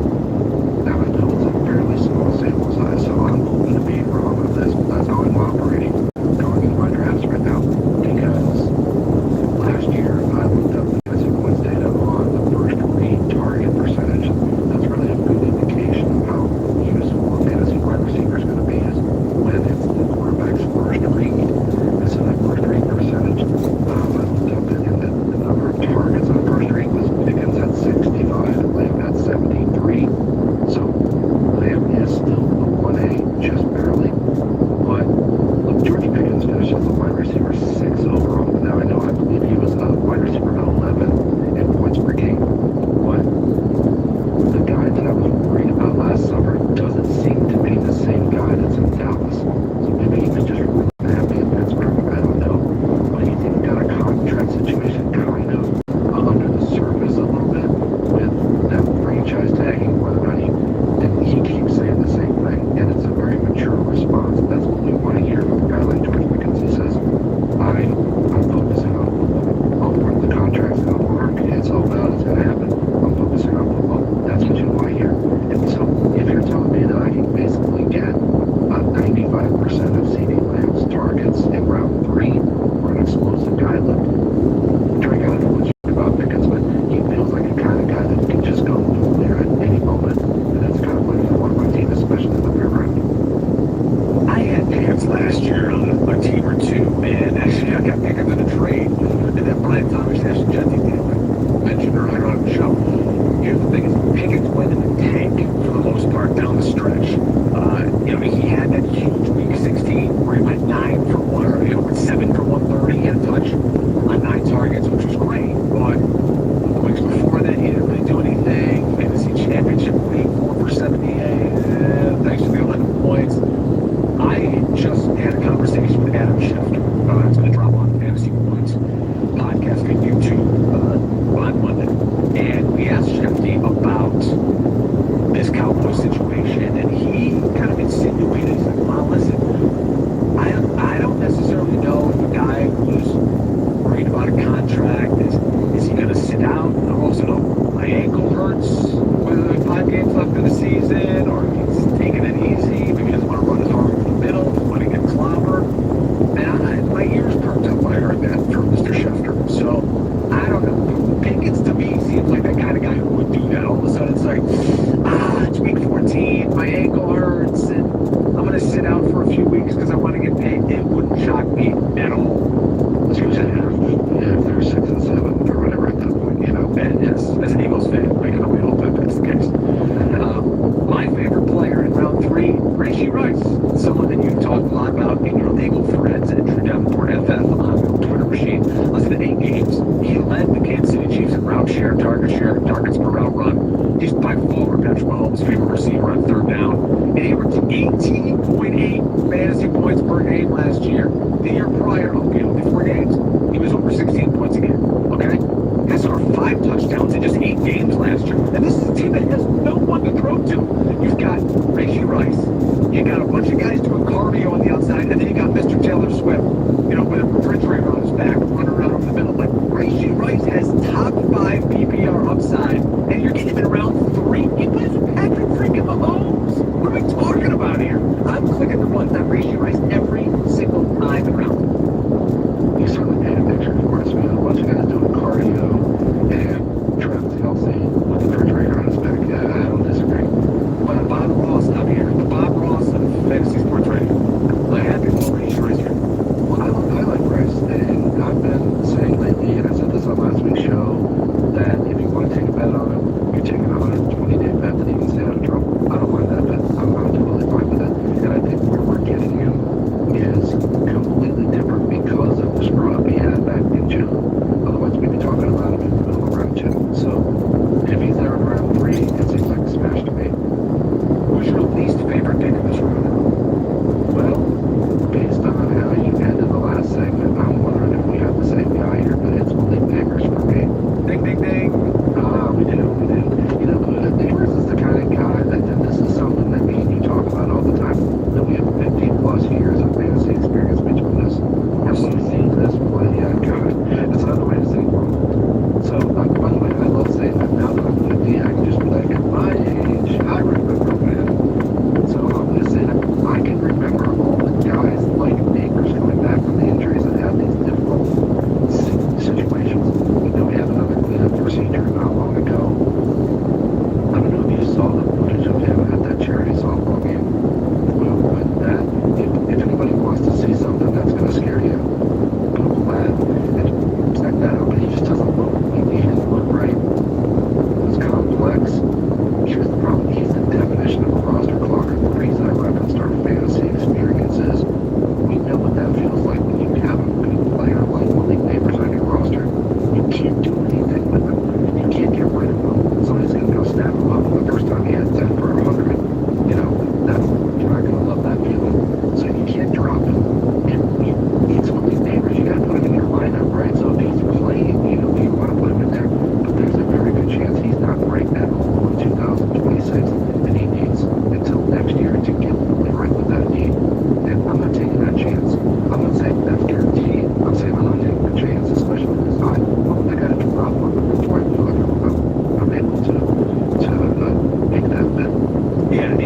Now I know it's a fairly small sample size, so I'm hoping to be wrong on this, but that's how I'm operating going into my drafts right now. Because last year I looked up the fantasy points data on the first read target percentage. That's really a good indication of how useful a fantasy wide receiver is going to be is when it's the quarterback's first read. And so that first read percentage, I looked up it, and the number of targets on first read was Pickens at 65 and Lamb at 73. So Lamb is still the 1A, just barely. But look, George Pickens finished as a wide receiver 6 overall. Now I know I believe he was a wide receiver 11 in points per game. But the guy that I was worried about last summer doesn't seem to be the same guy that's in Dallas. So maybe he was just really happy in Pittsburgh. I don't know. But he's even got a contract situation kind of under the surface a little bit with them franchise tagging, whether or not he keeps saying the same thing. And it's a very mature response. That's what we want to hear from a guy like George Pickens. He says, I'm focusing on football. I'll work the contract's going to work. It's all about it's going to happen. I'm focusing on football. That's what you want to hear. And so if you're telling me that I can basically get 95% of CD Lamb's targets in round 3 for an explosive guy, look, Drake, I don't know what you think about Pickens, but he feels like a kind of guy that can just go there at any moment. And that's kind of what I want my team, especially in the third round. I had Pickens last year on a team or two, and actually I got Pickens in a trade with that Brian Thomas Ashton Jesse deal I mentioned earlier on the show. Here's the thing is Pickens went in the tank for the most part down the stretch. You know, he had that huge week 16 where he went 9 for 1, or you know, went 7 for 130, he had a touch on 9 targets, which was great. But the weeks before that, he didn't really do anything. Fantasy championship week, 4 for 78. Thanks for the 11 points. I just had a conversation with Adam Schefter. It's going to drop on Fantasy Points podcast on YouTube on Monday. And we asked Shefty about this Cowboy situation, and he kind of insinuated, he's like, well, listen, I don't necessarily know if a guy who's worried about a contract, is he going to sit out? I also know my ankle hurts with 5 games left in the season, or he's taking it easy, maybe he doesn't want to run as hard in the middle, doesn't want to get clobbered. And my ears perked up when I heard that from Mr. Schefter. So, I don't know. Pickens to me seems like that kind of guy who would do that. All of a sudden it's like, it's week 14, my ankle hurts, and I'm going to sit out for a few weeks because I want to get paid. It wouldn't shock me at all. If they're 6 and 7 or whatever at that point, you know. And yes, as an Eagles fan, I can only hope that that's the case. My favorite player in round 3, Rashee Rice, someone that you've talked a lot about in your legal threads at Drew Davenport FF on the Twitter machine. Listen to 8 games. He led the Kansas City Chiefs in route share, targets per route run. He's by far Patrick Mahomes' favorite receiver on 3rd down. And he averaged 18.8 fantasy points per game last year. The year prior, only 4 games, he was over 16 points a game. Okay? Guys scored 5 touchdowns in just 8 games last year. And this is a team that has no one to throw to. You've got Rashee Rice. You got a bunch of guys doing cardio on the outside, and then you got Mr. Taylor Swift, you know, with a refrigerator on his back, running around over the middle. Like, Rashee Rice has top 5 PPR upside, and you're getting him in round 3. He plays with Patrick freaking Mahomes. What are we talking about here? I'm clicking the buttons on Rashee Rice every single time around. You certainly paint a picture for us. We have a bunch of guys doing cardio, and Travis Kelce with the refrigerator on his back. Yeah, I don't disagree. But Bob Ross up here, the Bob Ross of Fantasy Sports Radio. I'm happy with Rashee Rice here. Well, I like Rice, and I've been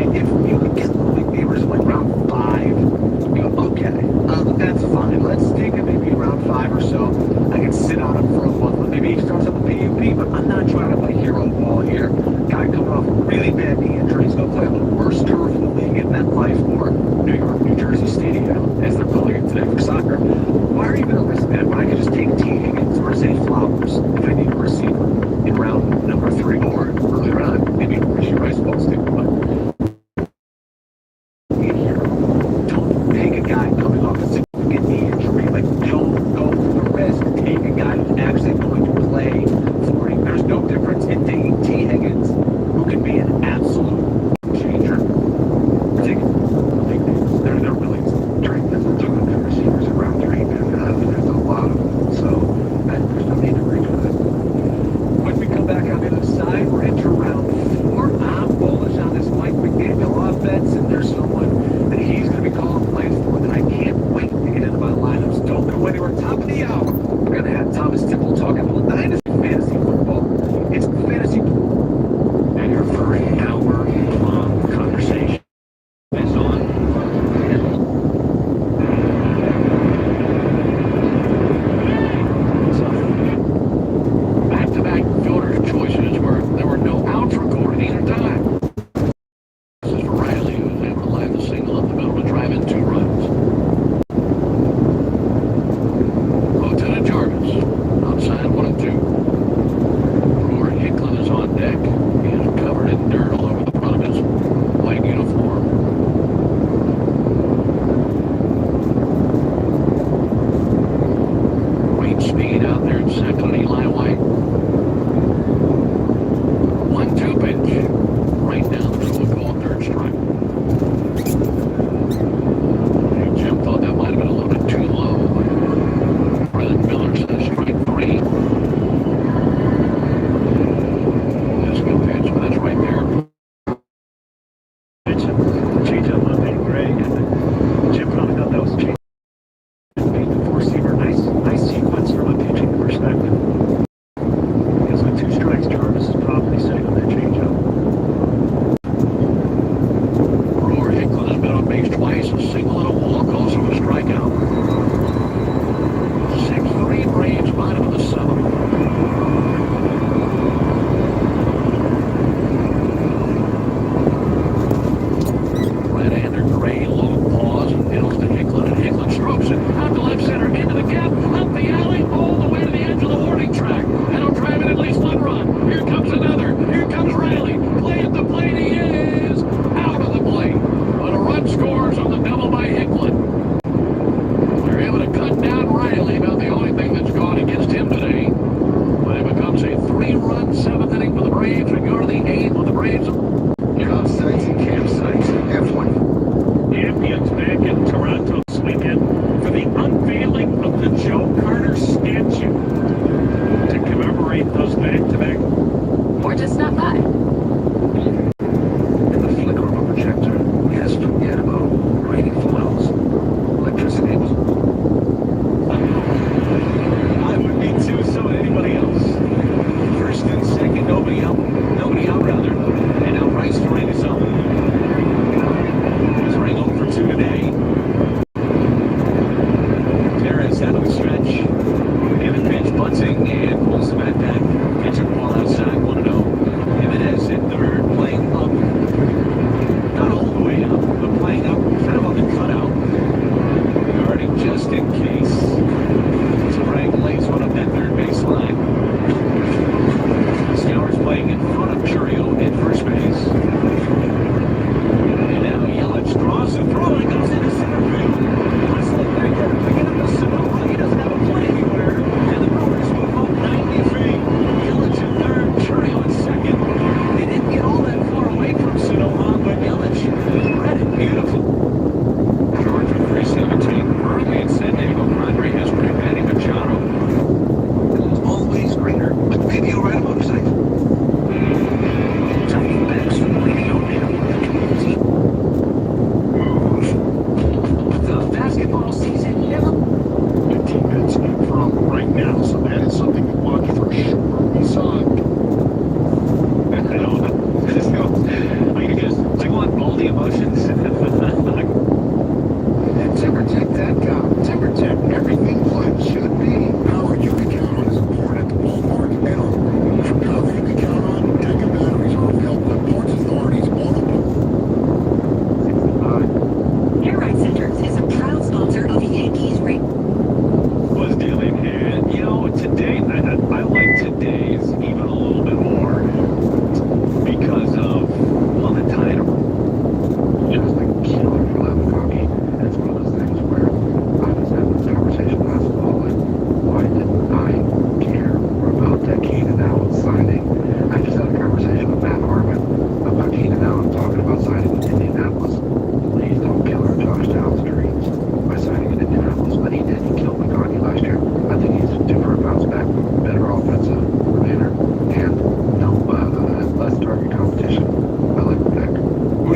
if you could get the big neighbors like round 5, you go, okay, that's fine. Let's take it maybe around 5 or so. I can sit on him for a month. Maybe he starts up a PUP, but I'm not trying to play hero ball here. Guy coming off really bad knee injury. He's going to play on the worst turf in the league in MetLife or New York, New Jersey Stadium, as they're calling it today for soccer. Why are you going to risk that when I could just take T. Higgins or Zay Flowers if I need a receiver in round number 3 or earlier on? Maybe Richie Rice balls too, but don't take a guy coming off a significant knee injury. Like, don't go for the risk. Take a guy who's actually going to play for you. There's no difference in taking T. Higgins, who can be an absolute changer. Take big names. They're willing to trade them for 2 good receivers in round 3.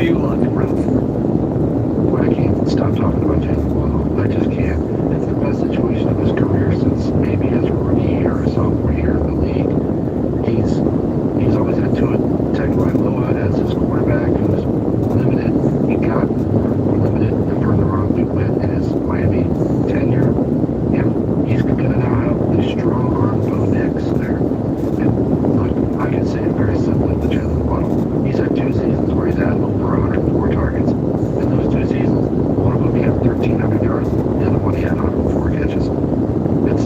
do you think, Ralph? Well, I can't stop talking about Jalen Waddle. I just can't. It's the best situation of his career since maybe his rookie year or sophomore year in the league. He's always had Tua Tagovailoa as his quarterback, who's limited. He got more limited the further on we went in his Miami tenure. And he's going to now have the strong arm Bo Nix there. And look, I can say it very simply with Jalen Waddle. He's had 2 seasons where he's had over 104 targets. In those 2 seasons, one of them he had 1,300 yards, the other one he had 104 catches.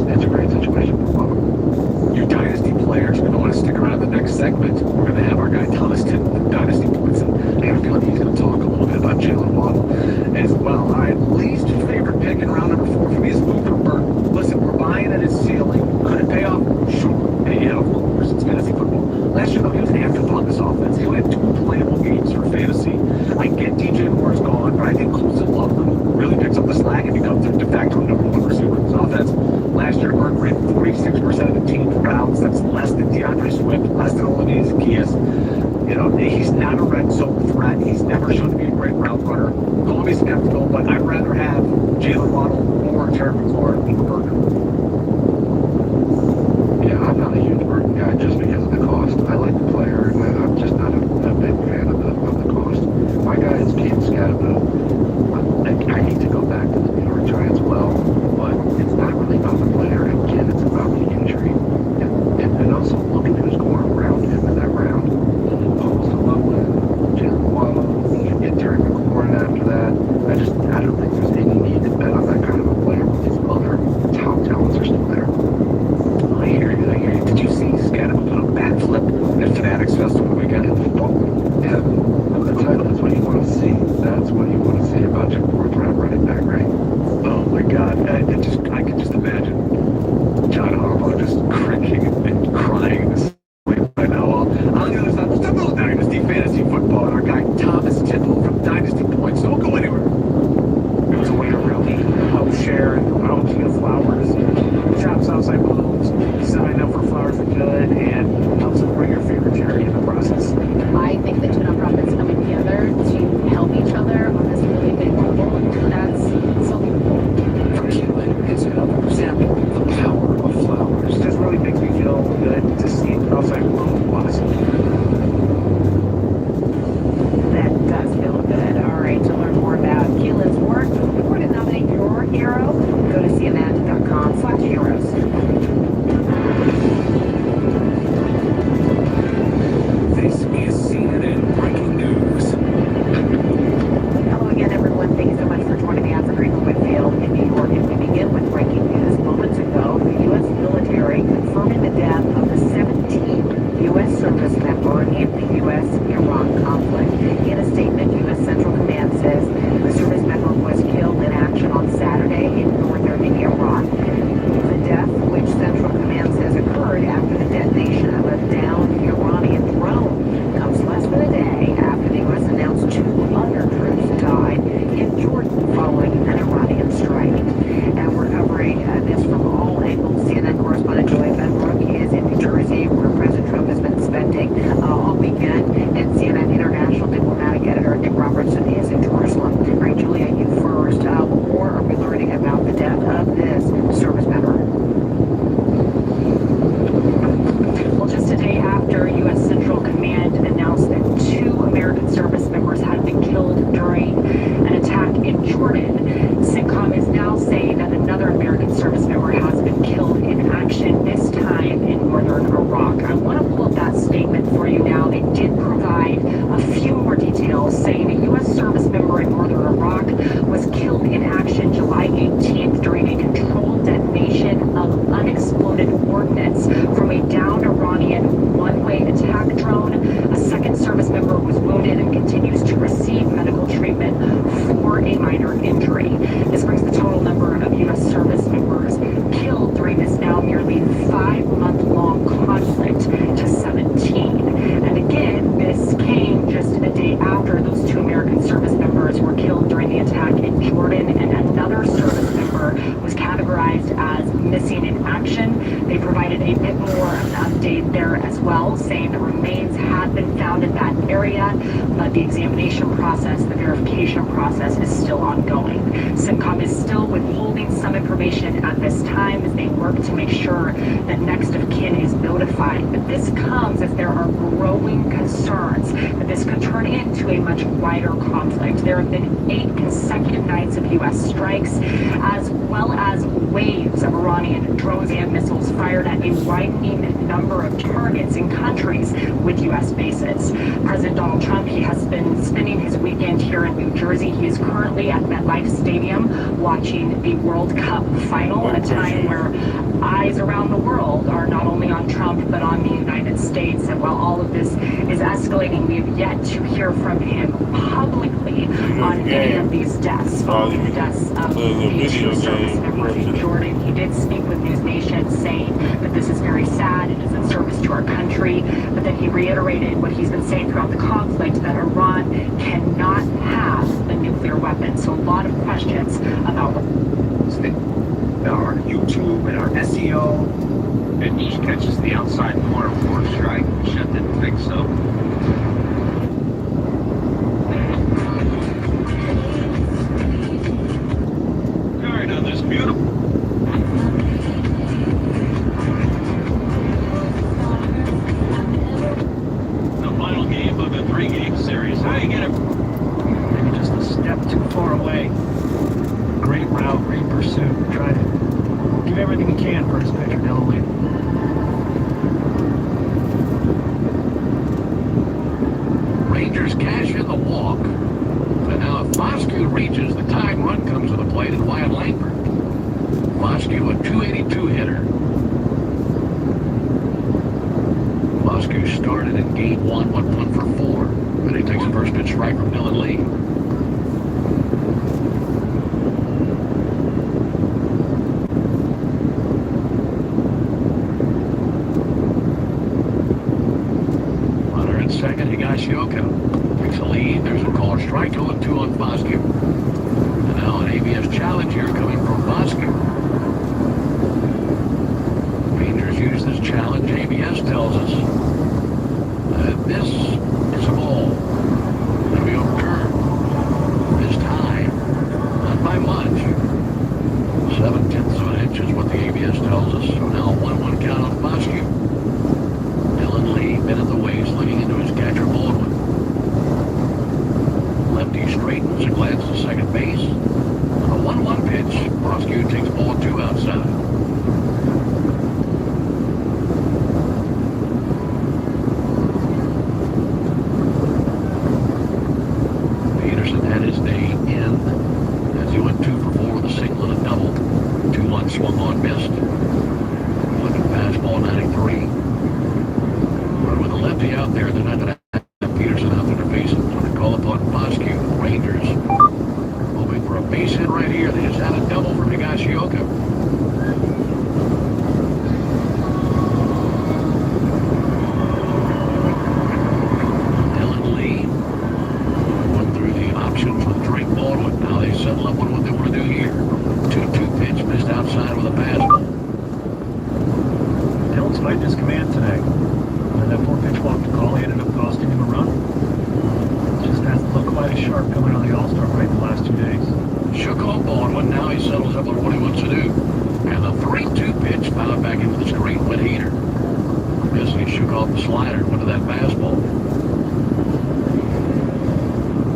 It's a great situation for Waddle. Your Dynasty players are going to want to stick around the next segment. We're going to have our guy Thomas Titt with Dynasty Points, and I have a feeling he's going to talk a little bit about Jalen Waddle as well. All right, least favorite pick in round number 4 for me is Luther Burton. Listen, we're buying at his ceiling. Could it pay off? Sure. And you know, of course, it's fantasy football. Last year, though, he was an afterthought in this offense. He only had 2 playable games for fantasy. I get DJ Moore's gone, but I think Colson Loveland really picks up the slack and becomes the de facto number 1 receiver in his offense. Last year, Burton ran 46% of the team's routes. That's less than DeAndre Swift, less than Olivier Zacchaeus. You know, he's not a red zone threat. He's never shown to be a great route runner. Call me skeptical, but I'd rather have Jalen Waddle or Terry McLaurin than Burton. Yeah, I'm not a huge Burton guy just because of the cost. I like the player, and I'm just not a big fan of the cost. My guy is Keith Scadaboo. I hate to go back to the New York Giants but it's not really about the player. Again, it's about the injury. And also look at who's going around him in that round. Colson Loveland, Jalen Waddle, you get Terry McLaurin after that. I don't think there's any need to bet on that kind of a player when these other top talents are still there. I hear you. Did you see Scadaboo put a backflip at Fanatics Festival weekend? Yeah, that's what you want to see. That's what you want to see about your 4th round running back, right? Oh my God! I can just imagine John Harbaugh just cringing and crying this right now. On the other side, there's a little Dynasty fantasy football, and our guy Thomas Tittle from Dynasty Points. So don't go anywhere. It was a way to really help share and promote flowers. Shops outside blooms, sign up for Flowers for Good, and help support your favorite charity in the process. I think the two nonprofits coming together to help each other on this really big level, that's so beautiful. For Keelan, it's another example of the power of flowers. It just really makes me feel good to see outside bloom blossom. That does feel good. All right, to learn more about Keelan's work or to nominate your hero, go to cnn.com/heroes. This is CNN Breaking News. Hello again, everyone. Thank you so much for joining me. I'm Sabrina Whitfield in New York, and we begin with breaking news. Moments ago, the U.S. military confirming the death of the 17th U.S. service member in the U.S.-Iran conflict. In a statement, U.S. Central Command says the service member was killed in action on Saturday in northern Iran. The death, which Central Command says occurred after the detonation of a downed Iranian drone, comes less than a day after the U.S. announced 2 other troops died in Jordan following an Iranian strike. And we're covering this from all angles. CNN correspondent Julia Benbrook is in New Jersey, where President Trump has been spending all weekend, and CNN international diplomatic editor Nick Robertson is in Jerusalem. All right, Julia, you first. What more are we learning about the death of this service member? Well, just a day after U.S. Central Command announced that 2 American service members had been killed during an attack in Jordan, CENTCOM is now saying that another American service member has been killed in action, this time in northern Iraq. I want to pull up that statement for you now. They did provide a few more details, saying a U.S. service member in northern Iraq was killed in action July 18th during a controlled detonation of unexploded ordnance from a downed Iranian one-way attack drone. A second service member was wounded and continues to receive medical treatment for a minor injury. This brings the total number of U.S. service members killed during this now nearly 5-month-long conflict to 17. And again, this came just a day after those 2 American service members were killed during the attack in Jordan, and another service member was categorized as missing in action. They provided a bit more of an update there as well, saying that remains had been found in that area, but the examination process, the verification process is still ongoing. CENTCOM is still withholding some information at this time as they work to make sure that next of kin is notified. But this comes as there are growing concerns that this could turn into a much wider conflict. There have been 8 consecutive nights of U.S. strikes, as well as waves of Iranian drones and missiles fired at a widening number of targets in countries with U.S. bases. President Donald Trump, he has been spending his weekend here in New Jersey. He is currently at MetLife Stadium watching the World Cup final, a time where eyes around the world are not only on Trump but on the United States. And while all of this is escalating, we have yet to hear from him publicly on any of these deaths. Following the deaths of the 2 service members in Jordan, he did speak with News Nation saying that this is very sad, it is in service to our country, but then he reiterated what he's been saying throughout the conflict, that Iran cannot have a nuclear weapon. So a lot of questions about our YouTube and our SEO. It just catches the outside corner for a strike. Shep didn't think so. All right, now this beautiful. The final game of the 3-game series. How do you get it? Maybe just a step too far away. Great route, great pursuit. Try to give everything you can for his pitcher, Dylan Lee. Rangers cash in the walk. And now if Foscue reaches, the tying run comes to the plate in Wyatt Langford. Foscue, a 282 hitter. Foscue started in game 1, went 1 for 4. And he takes the first pitch strike from Dylan Lee. Second, Higashioka takes a lead. There's a call, strike 0-2 on Foscue. And now an ABS challenge here coming from Foscue. Rangers use this challenge. ABS tells us that this is a ball. It'll be overturned. This time, not by much. 7/10 of an inch is what the ABS tells us. So now 1-1 count on Foscue. Dylan Lee, been at the waist, looking into his catcher Baldwin. Lefty straightens and glances to second base. A 1-1 pitch. Foscue takes ball 2 outside. Peterson had his day in as he went 2 for 4 with a single and a double. 2-1 swung on, missed. Looking fastball 93. But with a lefty out there, they're not going to have Peterson out there to face him. So they call upon Foscue. Rangers hoping for a base hit right here. They just had a double from Higashioka. Dylan Lee went through the options with Drake Baldwin. Now they settle up on what they want to do here. 2-2 pitch missed outside with a fastball. Dylan's fighting his command today. And that 4-pitch walk to call, he ended up costing him a run. Just hasn't looked quite as sharp coming on the All-Star break the last 2 days. Shook off Baldwin. Now he settles up on what he wants to do. And the 3-2 pitch fouled back into the straight went heater. Yes, he shook off the slider and went to that fastball.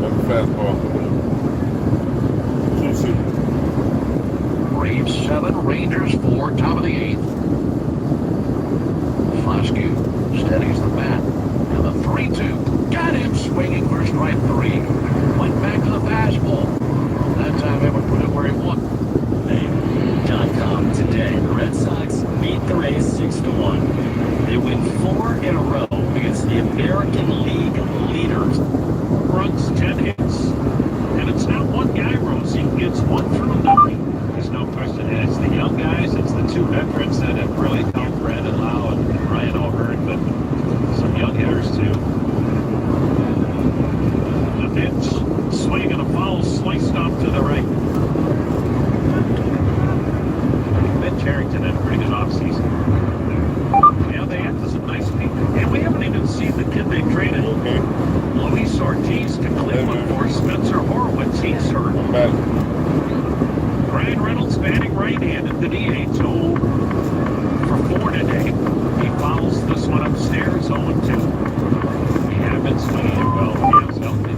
That's a fastball. 2-2. Braves 7, Rangers 4, top of the 8th. Foscue steadies the bat. And the 3-2. Got him swinging for strike 3. Went back to the fastball. That time able to put it where he wanted. .com today. The Red Sox beat the Rays 6-1. They win 4 in a row against the American League leaders. Runs, 10 hits. And it's not one guy, Rosie, who gets 1 through 9. There's no question. And it's the young guys, it's the 2 veterans that have really helped Brandon Lau and Ryan O'Hearn, but some young hitters too. the DH 0 for 4 today. He fouls this one upstairs 0-2. He had been swinging it well when he was healthy.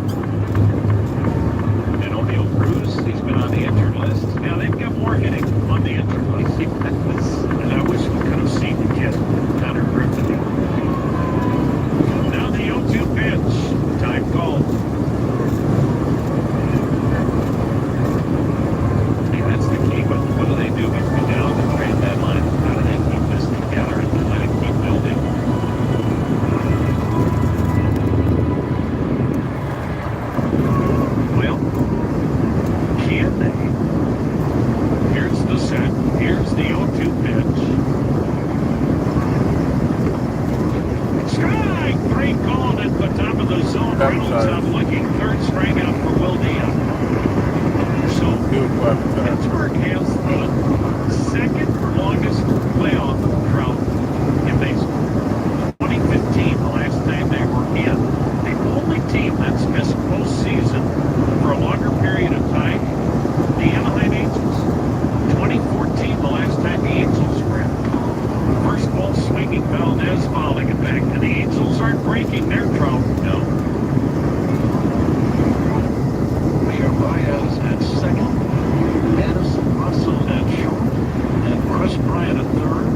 And O'Neal Cruz, he's been on the injured list. Now they've got more hitting on the injured list. And I wish we could have seen the kid, Connor Griffin. Now the 0-2 pitch. Time called. Hey, that's the key. What do they do between now and the trade deadline? How do they keep this together and let it keep building? Well, can they? Here's the set. Here's the 0-2 pitch. Strike! 3 called at the top of the zone. Reynolds out looking. Third strikeout for Will Diaz. So Pittsburgh has the second longest playoff drought in baseball. 2015, the last time they were in. The only team that's missed postseason for a longer period of time, the Anaheim Angels. 2014, the last time the Angels were in. First ball swinging, Valdez fouling it back, and the Angels aren't breaking their drought. No. Leo Baez at second, Addison Russell at short, and Chris Bryant at third.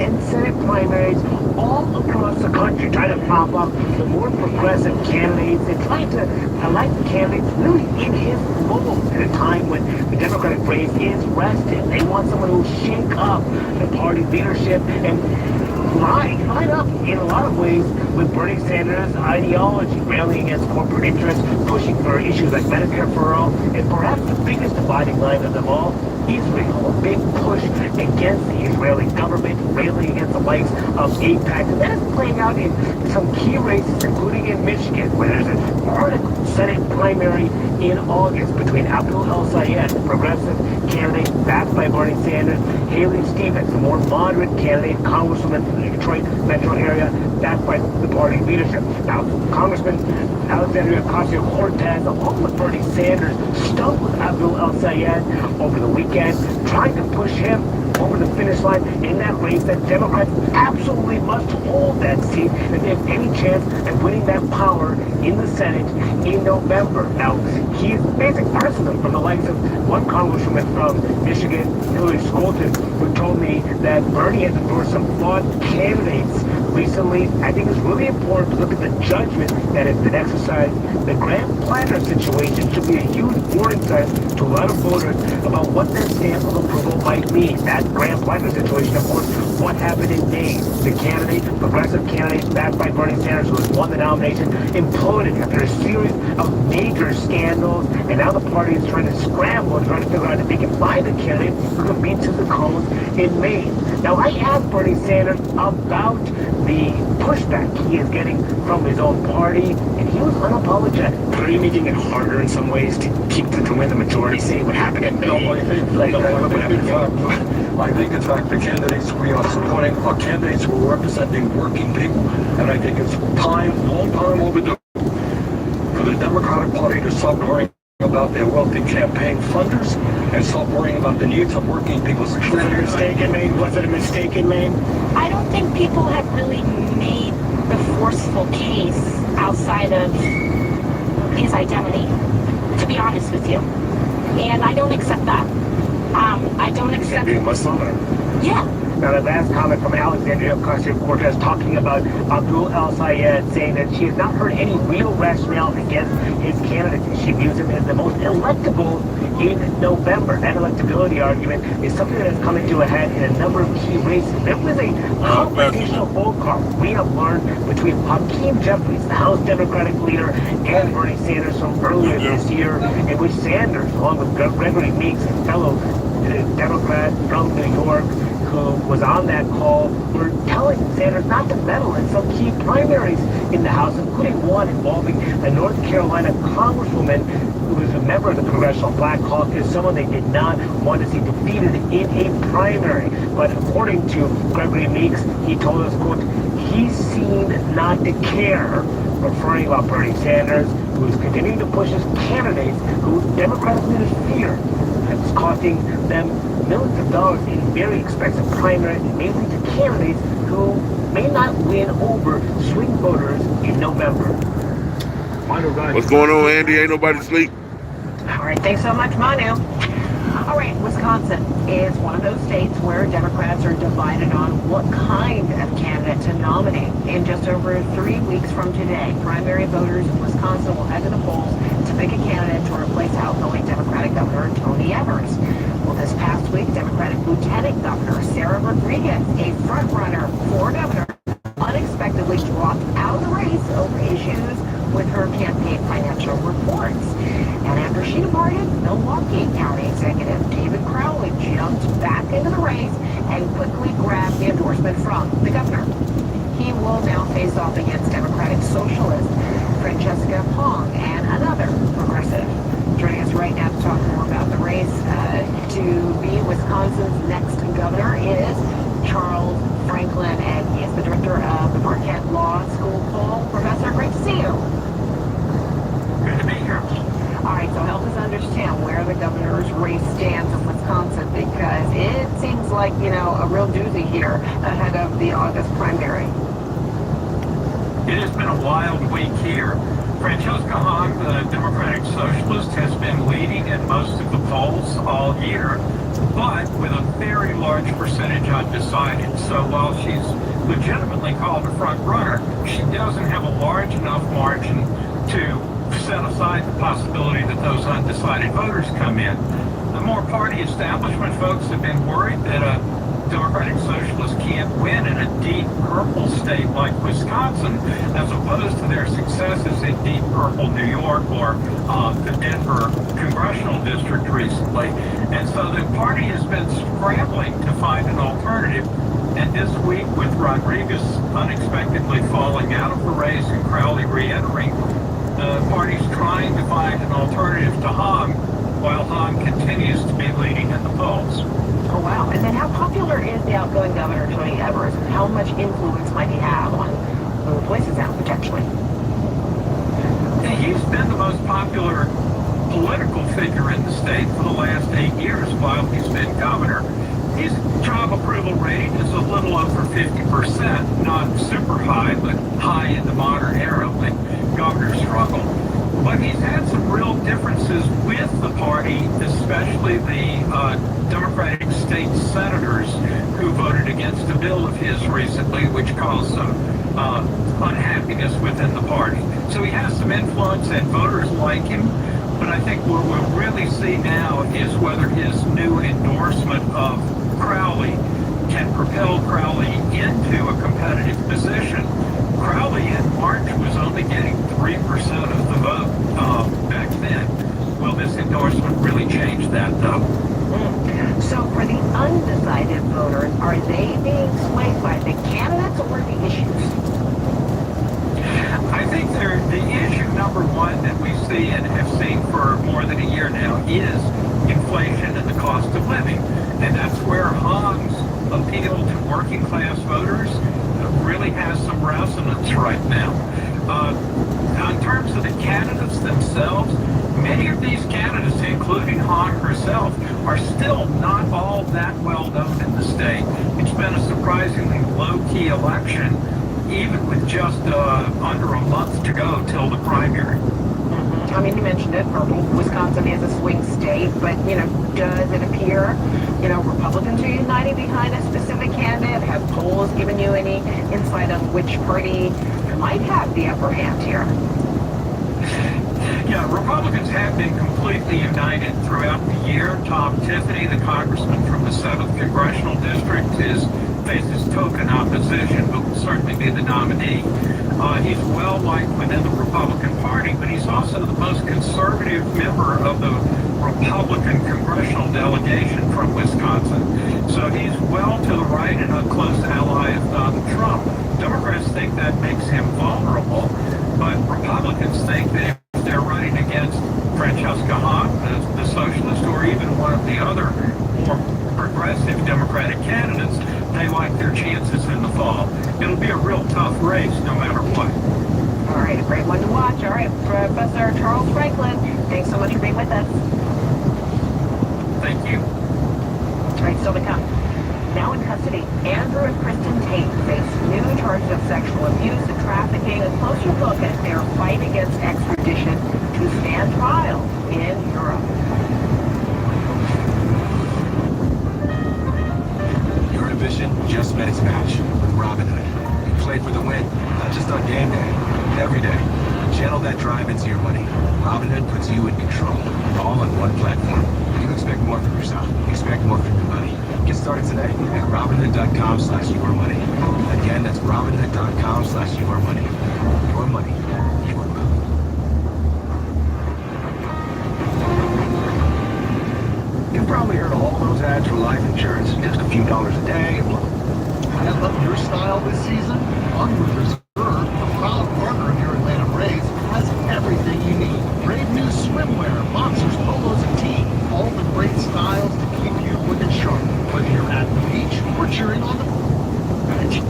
and Senate primaries all across the country try to prop up the more progressive candidates and try to elect candidates really in his mold at a time when the Democratic race is rested. They want someone who will shake up the party leadership and line up in a lot of ways with Bernie Sanders' ideology, railing against corporate interests, pushing for issues like Medicare for all, and perhaps the biggest dividing line of them all, Israel, a big push against the Israeli government, railing against the likes of AIPAC. And that is playing out in some key races, including in Michigan, where there's an article Senate primary in August between Abdul El-Sayed, the progressive candidate backed by Bernie Sanders, Haley Stevens, the more moderate candidate, congresswoman from the Detroit metro area, backed by the party leadership. Now, Congressman Alexandria Ocasio-Cortez, along with Bernie Sanders, stuck with Abdul El-Sayed over the weekend, trying to push him over the finish line in that race, that Democrats absolutely must hold that seat if they have any chance at winning that power in the Senate in November. Now, he is basic precedent from the likes of one congresswoman from Michigan, Hillary Scholten, who told me that Bernie has endorsed some flawed candidates recently. I think it's really important to look at the judgment that has been exercised. The Graham Planner situation should be a huge warning sign to a lot of voters about what their stamp of approval might mean. That Graham Planner situation, of course, what happened in Maine. The candidate, progressive candidate backed by Bernie Sanders, who has won the nomination, imploded after a series of major scandals, and now the party is trying to scramble and trying to figure out if they can find a candidate who can beat Susan Collins in Maine. Now, I asked Bernie Sanders about the pushback he is getting from his own party, and he was unapologetic. Are you making it harder in some ways to win the majority, say what happened in Maine? No, I think in fact the candidates we are supporting are candidates who are representing working people, and I think it's long time overdue for the Democratic Party to stop worrying about their wealthy campaign funders and stop worrying about the needs of working people. Was it a mistake in Maine? Was it a mistake in Maine? I don't think people have really made the forceful case outside of his identity, to be honest with you. And I don't accept that. I don't accept... Being Muslim? Yeah. Now, the last comment from Alexandria Ocasio-Cortez talking about Abdul El-Sayed, saying that she has not heard any real rationale against his candidacy. She views him as the most electable in November. That electability argument is something that has come into a head in a number of key races. There was a confrontational vote call we have learned between Hakeem Jeffries, the House Democratic leader, and Bernie Sanders from earlier this year, in which Sanders, along with Gregory Meeks, a fellow Democrat from New York, who was on that call, were telling Sanders not to meddle in some key primaries in the House, including one involving a North Carolina congresswoman who was a member of the Congressional Black Caucus, someone they did not want to see defeated in a primary. But according to Gregory Meeks, he told us, quote, he seemed not to care, referring about Bernie Sanders, who is continuing to push his candidates who Democratic leaders fear. It's costing them millions of dollars in very expensive primaries, and may lead to candidates who may not win over swing voters in November. What's going on, Andy? Ain't nobody sleep. All right, thanks so much, Manu. All right, Wisconsin is one of those states where Democrats are divided on what kind of candidate to nominate. In just over 3 weeks from today, primary voters in Wisconsin will head to the polls to pick a candidate to replace outgoing Democratic Governor Tony Evers. Well, this past week, Democratic Lieutenant Governor Sarah Rodriguez, a front-runner for governor, unexpectedly dropped out of the race over issues with her campaign financial reports. And after she departed, Milwaukee County Executive David Crowley jumped back into the race and quickly grabbed the endorsement from the governor. He will now face off against Democratic Socialist Francesca Hong and another progressive. Joining us right now to talk more about the race to be Wisconsin's next governor is Charles Franklin, and he is the director of the Marquette Law School. Paul, Professor, great to see you. Good to be here. All right, so help us understand where the governor's race stands in Wisconsin, because it seems like, you know, a real doozy here ahead of the August primary. It has been a wild week here. Francesca Hong, the Democratic Socialist, has been leading in most of the polls all year, but with a very large percentage undecided. So while she's legitimately called a front runner, she doesn't have a large enough margin to set aside the possibility that those undecided voters come in. The more party establishment folks have been worried that a Democratic Socialist can't win in a deep purple state like Wisconsin, as opposed to their successes in deep purple New York or the Denver congressional district recently. And so the party has been scrambling to find an alternative. And this week, with Rodriguez unexpectedly falling out of the race and Crowley re-entering, the party's trying to find an alternative to Hong, while Hong continues to be leading in the polls. Oh, wow. And then how popular is the outgoing governor, Tony Evers, and how much influence might he have on who replaces him, potentially? He's been the most popular political figure in the state for the last 8 years while he's been governor. His job approval rating is a little over 50%, not super high, but high in the modern era when governors struggle. But he's had some real differences with the party, especially the Democratic state senators who voted against a bill of his recently, which caused some unhappiness within the party. So he has some influence and voters like him. But I think what we'll really see now is whether his new endorsement of Crowley can propel Crowley into a competitive position. Crowley in March was only getting 3% of the vote back then. Will this endorsement really change that, though? So for the undecided voters, are they being swayed by the candidates or the issues? I think the issue number one that we see and have seen for more than a year now is inflation and the cost of living. And that's where Hong's appeal to working class voters really has some resonance right now. In terms of the candidates themselves, many of these candidates, including Hong herself, are still not all that well known in the state. It's been a surprisingly low-key election, even with just under a month to go till the primary. I mean, you mentioned it, Wisconsin is a swing state, but, does it appear, Republicans are uniting behind a specific candidate? Have polls given you any insight on which party might have the upper hand here? Yeah, Republicans have been completely united throughout the year. Tom Tiffany, the congressman from the 7th Congressional District, faces token opposition, but will certainly be the nominee. He's well liked within the Republican Party, but he's also the most conservative member of the Republican congressional delegation from Wisconsin. So he's well to the right and a close ally of Donald Trump. Democrats think that makes him vulnerable, but Republicans think that if they're running against Francesca Hahn, the socialist, or even one of the other more progressive Democratic candidates, they like their chances in the fall. It'll be a real tough race no matter what. All right, a great one to watch. All right, Professor Charles Franklin, thanks so much for being with us. Thank you. All right, still to come. Now in custody, Andrew and Kristen Tate face new charges of sexual abuse and trafficking. A closer look at their fight against extradition to stand trial in Europe. Vision just met its match with Robinhood. You play for the win, not just on game day, every day. Channel that drive into your money. Robinhood puts you in control, all on one platform. You expect more from yourself. Expect more from your money. Get started today at Robinhood.com/yourmoney. Again, that's Robinhood.com/yourmoney. Your money, your money. You've probably heard all those ads for life insurance, just a few dollars a day. Style up your style this season? Onward Reserve, a proud partner of your Atlanta Braves, has everything you need. Brave new swimwear, boxers, polos, and tees. All the great styles to keep you looking sharp. Whether you're at the beach or cheering on the pitch.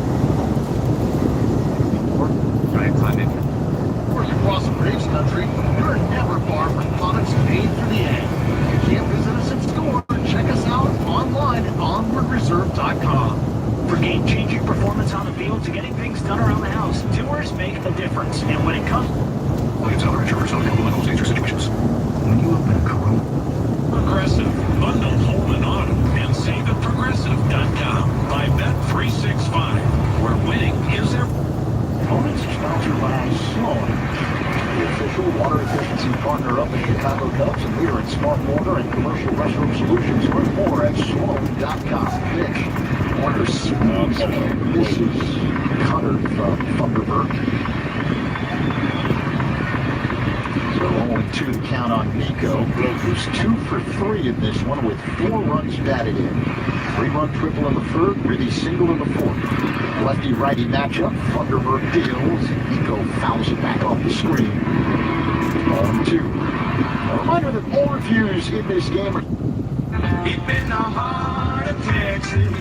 Right, London. Of course, across the Braves country, you're never far from products made for the A. If you can't visit us in store, check us out online at onwardreserve.com. For game-changing performance on the field to getting things done around the house, tours make a difference. And when it comes... Williams Auto Insurance, not available in all states or situations. When you open a Corolla... Progressive. Bundle home and auto and save at progressive.com by Bet365, where winning is their... Opponents are sponsored by Sloan, the official water efficiency partner of the Chicago Cubs, and leader in smart water and commercial restroom solutions. Learn more at sloan.com. Nick Warner swings and misses. Cutter from Thunderbird. So 0-2 to count on Nico. Who's 2 for 3 in this one with 4 runs batted in. 3-run triple in the third, Riddy single in the fourth. Lefty-righty matchup. Thunderbird deals. Nico fouls it back off the screen. 0-2. A reminder that all reviews in this game are... Deep in the heart of Texas.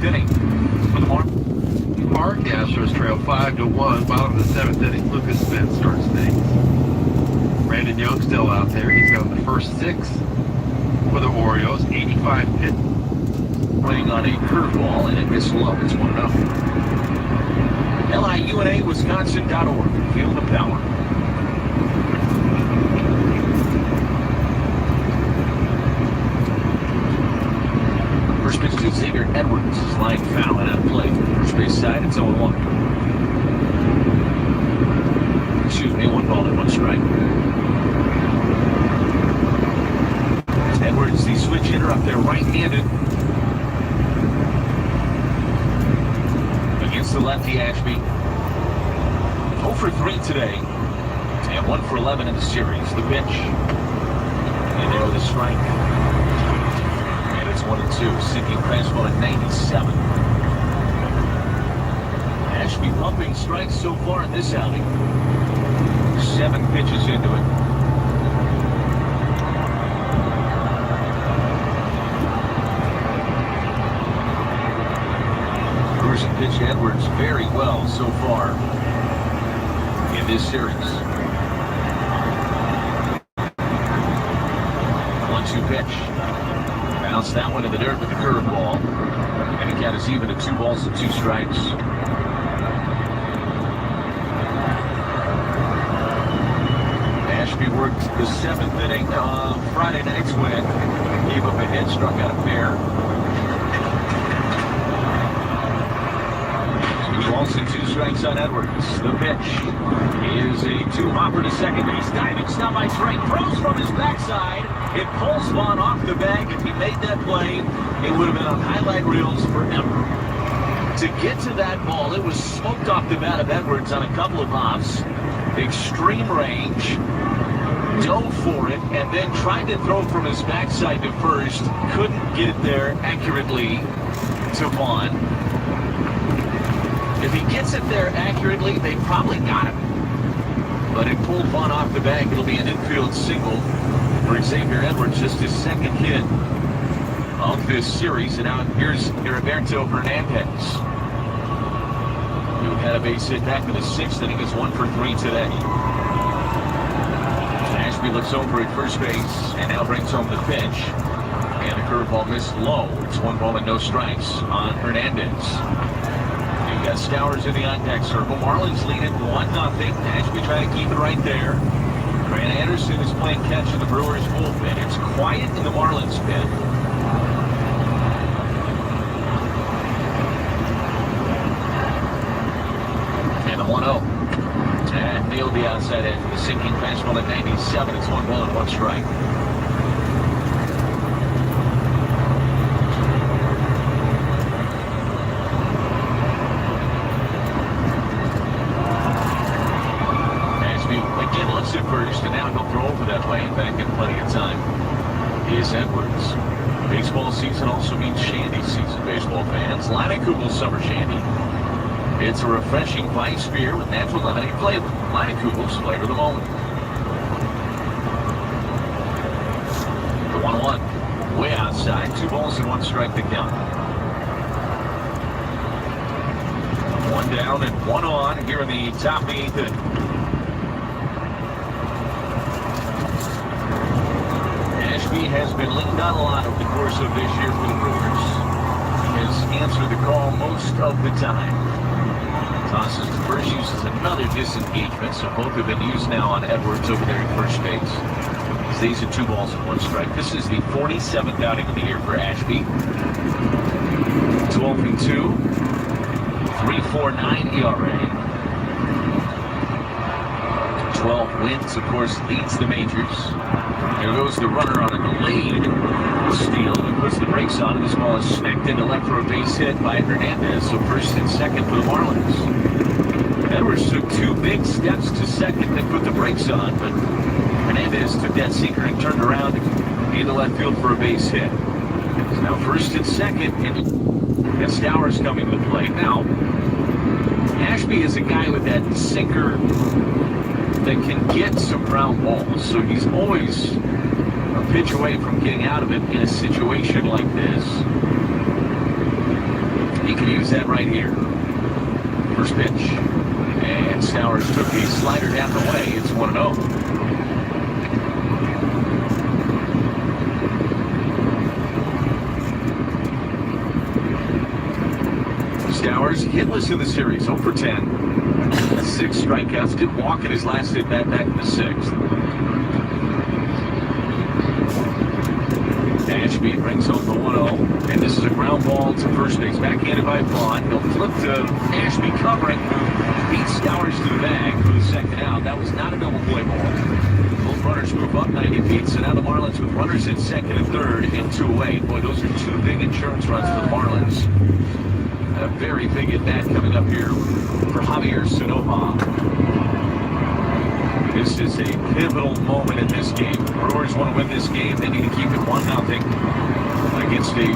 7th inning. For the Park, the Astros trail 5-1. Bottom of the 7th inning, Lucas Smith starts things. Brandon Young still out there. He's got the first 6 for the Orioles. 85 pitch. Playing on a curveball, and it missed low. It's 1-0. LIUNAWisconsin.org. Feel the power. First pitch to Xavier Edwards is lying foul and out of play. First base side, it's 0-1. Excuse me, 1 ball and 1 strike. Edwards, the switch hitter up there, right-handed. Against the lefty Ashby. 0 for 3 today. And 1 for 11 in the series. The pitch. And there with a strike. And it's 1-2. Sinking fastball at 97. Ashby pumping strikes so far in this outing. 7 pitches into it. First pitch Edwards very well so far in this series. 1-2 pitch. Bounced that one in the dirt with the curveball. And the count is even at 2 balls and 2 strikes. Ashby worked the 7th inning of Friday night's win. Gave up a hit, struck out a pair. 2 balls and 2 strikes on Edwards. The pitch is a 2-hopper to second base. Diving stop by Drake. Throws from his backside. It pulls Vaughn off the bag. If he made that play, it would have been on highlight reels forever. To get to that ball, it was smoked off the bat of Edwards on a couple of hops. Extreme range. Dove for it, and then tried to throw from his backside to first. Couldn't get it there accurately to Vaughn. If he gets it there accurately, they probably got him. But it pulled Vaughn off the bag. It'll be an infield single for Xavier Edwards, just his 2nd hit of this series. And now here's Heriberto Hernandez, who had a base hit back in the 6th inning. Is 1 for 3 today. Ashby looks over at first base and now brings home the pitch. And the curveball missed low. It's 1 ball and no strikes on Hernandez. You've got Stowers in the on-deck circle. Marlins lead it 1-0. Ashby trying to keep it right there. Grant Anderson is playing catch in the Brewers bullpen. It's quiet in the Marlins pen. And the 1-0. And nailed the outside edge with a sinking fastball at 97. It's 1 ball and 1 strike. At first, and now he'll throw over that way and back in plenty of time. Is Edwards. Baseball season also means shandy season, baseball fans. Leinenkugel Summer Shandy. It's a refreshing Weiss beer with natural lemonade flavor. Leinenkugels, flavor the moment. The 1-1. Way outside. 2 balls and 1 strike to count. 1 down and 1 on here in the top of the 8th inning. Ashby has been leaned on a lot over the course of this year for the Brewers. He has answered the call most of the time. Tosses to first, uses another disengagement, so both have been used now on Edwards over there at first base. Stays at 2 balls and 1 strike. This is the 47th outing of the year for Ashby. 12-2, 3.49 ERA. 12 wins, of course, leads the majors. There goes the runner on a delayed steal. It puts the brakes on, and this ball is smacked into left for a base hit by Hernandez. So 1st and 2nd for the Marlins. Edwards took 2 big steps to second and put the brakes on, but Hernandez took that sinker and turned around into left field for a base hit. So now 1st and 2nd, and Stowers coming to the plate. Now, Ashby is a guy with that sinker that can get some ground balls, so he's always a pitch away from getting out of it in a situation like this. He can use that right here. First pitch. And Stowers took the slider down the way. It's 1-0. Stowers hitless in the series, 0 for 10. 6 strikeouts. Did walk in his last at bat back in the 6th. Ashby brings home the 1-0, and this is a ground ball to first base. Backhanded by Vaughn. He'll flip to Ashby covering. Beats Stowers to the bag for the second out. That was not a double play ball. Both runners move up 90 feet, so now the Marlins with runners at second and third and 2 away. Boy, those are 2 big insurance runs for the Marlins. A very big at bat coming up here for Javier Sonoma. This is a pivotal moment in this game. Brewers want to win this game. They need to keep it 1-0 against a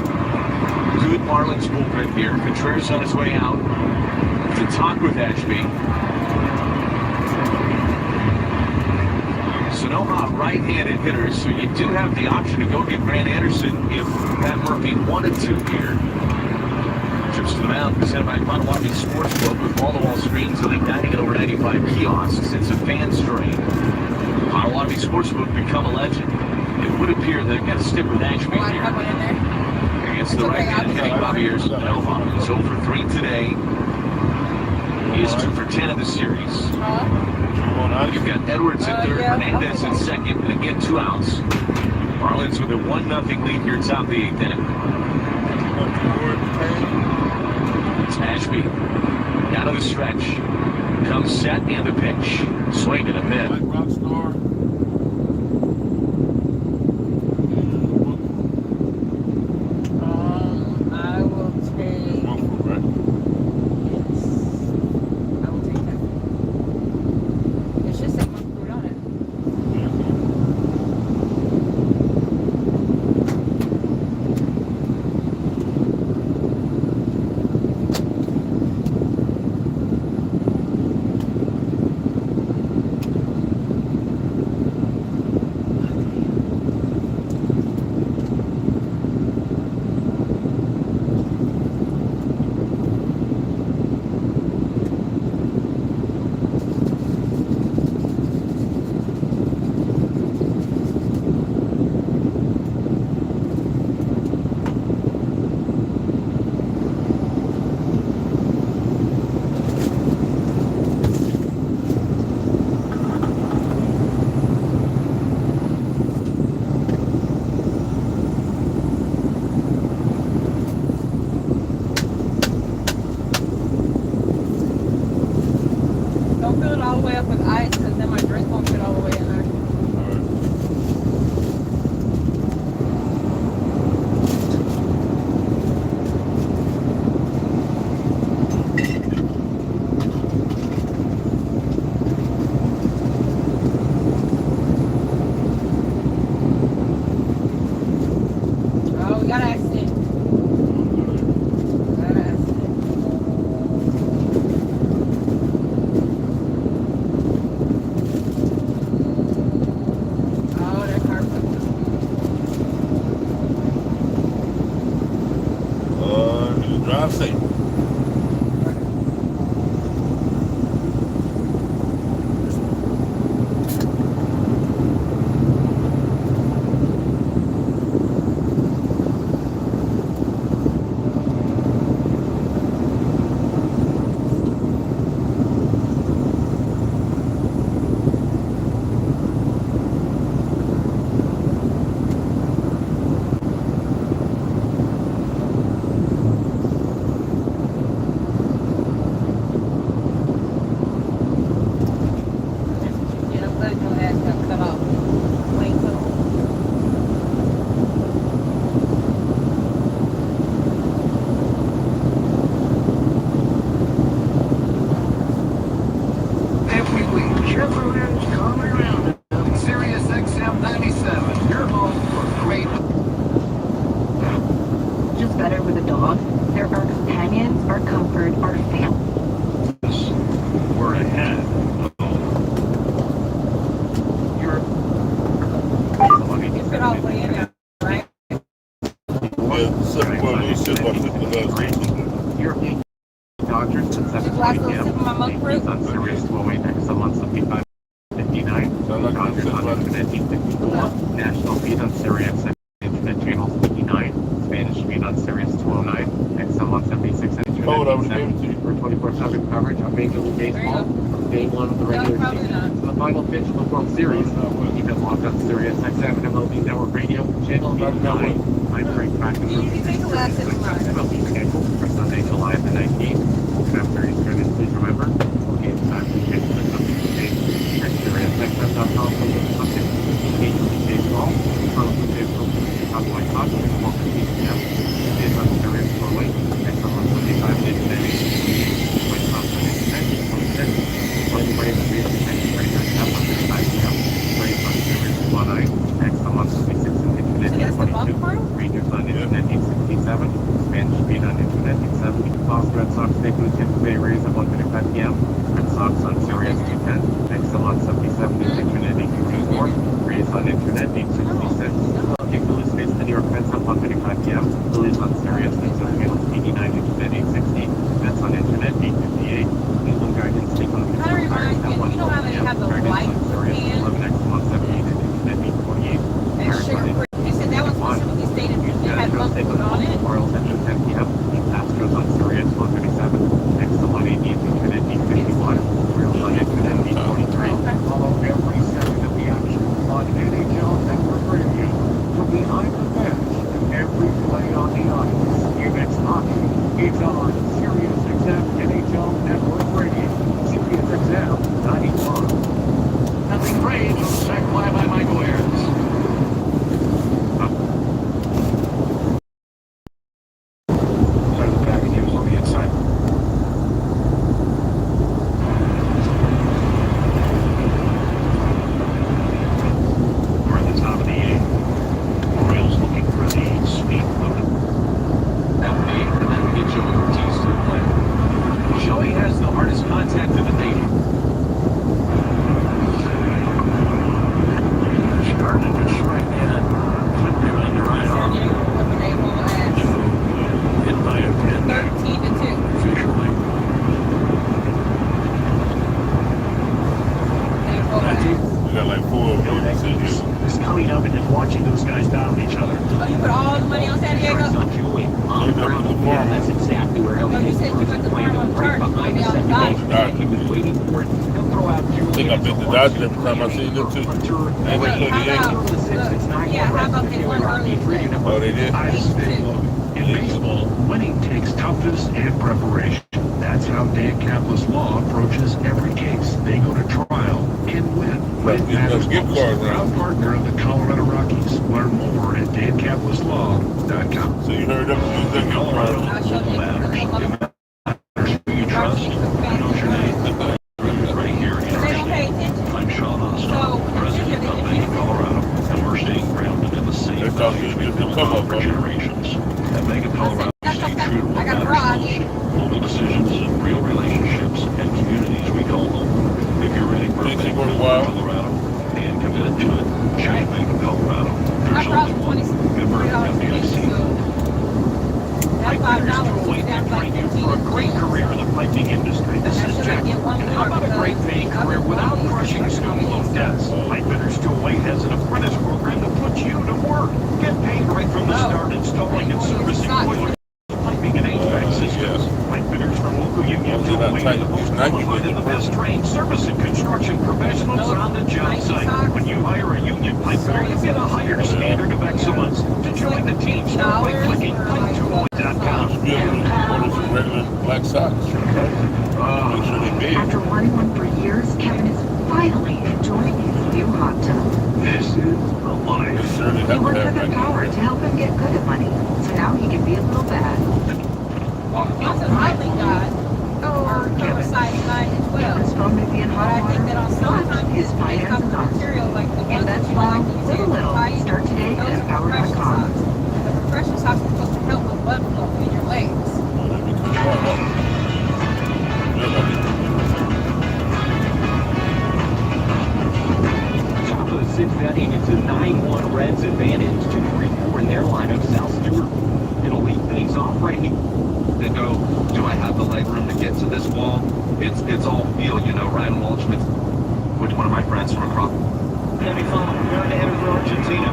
good Marlins bullpen here. Contreras on his way out to talk with Ashby. Sonoma, right-handed hitter, so you do have the option to go get Grant Anderson if Pat Murphy wanted to here. Trips to the mound presented by Potawatomi Sportsbook with wall-to-wall screens and dining at over 95 kiosks. It's a fan strain. Potawatomi Sportsbook become a legend. It would appear they've got to stick with Ashby here. Against the right-handed hitting Javier Sonoma. He's 0 for 3 today. He is 2 for 10 in the series. You've got Edwards at third, Hernandez at second, and again 2 outs. Marlins with a 1-0 lead here top of the 8th inning. It's Ashby. Down to the stretch. Comes set and the pitch. Swing and a miss. I will take. Yes. I will take that. It should say monk fruit on it. Don't fill it all the way up with ice, because then my drink won't fit all the way in there. Oh, we got an accident. Dodgers at 7:20 p.m. Yankees on Sirius 208 XM on 75:59. Dodgers on Internet 854. National feed on Sirius Internet channel 59. Spanish feed on Sirius 209. XM on 76 and Internet 87 for 24/7 coverage of Major League Baseball from day one of the regular season to the final pitch of the World Series. Keep it locked on Sirius XM and MLB Network Radio, channel 89. I'm Frank Kraken from MLB schedule for Sunday, July the 19th. After Eastern, and please remember, all games back to the at SiriusXM.com for the update. Major League Baseball, Toronto Baseball, Top White Sox, 4:15 p.m. Is on Sirius 208, XM on 75 and Internet 8. White Sox on Internet 26. Miami Braves and Rio Grande Rangers, up on 35 p.m. Braves on Sirius 209, XM on 76 and Internet 822. Rangers on Internet 867. Spanish feed on Internet 870. Boston Red Sox taking the Tampa Bay Rays at 1:35 p.m. Red Sox on Sirius 210. XM on 77 and Internet 824. Rays on Internet 866. Philadelphia Phillies face the New York Mets at 1:35 p.m. Phillies on Sirius XM channel 89 Internet 860. Mets on Internet 858. Cleveland Guardians take on the Pittsburgh Pirates at 1:12 p.m. Guardians on Sirius 11 XM on 78 and Internet 848. Pirates on Internet 851. Houston Astros take on the Orioles at 2:10 p.m. Astros on Sirius 137. XM on 80 and Internet 851. Orioles on Internet 843. Follow every second of the action on NHL Network Radio. From behind the bench to every play on the ice. If it's hockey, it's on Sirius XM NHL Network Radio. Sirius XM 91. Nothing great. Sack fly by Michael Ayers. Every time I see them too. And they play the Yankees. Oh, they did? In baseball, winning takes toughness and preparation. That's how Dan Capless Law approaches every case. They go to trial and win. Proud partner of the Colorado Rockies. Learn more at dancaplesslaw.com. So you heard them use that Colorado. Matters who you trust. Who knows your name. Right here in I'm Sean Oswald, president of Bank of Colorado, and we're staying grounded in the same values we've built on for generations. At Bank of Colorado, we stay true to what matters most. Global decisions, real relationships, and communities we call home. If you're ready for a Bank of Colorado and committed to it, check Bank of Colorado. There's only one. Member FDIC. For a great career in the piping industry. This is Jack. And how about a great paying career without crushing student loan debts? Pipefitters 208 has an apprentice program to put you to work. Get paid right from the start, installing and servicing boilers, piping and HVAC systems. Pipefitters from local union 208 are the most qualified and the best trained service and construction professionals on the job site. When you hire a union pipefitter, you get a higher standard of excellence. To join the team, start by clicking pipe208.com. Black Sox. Make sure they big. After wanting one for years, Kevin is finally enjoying his new hot tub. This is the life. He worked with a power to help him get good at money, so now he can be a little bad. He's a likely guy, or oversized guy as well. Kevin's phone may be in hot water, I think that on sometimes his finances aren't. material like the And that's why, little, start today at empower.com. The compression socks are supposed to help with blood flow in your legs. Top of the sixth inning, it's a 9-1 Reds advantage to 3-4 in their lineup. Sal Stewart, it'll lead things off right here. They go, do I have the leg room to get of this wall, it's all field, you know, Ryan Waldschmidt, which one of my friends from Croc. Semi-final, yard to enter for Argentina.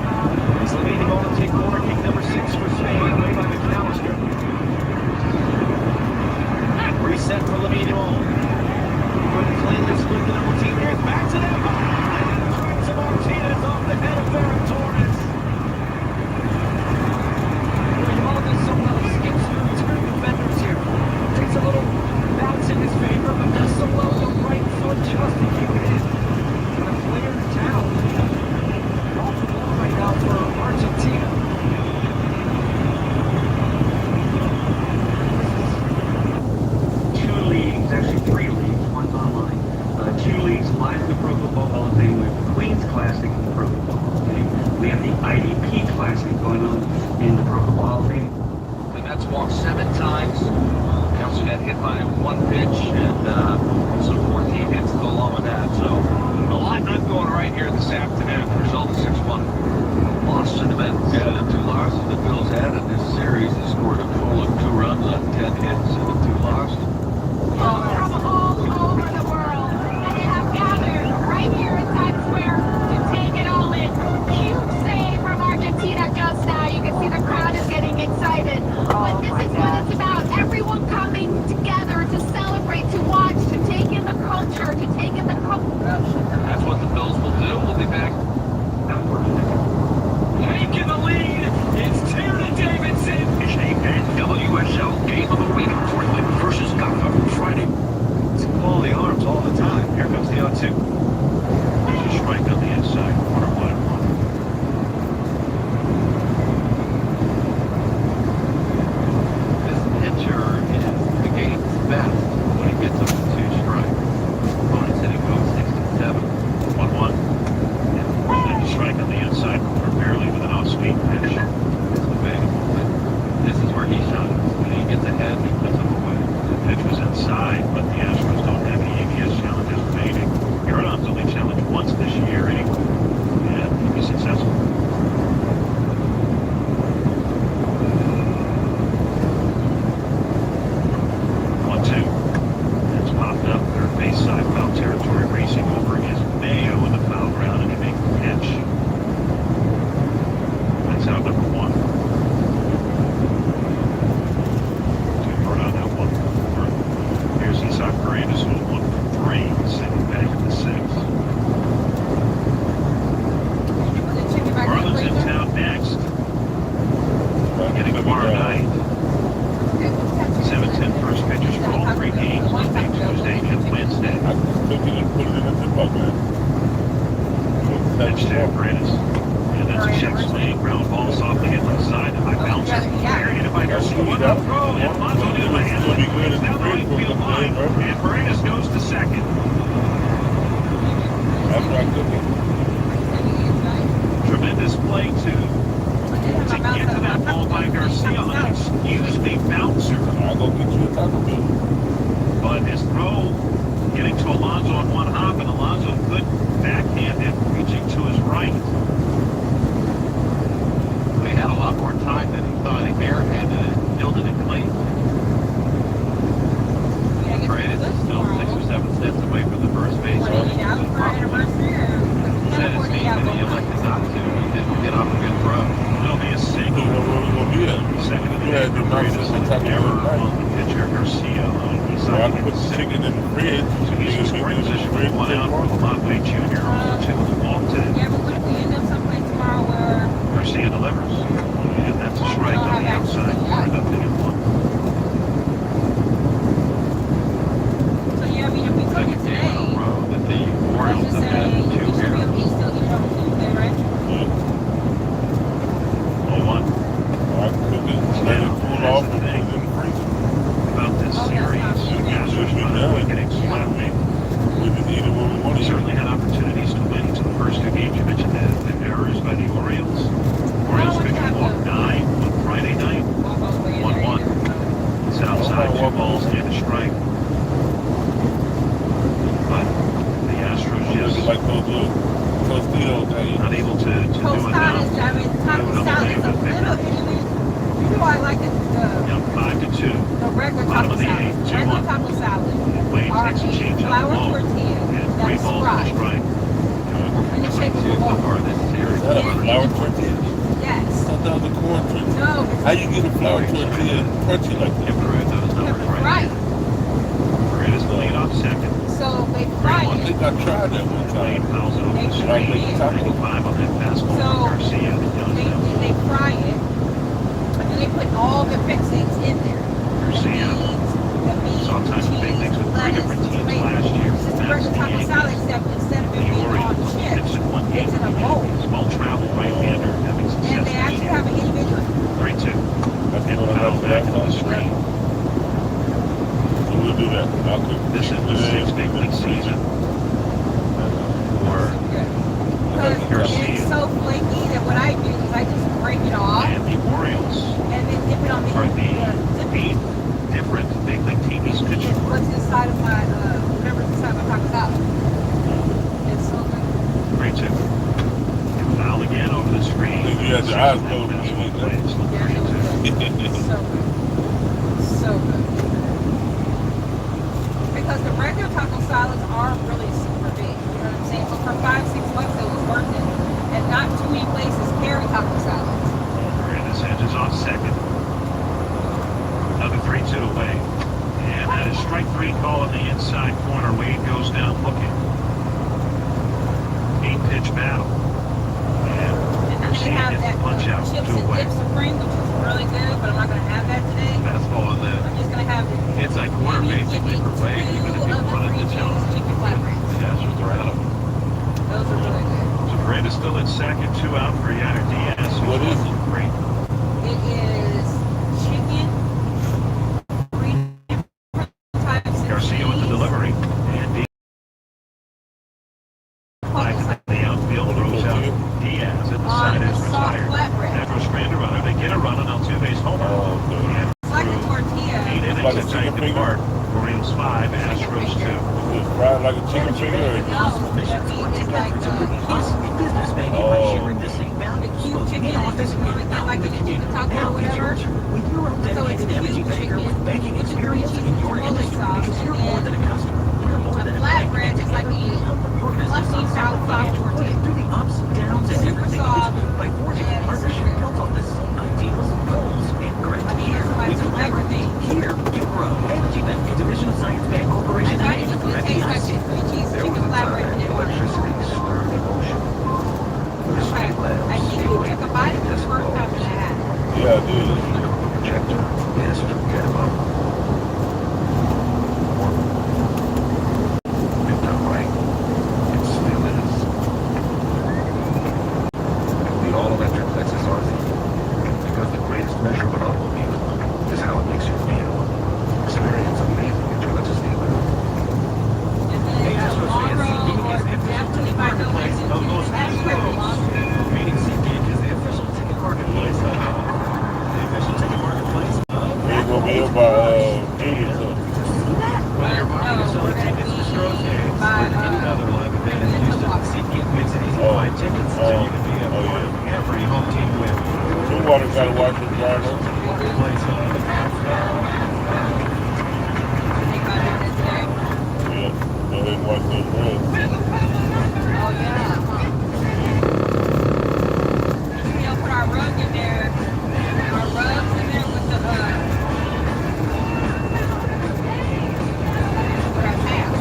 It's the leading ball to take corner kick number 6 for Spain, played by McAllister. Reset for Lamine Yamal. Quick cleanly split the double team here. Back to that ball. And the strikes of Martinez off the head of Ferran Torres. Yamal does so well. He skips through two defenders here. Takes a little bounce in his favor, but does so well with the right foot just to keep it in. And a clear down. Off the ball right now for Argentina. Two leagues, actually 3 leagues, one's online. 2 leagues live in the Pro Football Hall of Fame. We have the Queen's Classic in the Pro Football Hall of Fame. We have the IDP Classic going on in the Pro Football Hall of Fame. The Mets walked 7 times. They also got hit by 1 pitch and some 14 hits to go along with that. So a lot not going right here this afternoon. The result is 6-1. Lost to the Mets. Yeah, the 2 losses the Bills had in this series, they scored a total of 2 runs on 10 hits, and the 2 lost. From all over the world, and they have gathered right here in Times Square to take it all in. Huge save from Argentina just now. You can see the crowd is getting excited. But this is what it's about. Everyone coming together to celebrate, to watch, to take in the culture, to take in the culture. That's what the Bills will do. We'll be back. Taking the lead, it's Terry Davidson. It's a WSL game of the week. Portland versus Ghana Friday. It's quality arms all the time. Here comes the 0-2. There's a strike on the inside, corner 1-1. This pitcher is the game's best when he gets up to 2 strikes. Opponents hitting goes 67. 1-1. There's a strike on the inside, corner barely with an off-speed pitch. It's available, but this is where he shines. When he gets ahead, he puts them away. The pitch was inside, but the Astros don't have any ABS challenges remaining. Jordan's only challenged once this year anyway, and he'll be successful. It's popped up. Third base side foul territory. Racing over is Mayo in the foul ground, and he makes the catch. That's out number 1. 2 for on that 1-4. Here's Isak Paredes who 1 for 3. Second back at the 6th. Marlins in town next. Beginning tomorrow night. 7:10 first pitches for all 3 games, Monday, Tuesday, and Wednesday. Pitch to Paredes. And that's a check swing. Ground ball softly hit left side. High bouncer. Fair hit by Garcia. One up throw. And Alonso did the handle. It's down the right field line. And Paredes goes to second. Tremendous play to get to that ball by Garcia on an excuse me bouncer. I'll go get you a taco bill. But his throw getting to Alonso on 1 hop, and Alonso good backhanded, reaching to his right. They had a lot more time than he thought. He barehanded it, fielded it clean. Paredes is still 6 or 7 steps away from the first base. Said his team and he elected not to. He didn't get off a good throw. There'll be a single. Second of the day for Paredes. Error on the pitcher Garcia on Isak. Put the chicken in the fridge. So he's in scoring position with 1 out for Lamate Jr. 0-2 walk to Yeah, but what if we end up someplace tomorrow where Garcia delivers. And that's a strike on the outside. Cornered up to hit 1. so yeah, I mean if we took it today, That the let's Orioles just have say had we 2 should be errors. okay still even on Tuesday, right? 0-1. I cook it, let it cool off, and put it in the freezer. About this series, Astros run away getting swept. We just eat it when we want to. Certainly had opportunities to win each of the first 2 games. You mentioned the errors by the Orioles. Orioles pitcher walked 9 on Friday night. 1-1. It's outside, 2 balls and a strike. But the Astros just like those little Tostitos that not able to do enough. I mean, taco salad is a little bitty. You know I like the 5-2. regular Bottom taco of the salad. 8th, Regular 2-1. taco salad salad Wayne are takes a change on flour the low. tortilla And that 3 is balls in a fried. strike. And the shape of a ball. Is that a flour tortilla? Yes. I thought that was a corn tortilla. No. How you get a flour tortilla crunchy like that? Right. Grant is the lead off second. So they fry I it. think I tried that one time. Fouls it over the Like screen. the taco. 95 on that fastball So from Garcia. they fry it. And then they put all the fixings in there. Garcia. Sometimes big things with 3 different teams last year. It's just a regular taco salad, except instead of it being on chips, it's in a bowl. Small travel right-hander having success. And they actually have an individual. 3-2. That's And what I foul like back that on the song. screen. So we'll do that. I'll cook This is the 6th big league season for Garcia. It's so flaky that what I do is I just break it off And the Orioles and then dip it on the are the 8th different big league team he's pitched for. what's inside of my whatever's inside my taco salad. It's so good. 3-2. Foul again over the screen. You had your eyes closed when you eat that. Yeah, it was good. So good. So good. Because the regular taco salads are really super big. You know what I'm saying? So for $5-6 it was worth it. And not too many places carry taco salads. Brandis edges off second. Another 3-2 away. And that is strike 3 call in the inside corner. Wade goes down looking. 8-pitch battle. And They have Garcia gets that the punch out chips 2 and away. dip supreme, which is really good, but I'm not going to have that today. Fastball in the I'm just going to have it. inside corner basically for Wade, even if you run it to town. Chicken flatbreads. The Astros are out of them. Those are really good. So Brandis still at second, 2 out for Yannick Diaz. What is it? Great. It is chicken, 3 different types of Garcia with the cheese, delivery. And Diaz back in the outfield throws out Diaz at the side on a is soft retired. flatbread. Astros strand a runner. They get a run on Altuve's homer. And It's like a tortilla. 8 innings Like a at chicken ninth finger? apart. Orioles 5, Astros 2. Is it fried like a chicken finger? Or No, it's like oh, the cube chicken. It's like a chicken taco or whatever. So it's cube chicken with the cream cheese and chipotle sauce. And a flatbread is like a fluffy soft tortilla. Super soft and super good. Like some everything. I thought it just would taste like cream cheese chicken flatbread and I think you took a bite of the first time that I had it. yeah, I did. Yes, forget about it. It's not right. It still is. The all-electric Lexus RZ. Because the greatest measure of an automobile is how it makes you feel. Experience amazing at your Lexus dealer. And then tomorrow, or definitely by no means, that's where we lost it. Meaning SeatGeek is the official ticket marketplace. The official ticket marketplace. We're going to be up by Junior, so. Whether you're buying or selling tickets to Stroh's games or any other live event in Houston, SeatGeek makes it easy to buy tickets so you can be a part of every home team win. Two water got to watch it dry though. Marketplace on the Yeah, go ahead and watch those runs. Oh yeah, huh? You know, put our rug in there. Our rugs in there with the with our tabs.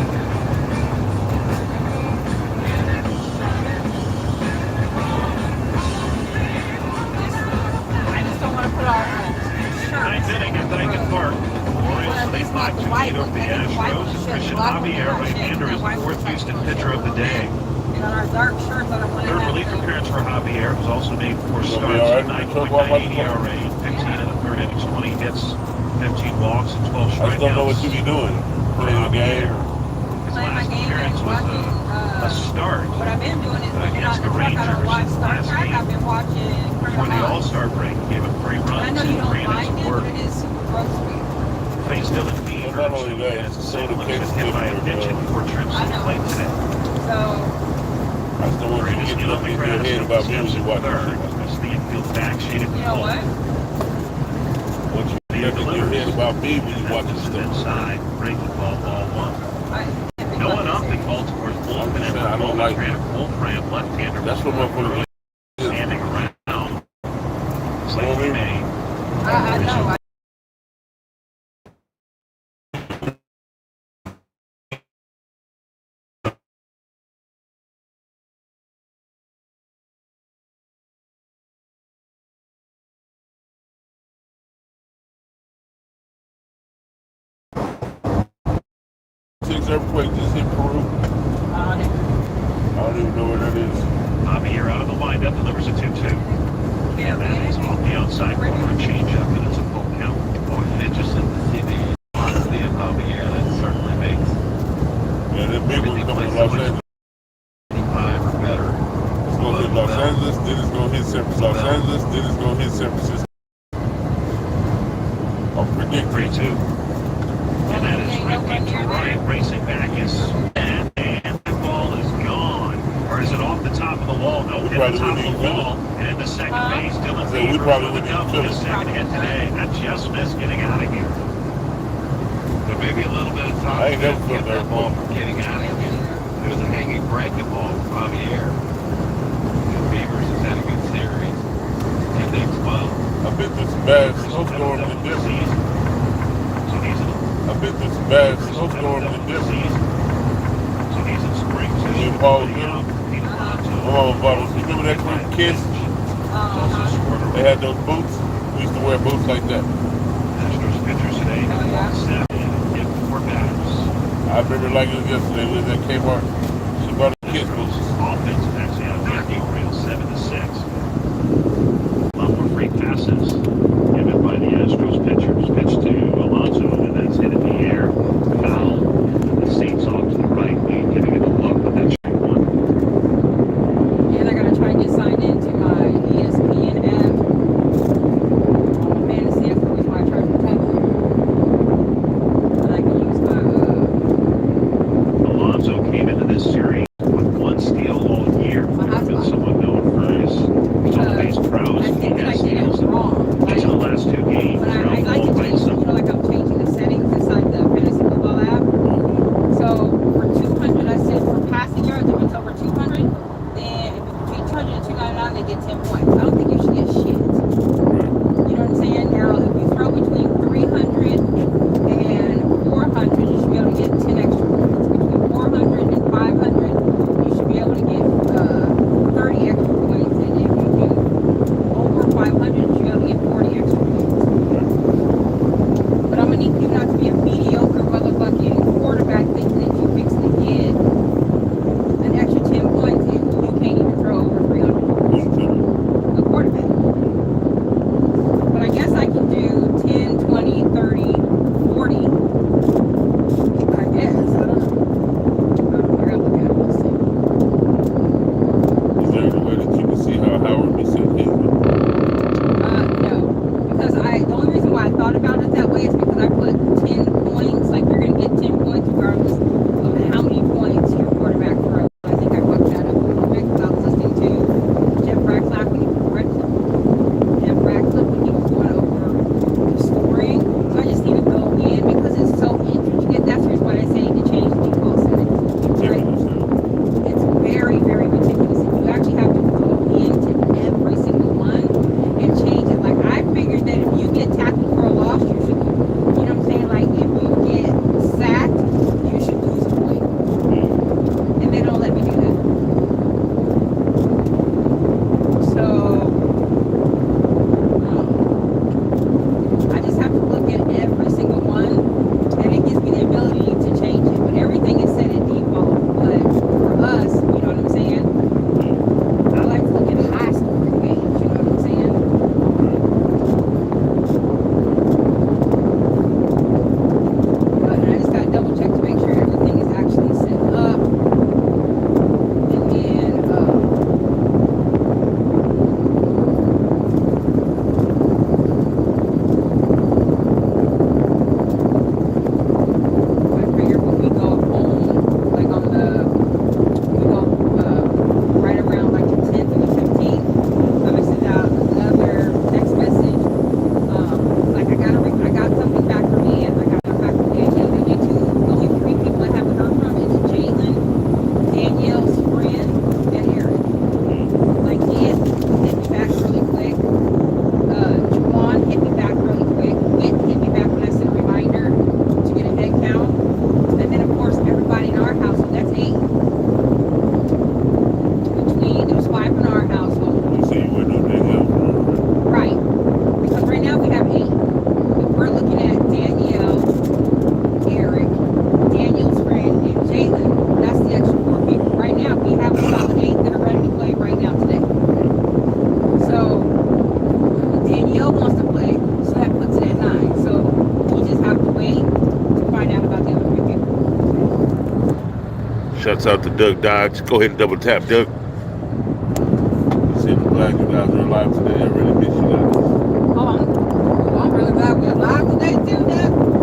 I just don't want to put our Ninth shirts. inning at Dyken Park. Orioles lead 5-2 over the Astros. And Christian Javier, right-hander, is the fourth Houston pitcher of the day. And on our dark shirts, I don't want to Third have relief appearance for Javier, who's also made 4 You'll starts, be all right. 9.98 ERA, 15 in the third innings, 20 hits, 15 walks, and 12 I just don't know what strikeouts. you be doing. For Playing the game. Javier, his playing my last game appearance and was watching. a start What I've been doing is when I'm against on the the truck, I don't watch Rangers Star last Trek. game. I've been watching Before Criminal the Minds. All-Star break, he gave up 3 I runs know and you 3 don't innings mind of it, work. but it is super gross to me. Faced Dylan Beavers, Well, not only who that, has it's St. so Louis the been case hit by a different, pitch in 4 trips I to know. play today. So, I just don't want you to get nothing in your head about me when you watch third. this. As the infield back shaded you know what? Once you The get get in your head about me when you watch this stuff. Inside, breaking ball 1. No one up in Baltimore's bullpen. I don't like Wolfram, left-hander. That's what motherfuckers standing around. It's like Well, May. I know. Six earthquake just hit Peru. I don't even know where that is. Javier out of the windup, delivers a 2-2. Yeah, that is off the outside corner, a changeup, and it's a full count. Oh, it's interesting to see the honesty of Javier. That certainly makes. Yeah, that big one coming to Los Angeles. 85 or better. It's going to hit Los Angeles, then it's going to hit San Francisco. Los Angeles, then it's going to hit San Francisco. I'm predicting 3-2. And that is ripping to right, racing back is and the ball is gone. Or is it off the top of the wall? No, hit the top of the wall. And in the second base, Dylan we probably with a wouldn't double, his second hit today. That just missed getting out of here. But maybe a little bit of time I ain't never to felt get that that ball from getting out of here. It was a hanging breaking ball from Javier. The Beavers has had a good series. And they well. I've been through some bad snowstorms in Denver. I've been through some bad snowstorms in Denver. Me and Paul Denver. My mama bought us. You remember that group Kiss? They had those boots. We used to wear boots like that. Astros pitchers today, 7 hit 4 batters. I remember like it was yesterday. We was at Kmart. She bought us Kiss boots. Offense is actually on the rail 7-6. A lot more free passes given by the Astros pitchers. Pitch to Alonso, and that's hit in the air. Foul. The seats off to the right. Lead giving it a look, but that's straight one. And I gotta try and get signed into my ESPN app on the fantasy app, which I charge for tablet. And I can use my Alonso came into this Shouts out to Doug Dodge. Go ahead and double tap, Doug. I'm glad you guys are live today. I really miss you guys. Oh, I'm really glad we're live today too, Doug.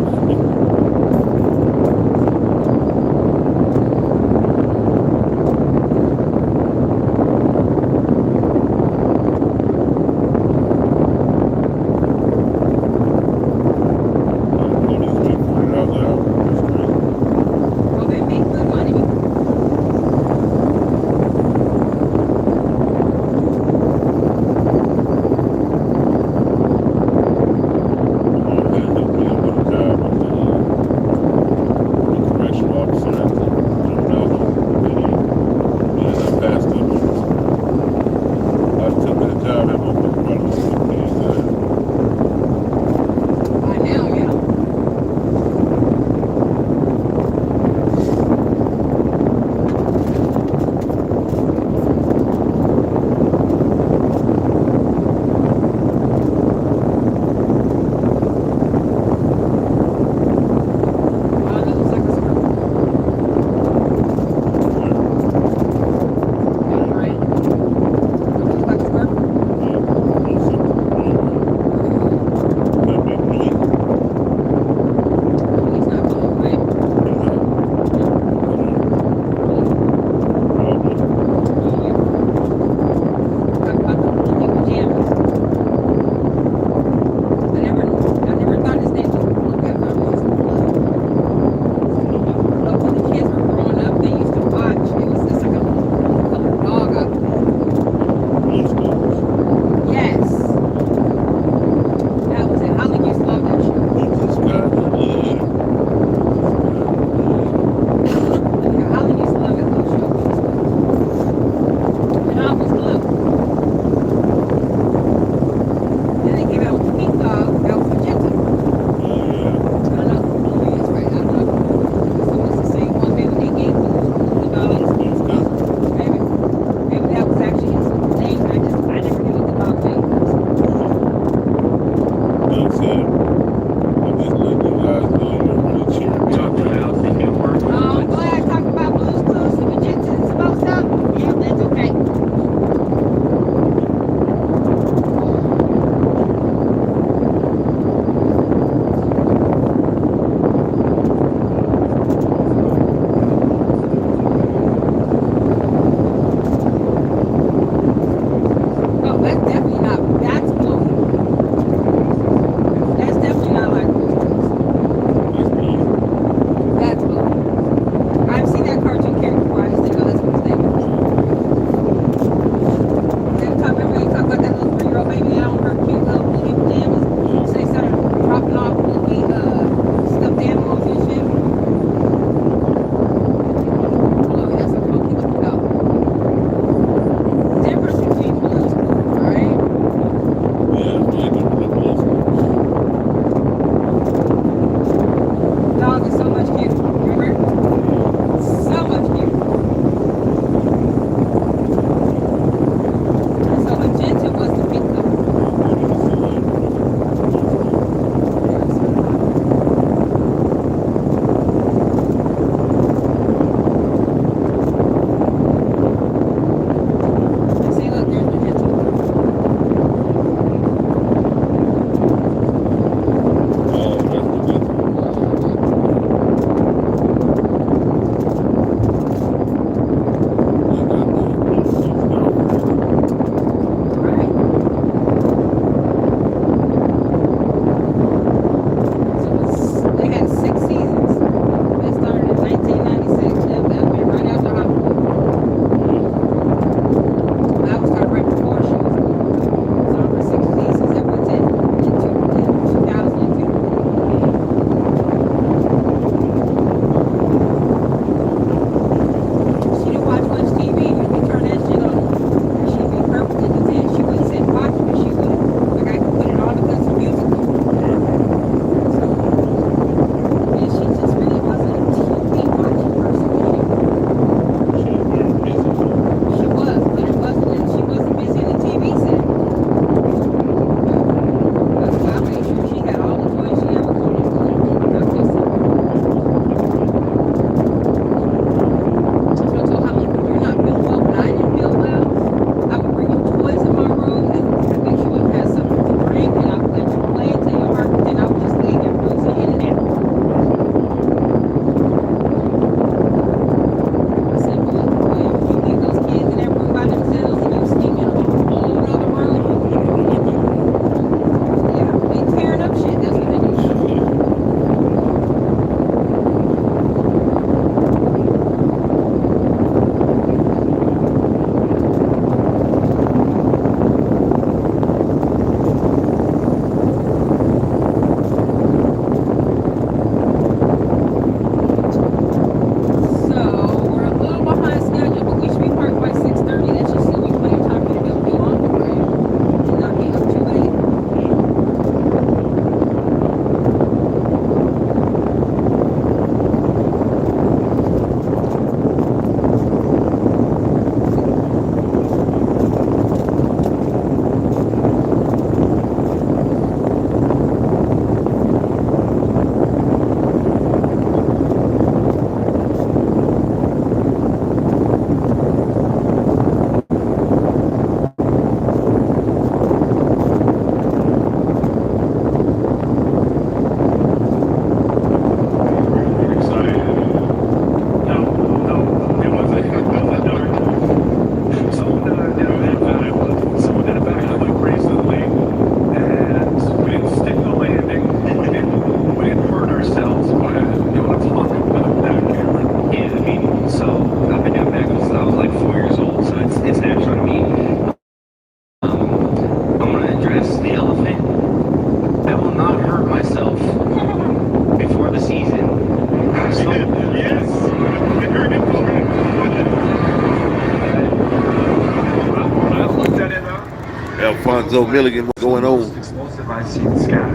Lonzo Milligan, what's going on? Explosive I've seen Scat.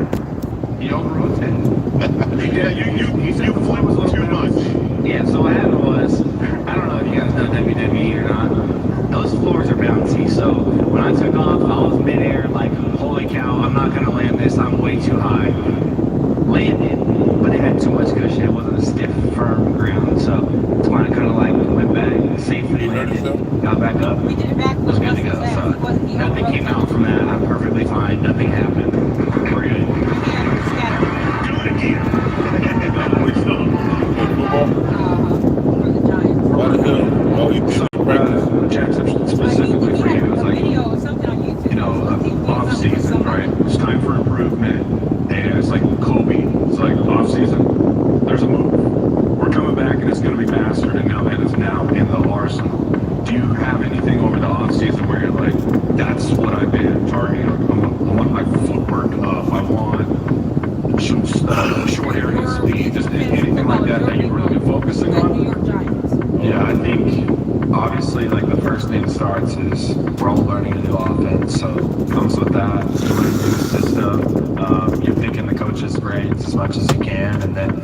He overwrote it. Yeah, you flipped too much. Yeah, so what happened was, I don't know if you guys know WWE or not, those floors are bouncy, so when I took off, I was midair, like, holy cow, I'm not gonna land this, I'm way too high. Landed, but it had too much cushion, it wasn't a stiff, firm ground, so that's why I kind of like went back, safely landed, got back up, was good to go, so nothing came out from that, I'm perfectly fine, nothing happened, we're good. Do it again. Jackson, specifically for you, it's like, you know, off season, right? It's time for improvement, and it's like Kobe. It's like off season. There's a move. We're coming back, and it's going to be mastered, and now that is now in the arsenal. Do you have anything over the off season where you're like, that's what I've been targeting? I want my footwork up. I want short area speed. Just anything like that that you've really been focusing on? Yeah, I think obviously like the first thing starts is we're all learning a new offense, so it comes with that. You learn a new system. You're picking the coach's brains as much as you can, and then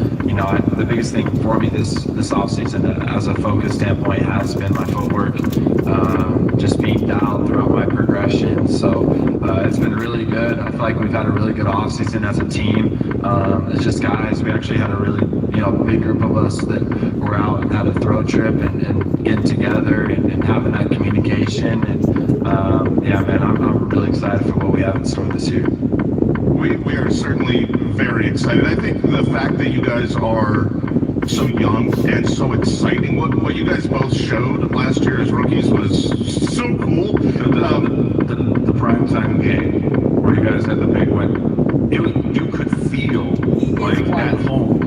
the biggest thing for me this off season as a focus standpoint has been my footwork, just being dialed throughout my progression. So it's been really good. I feel like we've had a really good off season as a team. It's just guys. We actually had a really big group of us that were out and had a throw trip and getting together and having that communication. And yeah, man, I'm really excited for what we have in store this year. We are certainly very excited. I think the fact that you guys are so young and so exciting, what you guys both showed last year as rookies was so cool. The primetime game where you guys had the big win, you could feel like at home.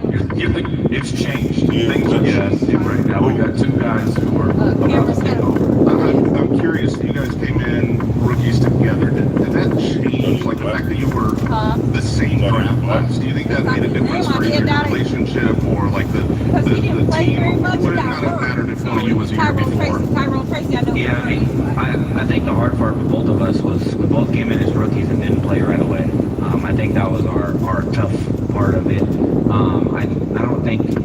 It's changed. Things are changing right now. We got two guys who are about to take over. I'm curious, you guys came in rookies together. Did that change? Like the fact that you were the same draft class, do you think that made a difference for either your relationship or like the team? Would it not have mattered if one of you was a year before? Yeah, I think the hard part for both of us was we both came in as rookies and didn't play right away. I think that was our tough part of it.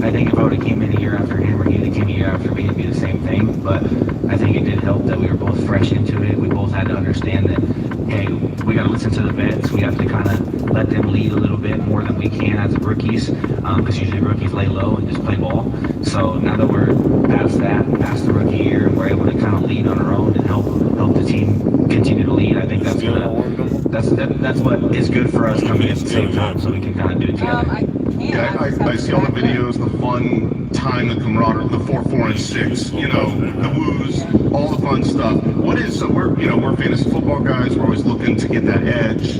I think if I would have came in a year after him or he would have came a year after me, it'd be the same thing. But I think it did help that we were both fresh into it. We both had to understand that, hey, we got to listen to the vets. We have to kind of let them lead a little bit more than we can as rookies, because usually rookies lay low and just play ball. So now that we're past that, past the rookie year, and we're able to kind of lead on our own and help the team continue to lead, I think that's what is good for us coming at the same time, so we can kind of do it together. Yeah, I see all the videos, the fun time, the camaraderie, the 4, 4, and 6, the woos, all the fun stuff. So we're fantasy football guys. We're always looking to get that edge.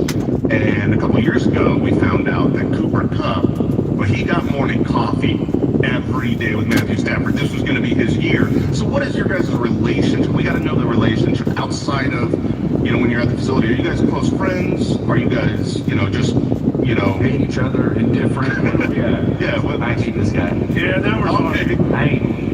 And a couple of years ago, we found out that Cooper Kupp, he got morning coffee every day with Matthew Stafford. This was going to be his year. So what is your guys' relationship? We got to know the relationship outside of, when you're at the facility. Are you guys close friends? Are you guys, just hate each other, indifferent? Yeah. I hate this guy. Yeah, that was okay.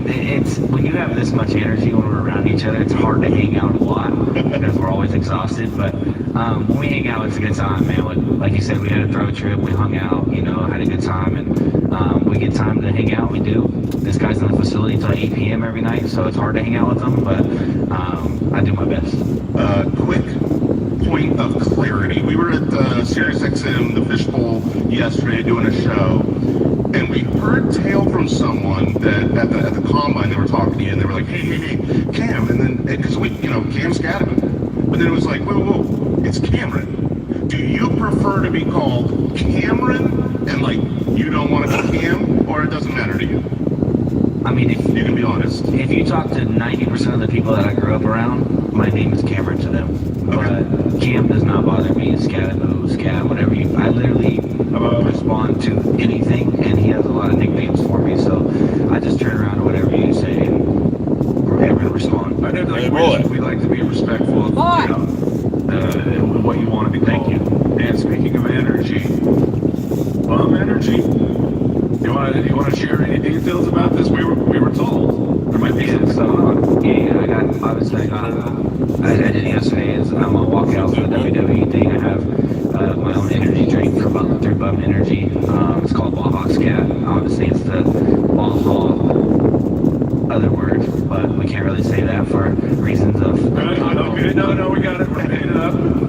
It's when you have this much energy when we're around each other, it's hard to hang out a lot because we're always exhausted. But when we hang out, it's a good time, man. Like you said, we had a throw trip, we hung out, had a good time, and we get time to hang out. We do. This guy's in the facility until 8 p.m. every night, so it's hard to hang out with him. But I do my best. Quick point of clarity. We were at SiriusXM, the Fishbowl, yesterday doing a show, and we heard tale from someone that at the combine they were talking to you, and they were like, hey, Cam, and then because Cam's Scadman, but then it was like, whoa, it's Cameron. Do you prefer to be called Cameron, and like you don't want to be Cam, or it doesn't matter to you? I mean, if you can be honest. If you talk to 90% of the people that I grew up around, my name is Cameron to them. But Cam does not bother me. Scad, whatever I literally respond to anything, and he has a lot of nicknames for me, so I just turn around to whatever you say and respond. I know we like to be respectful of what you want to be called. Thank you. And speaking of energy, bum energy. You want to share any details about this? We were told there might be something going on. Yeah, I I did yesterday is I'm gonna walk out for the WWE thing. I have my own energy drink from through Bum Energy. It's called Ball Hawks Cat. Obviously, it's the Ball Hall other word, but we can't really say that for reasons of. Okay, no, we got it.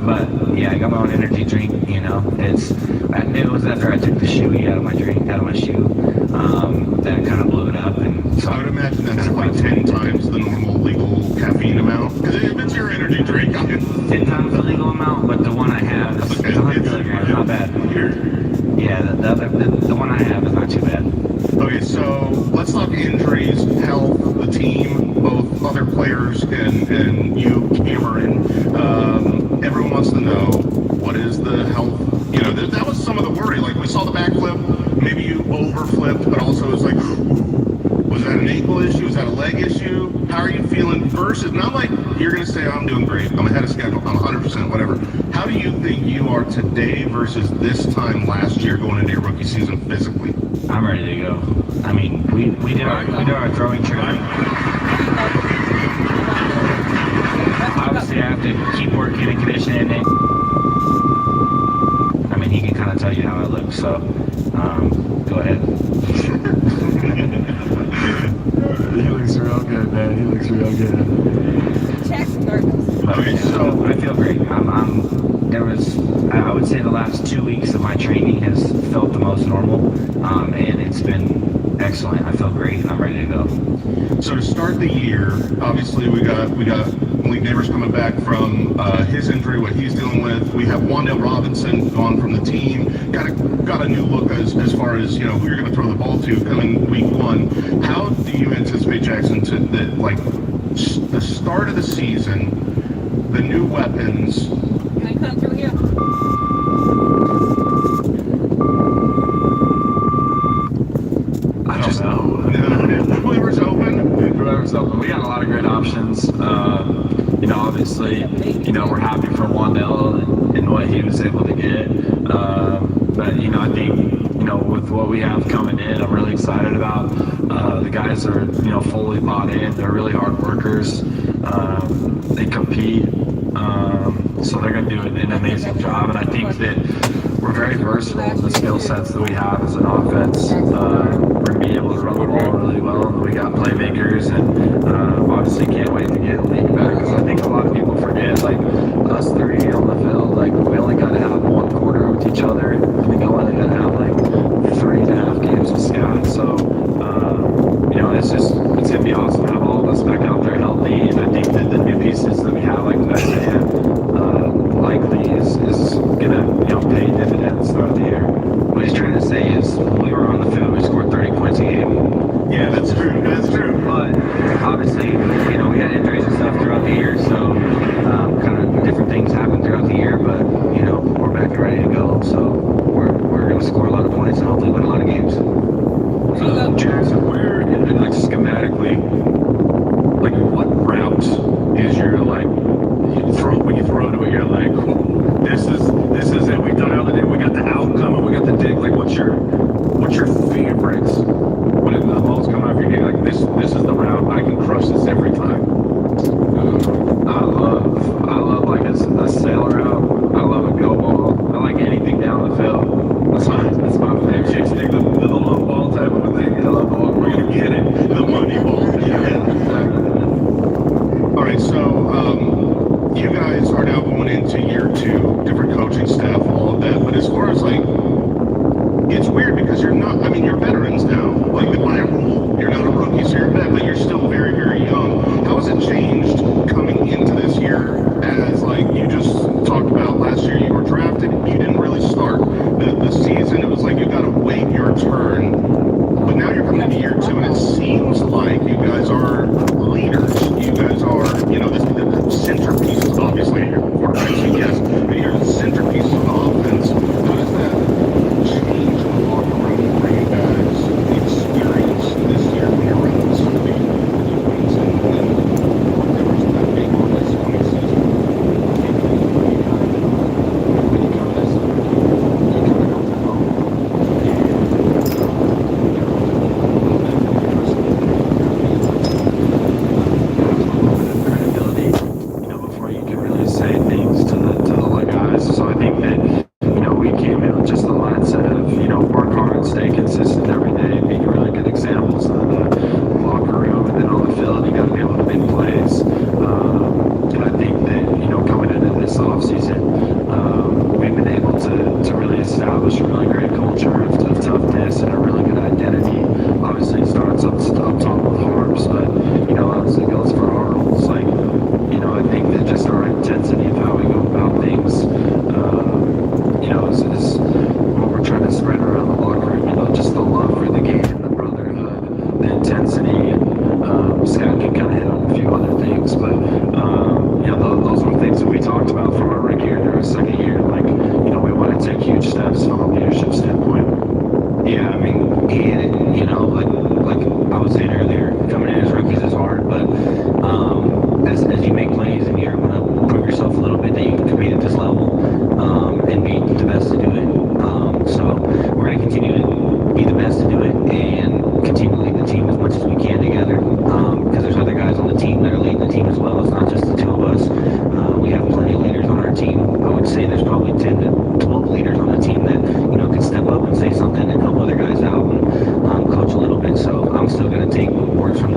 But yeah, I got my own energy drink. You know, it was after I took the shoey out of my shoe. That kind of blew it up, and so I would imagine that's like 10 times the normal legal caffeine amount. Because if it's your energy drink, 10 times the legal amount, but the one I have is 100 milligrams, not bad. Yeah, the one I have is not too bad. Okay, so let's talk injuries, health, the team, both other players and you, Cameron. Everyone wants to know, what is the health? You know, that was some of the worry. Like, we saw the backflip, maybe you overflipped, but also it's like, was that an ankle issue? Was that a leg issue? How are you feeling versus, not like you're going to say, I'm doing great, I'm ahead of schedule, I'm 100%, whatever. How do you think you are today versus this time last year going into your rookie season physically? I'm ready to go. I mean, we did our throwing training. Obviously, I have to keep working and conditioning. And I mean, he can kind of tell you how I look, so go ahead. He looks real good, man. He looks real good. Check's nervous. Okay, so I feel great. I would say the last 2 weeks of my training has felt the most normal, and it's been excellent. I feel great. I'm ready to go. So to start the year, obviously we got Malik Neighbors coming back from his injury, what he's dealing with. We have Wandale Robinson gone from the team. Got a new look as far as, you know, who you're going to throw the ball to coming week 1. How do you anticipate, Jackson, the start of the season, the new weapons? Can I come through here? I just know. Whoever's open. We got a lot of great options. You know, obviously, you know, we're happy for Wandale and what he was able to get. But, you know, I think, you know, with what we have coming in, I'm really excited about. The guys are, you know, fully bought in. They're really hard workers. They compete. So they're going to do an amazing job. And I think that we're very versatile in the skill sets that we have as an offense. We're going to be able to run the ball really well. We got playmakers, and obviously can't wait to get Lee back, because I think a lot of people forget, like, us three on the field, like, we only got to have one quarter with each other. I think I only got to have like 3.5 games with Scott. So, you know, it's going to be awesome to have all of us back out there healthy. And I think that the new pieces that we have, like Isaiah, likely is going to, you know, pay dividends throughout the year. What he's trying to say is, when we were on the field, we scored 30 points a game. Yeah, that's true. That's true. But obviously, you know, we had injuries and stuff throughout the year, so kind of different things happen throughout the year. But you know, we're back and ready to go. So we're going to score a lot of points and hopefully win a lot of games. Jackson, where, like, schematically, like, what route is your, like, when you throw to it, you're like, this is it. We've done it all the day. We got the outcome and we got the dig. Like, what's your favorites? When the ball's coming off your hand, like, this is the route. I can crush this every time. I love like a sail route. I love a go ball. I like anything down the field. That's my favorite. Chicks dig the long ball type of a thing. I love the long. We're gonna get it. The money ball. Yeah. All right, so you guys are now going into year 2, different coaching staff, all of that. But as far as, like, it's weird because you're not, I mean, you're veterans now. Like, by rule, you're not a rookie, so you're a vet, but you're still very, very young.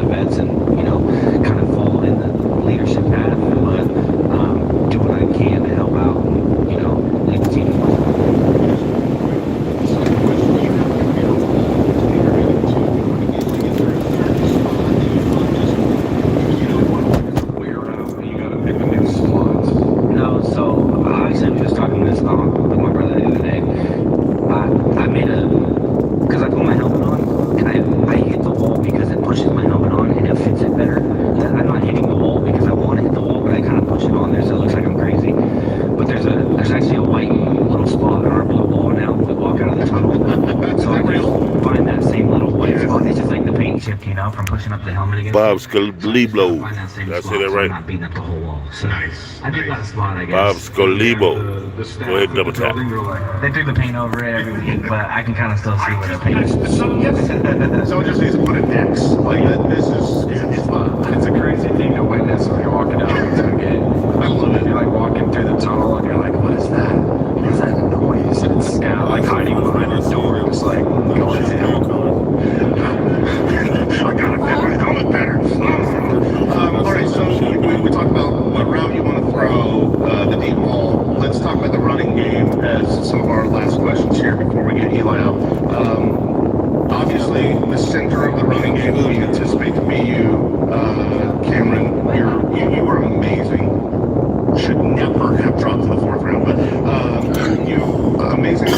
the vets and, you know, kind of follow in the leadership path, but do what I can to help out and, you know, lead the team. No, so obviously I was just talking this with my brother the other day. I made because I put my helmet on and I hit the wall because it pushes my helmet on and it fits it better. I'm not hitting the wall because I want to hit the wall, but I kind of push it on there so it looks like I'm crazy. But there's actually a white little spot on our blue wall now. We walk out of the tunnel, so I can find that same little white spot. It's just like the paint chipped, you know, from pushing up the helmet again. Bob Scalibro. Did I say that right? Not beating up the whole wall. So Nice. I did that spot, I guess. Bob Scalibro. Go ahead and double tap. They threw the paint over it every week, but I can kind of still see where the paint is. So it just needs to put an X. Like, this is, It's a crazy thing to witness when you're walking down into a game. I love it. You're like walking through the tunnel and you're like, what is that? What is that noise? And it's kind of like hiding behind a door, just like going down. I gotta fit my helmet better. All right, so we talked about what route you want to throw, the deep ball. Let's talk about the running game as some of our last questions here before we get Eli out. Obviously, the center of the running game, who you anticipate to be you, Cameron. You are amazing. Should never have dropped to the fourth round, but you amazing,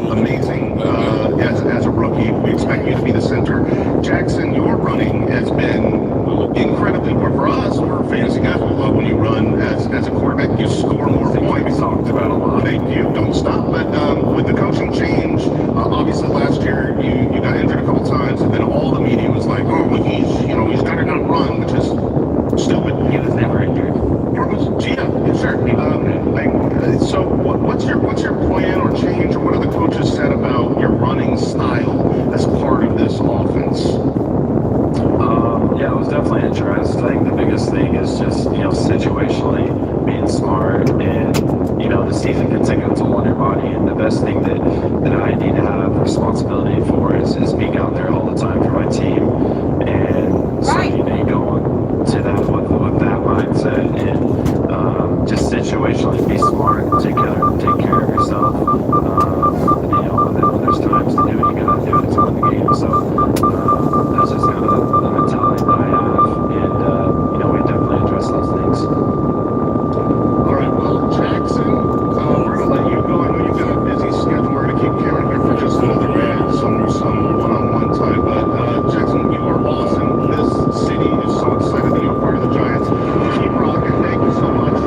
amazing as a rookie. We expect you to be the center. Jackson, your running has been incredibly poor for us. For fantasy guys, we love when you run as a quarterback. You score more points. Talked about a lot. You don't stop. But with the coaching change, obviously last year you got injured a couple times, and then all the media was like, oh, well, he's got to not run, which is stupid. He was never injured. Yeah, sure. So what's your plan or change, or what have the coaches said about your running style as part of this offense? Yeah, it was definitely interesting. The biggest thing is just, situationally being smart, and, the season can take a toll on your body, and the best thing that I need to have responsibility for is being out there all the time for my team. And so, you go on to that with that mindset, and just situationally be smart, take care of yourself. When there's times to do it, you gotta do it to win the game. So that's just kind of the mentality that I have, and we definitely address those things. All right, well, Jackson, we're gonna let you go. I know you've got a busy schedule. We're gonna keep Cameron here for just another minute, some one-on-one time. But Jackson, you are awesome. This city is so excited that you're part of the Giants. Keep rocking. Thank you so much.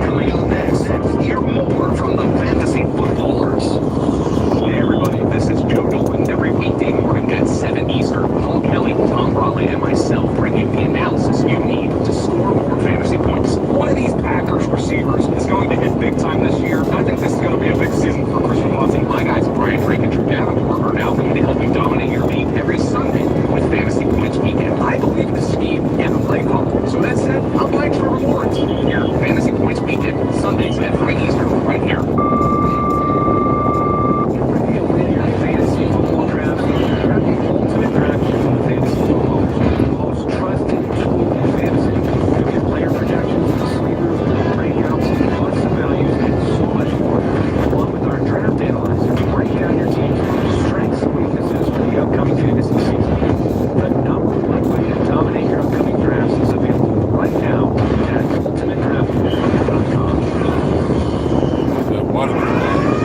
Coming up next, hear more from the fantasy footballers. Hey everybody, this is Joe Dolan. Every weekday morning at 7 Eastern, Paul Kelly, Tom Raleigh, and myself bring you the analysis you need to score more fantasy points. One of these Packers receivers is going to hit big time this year. I think this is going to be a big season for Christian Watson. My guys, Brian Drake and Drew Davenport, are now going to help you dominate your league every Sunday with Fantasy Points Weekend. I believe in the scheme and the play call. So that said, I'm buying for rewards. Your Fantasy Points Weekend, Sundays at 3 Eastern, right here.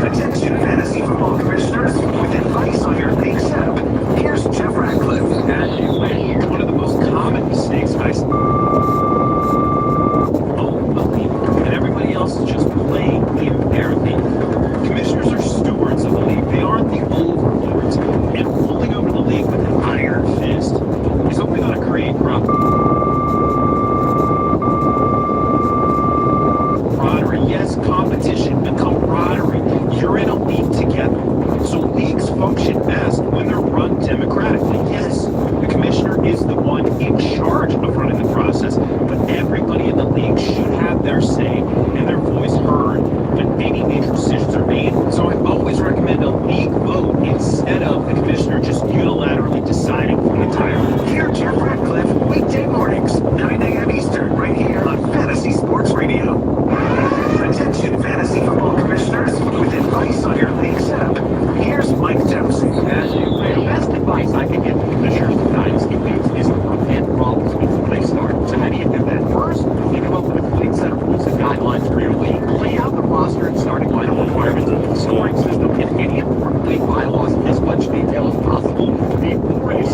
Attention fantasy football commissioners with advice on your league setup. Here's Jeff Ratcliffe. One of the most common mistakes I see. And everybody else is just playing inherently. Commissioners are stewards of the league. They aren't the overlords. And rolling over the league with an iron fist is only going to create camaraderie. Yes, competition, but camaraderie. You're in a league together. So leagues function best when they're run democratically. Yes, the commissioner is the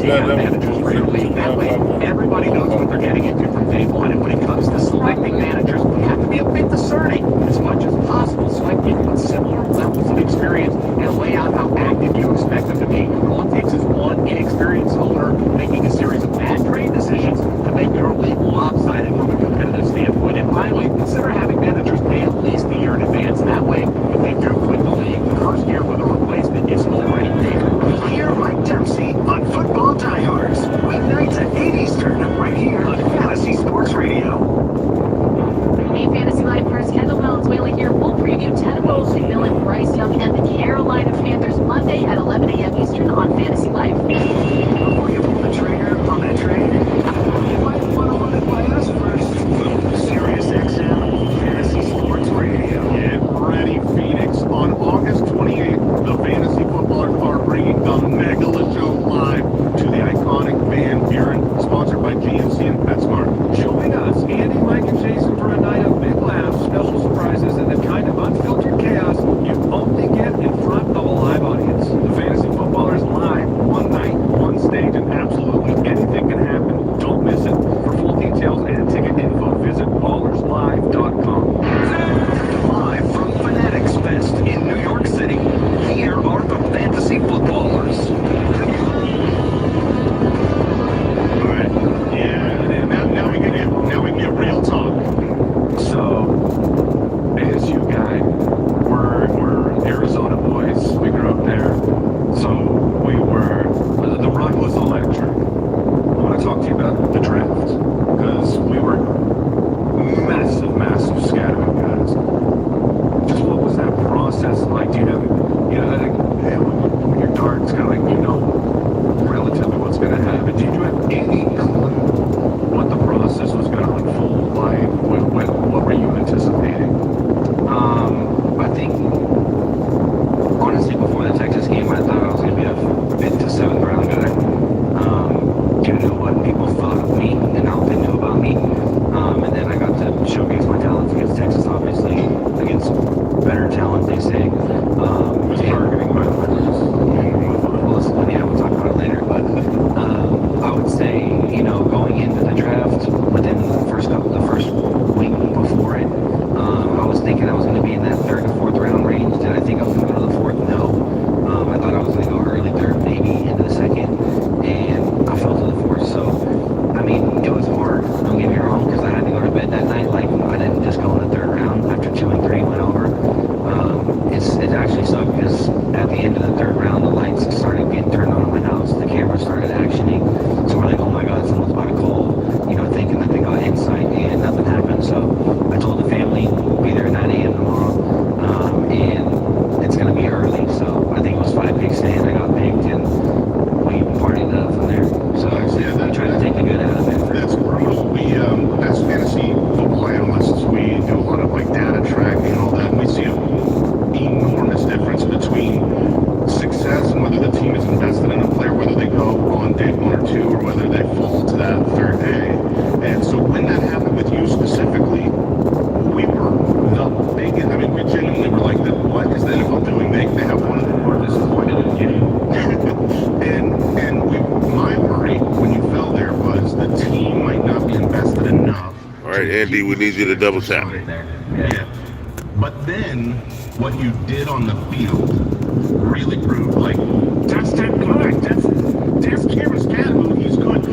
They have managers ready to leave. That way, everybody knows what they're getting into from day one. And when it comes to selecting managers, we have to be a bit discerning. As much as possible, select people with similar levels of experience and lay out how active you expect them to be. All it takes is one inexperienced owner making a series of bad trade decisions to make your league lopsided from a competitive standpoint. And finally, consider having managers pay at least a year in advance. That way, if they do quit the league, the first year with a replacement is already paid. Hear Mike Dempsey on Football Diehards, weeknights at 8 Eastern, right here on Fantasy Sports Radio. Hey, Fantasy Life first, Kendall Valenzuela here. We'll preview Ted Wilson, Bryce Young, and the Carolina Panthers Monday at 11 a.m. Eastern on Fantasy Life. Before you pull the trigger on that trade, you might want to run it by us first. Sirius XM Fantasy Sports Radio. Get ready, Phoenix. On August 28th, the Fantasy Footballers are bringing the Megala Show live to the iconic Van Buren, sponsored by GNC and PetSmart. Join us, Andy, Mike, and Jason, for a night of big laughs, special surprises, and the kind of unfiltered chaos you only get in front of a live audience. The Fantasy Footballers live, one night, one stage, and absolutely anything can happen. Don't miss it. For full details and ticket info, visit ballerslive.com. Live from Fanatics Fest in New York City, here are the Fantasy Footballers. Alright, yeah, now we can get real talk. So, ASU guy, we're Arizona boys. We grew up there. So the run was electric. I want to talk to you about the draft, because we were massive scatterman guys. Just what was that process like? Do you know when you're dark, it's kind of like, relatively what's going to happen. Did you have any clue what the process was going to unfold like? What were you anticipating? I think, honestly, before the Texas game, I thought I was going to be a mid to 7th round guy, due to what people thought of me and how they knew about me. And then I got to showcase my talents against Texas, obviously, against better talent, they say. Targeting my We'll talk about it later. But I would say, going into the draft, within the first week before it, I was thinking I was going to be in that 3rd to 4th round range. Did I think I was going to go to the 4th? No. I thought I was going to go early 3rd, maybe into the 2nd, and I fell to the 4th. So, I mean, it was hard. Don't get me wrong, because I had to go to bed that night. Like, I didn't just go in the 3rd round after 2 and 3 went over. It actually sucked because at the end of the 3rd round, the lights started getting turned on in my house. The camera started actioning. So we're like, oh my God, someone's about to call, thinking that they got insight, and nothing happened. So I told the family, be there at 9 a.m. tomorrow, and it's going to be early. So I think it was 5 picks in. I got picked, and we partied up from there. So actually, we tried to take the good out of it. That's brutal. We, as fantasy football analysts, we do a lot of data tracking and all that, and we see an enormous difference between success and whether the team is invested in a player, whether they go on day 1 or 2, or whether they fall to that 3rd day. And so when that happened with you specifically, we were the biggest. I mean, we genuinely were like, what is the NFL doing? They have one of the more disappointed in you. My worry when you fell there was the team might not be invested enough. All right, Andy, we need you to double tap. Yeah. But then what you did on the field really proved that's that good. That's Kira's cat. He's good.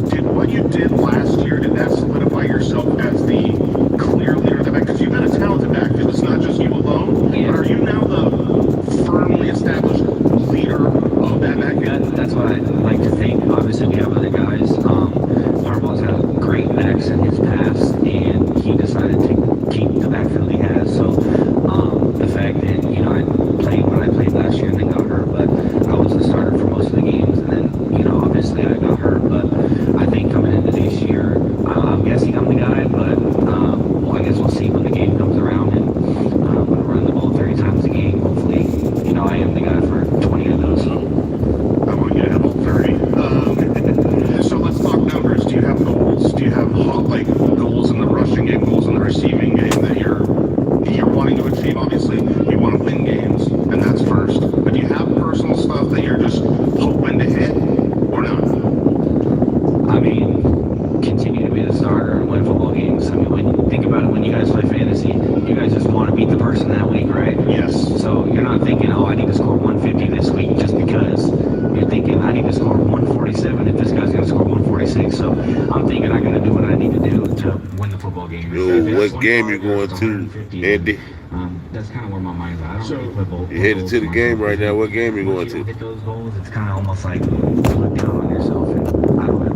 Did what you did last year, did that solidify yourself as the clear leader of the back? Because you've got a talented backfield. It's not just you alone. Yeah. But are you now the firmly established leader of that backfield? That's what I like to think. Obviously, we have other guys. Harbaugh's had great backs in his past, and he decided to keep the backfield he has. So the fact that I played when I played last year and then got hurt, but I was the starter for most of the games, and then obviously I got hurt. But I think coming into this year, I'm guessing I'm the guy, but I guess we'll see when the game comes around, and I'm going to run the ball 30 times a game. Hopefully, I am the guy for 20 of those. I want you to have all 30. game. Yo, what game you going to, Andy? That's kind of where my mind's at. I don't really put both. You headed to the game right now. What game you going to? Hit those goals. It's kind of almost like you look down on yourself, and I don't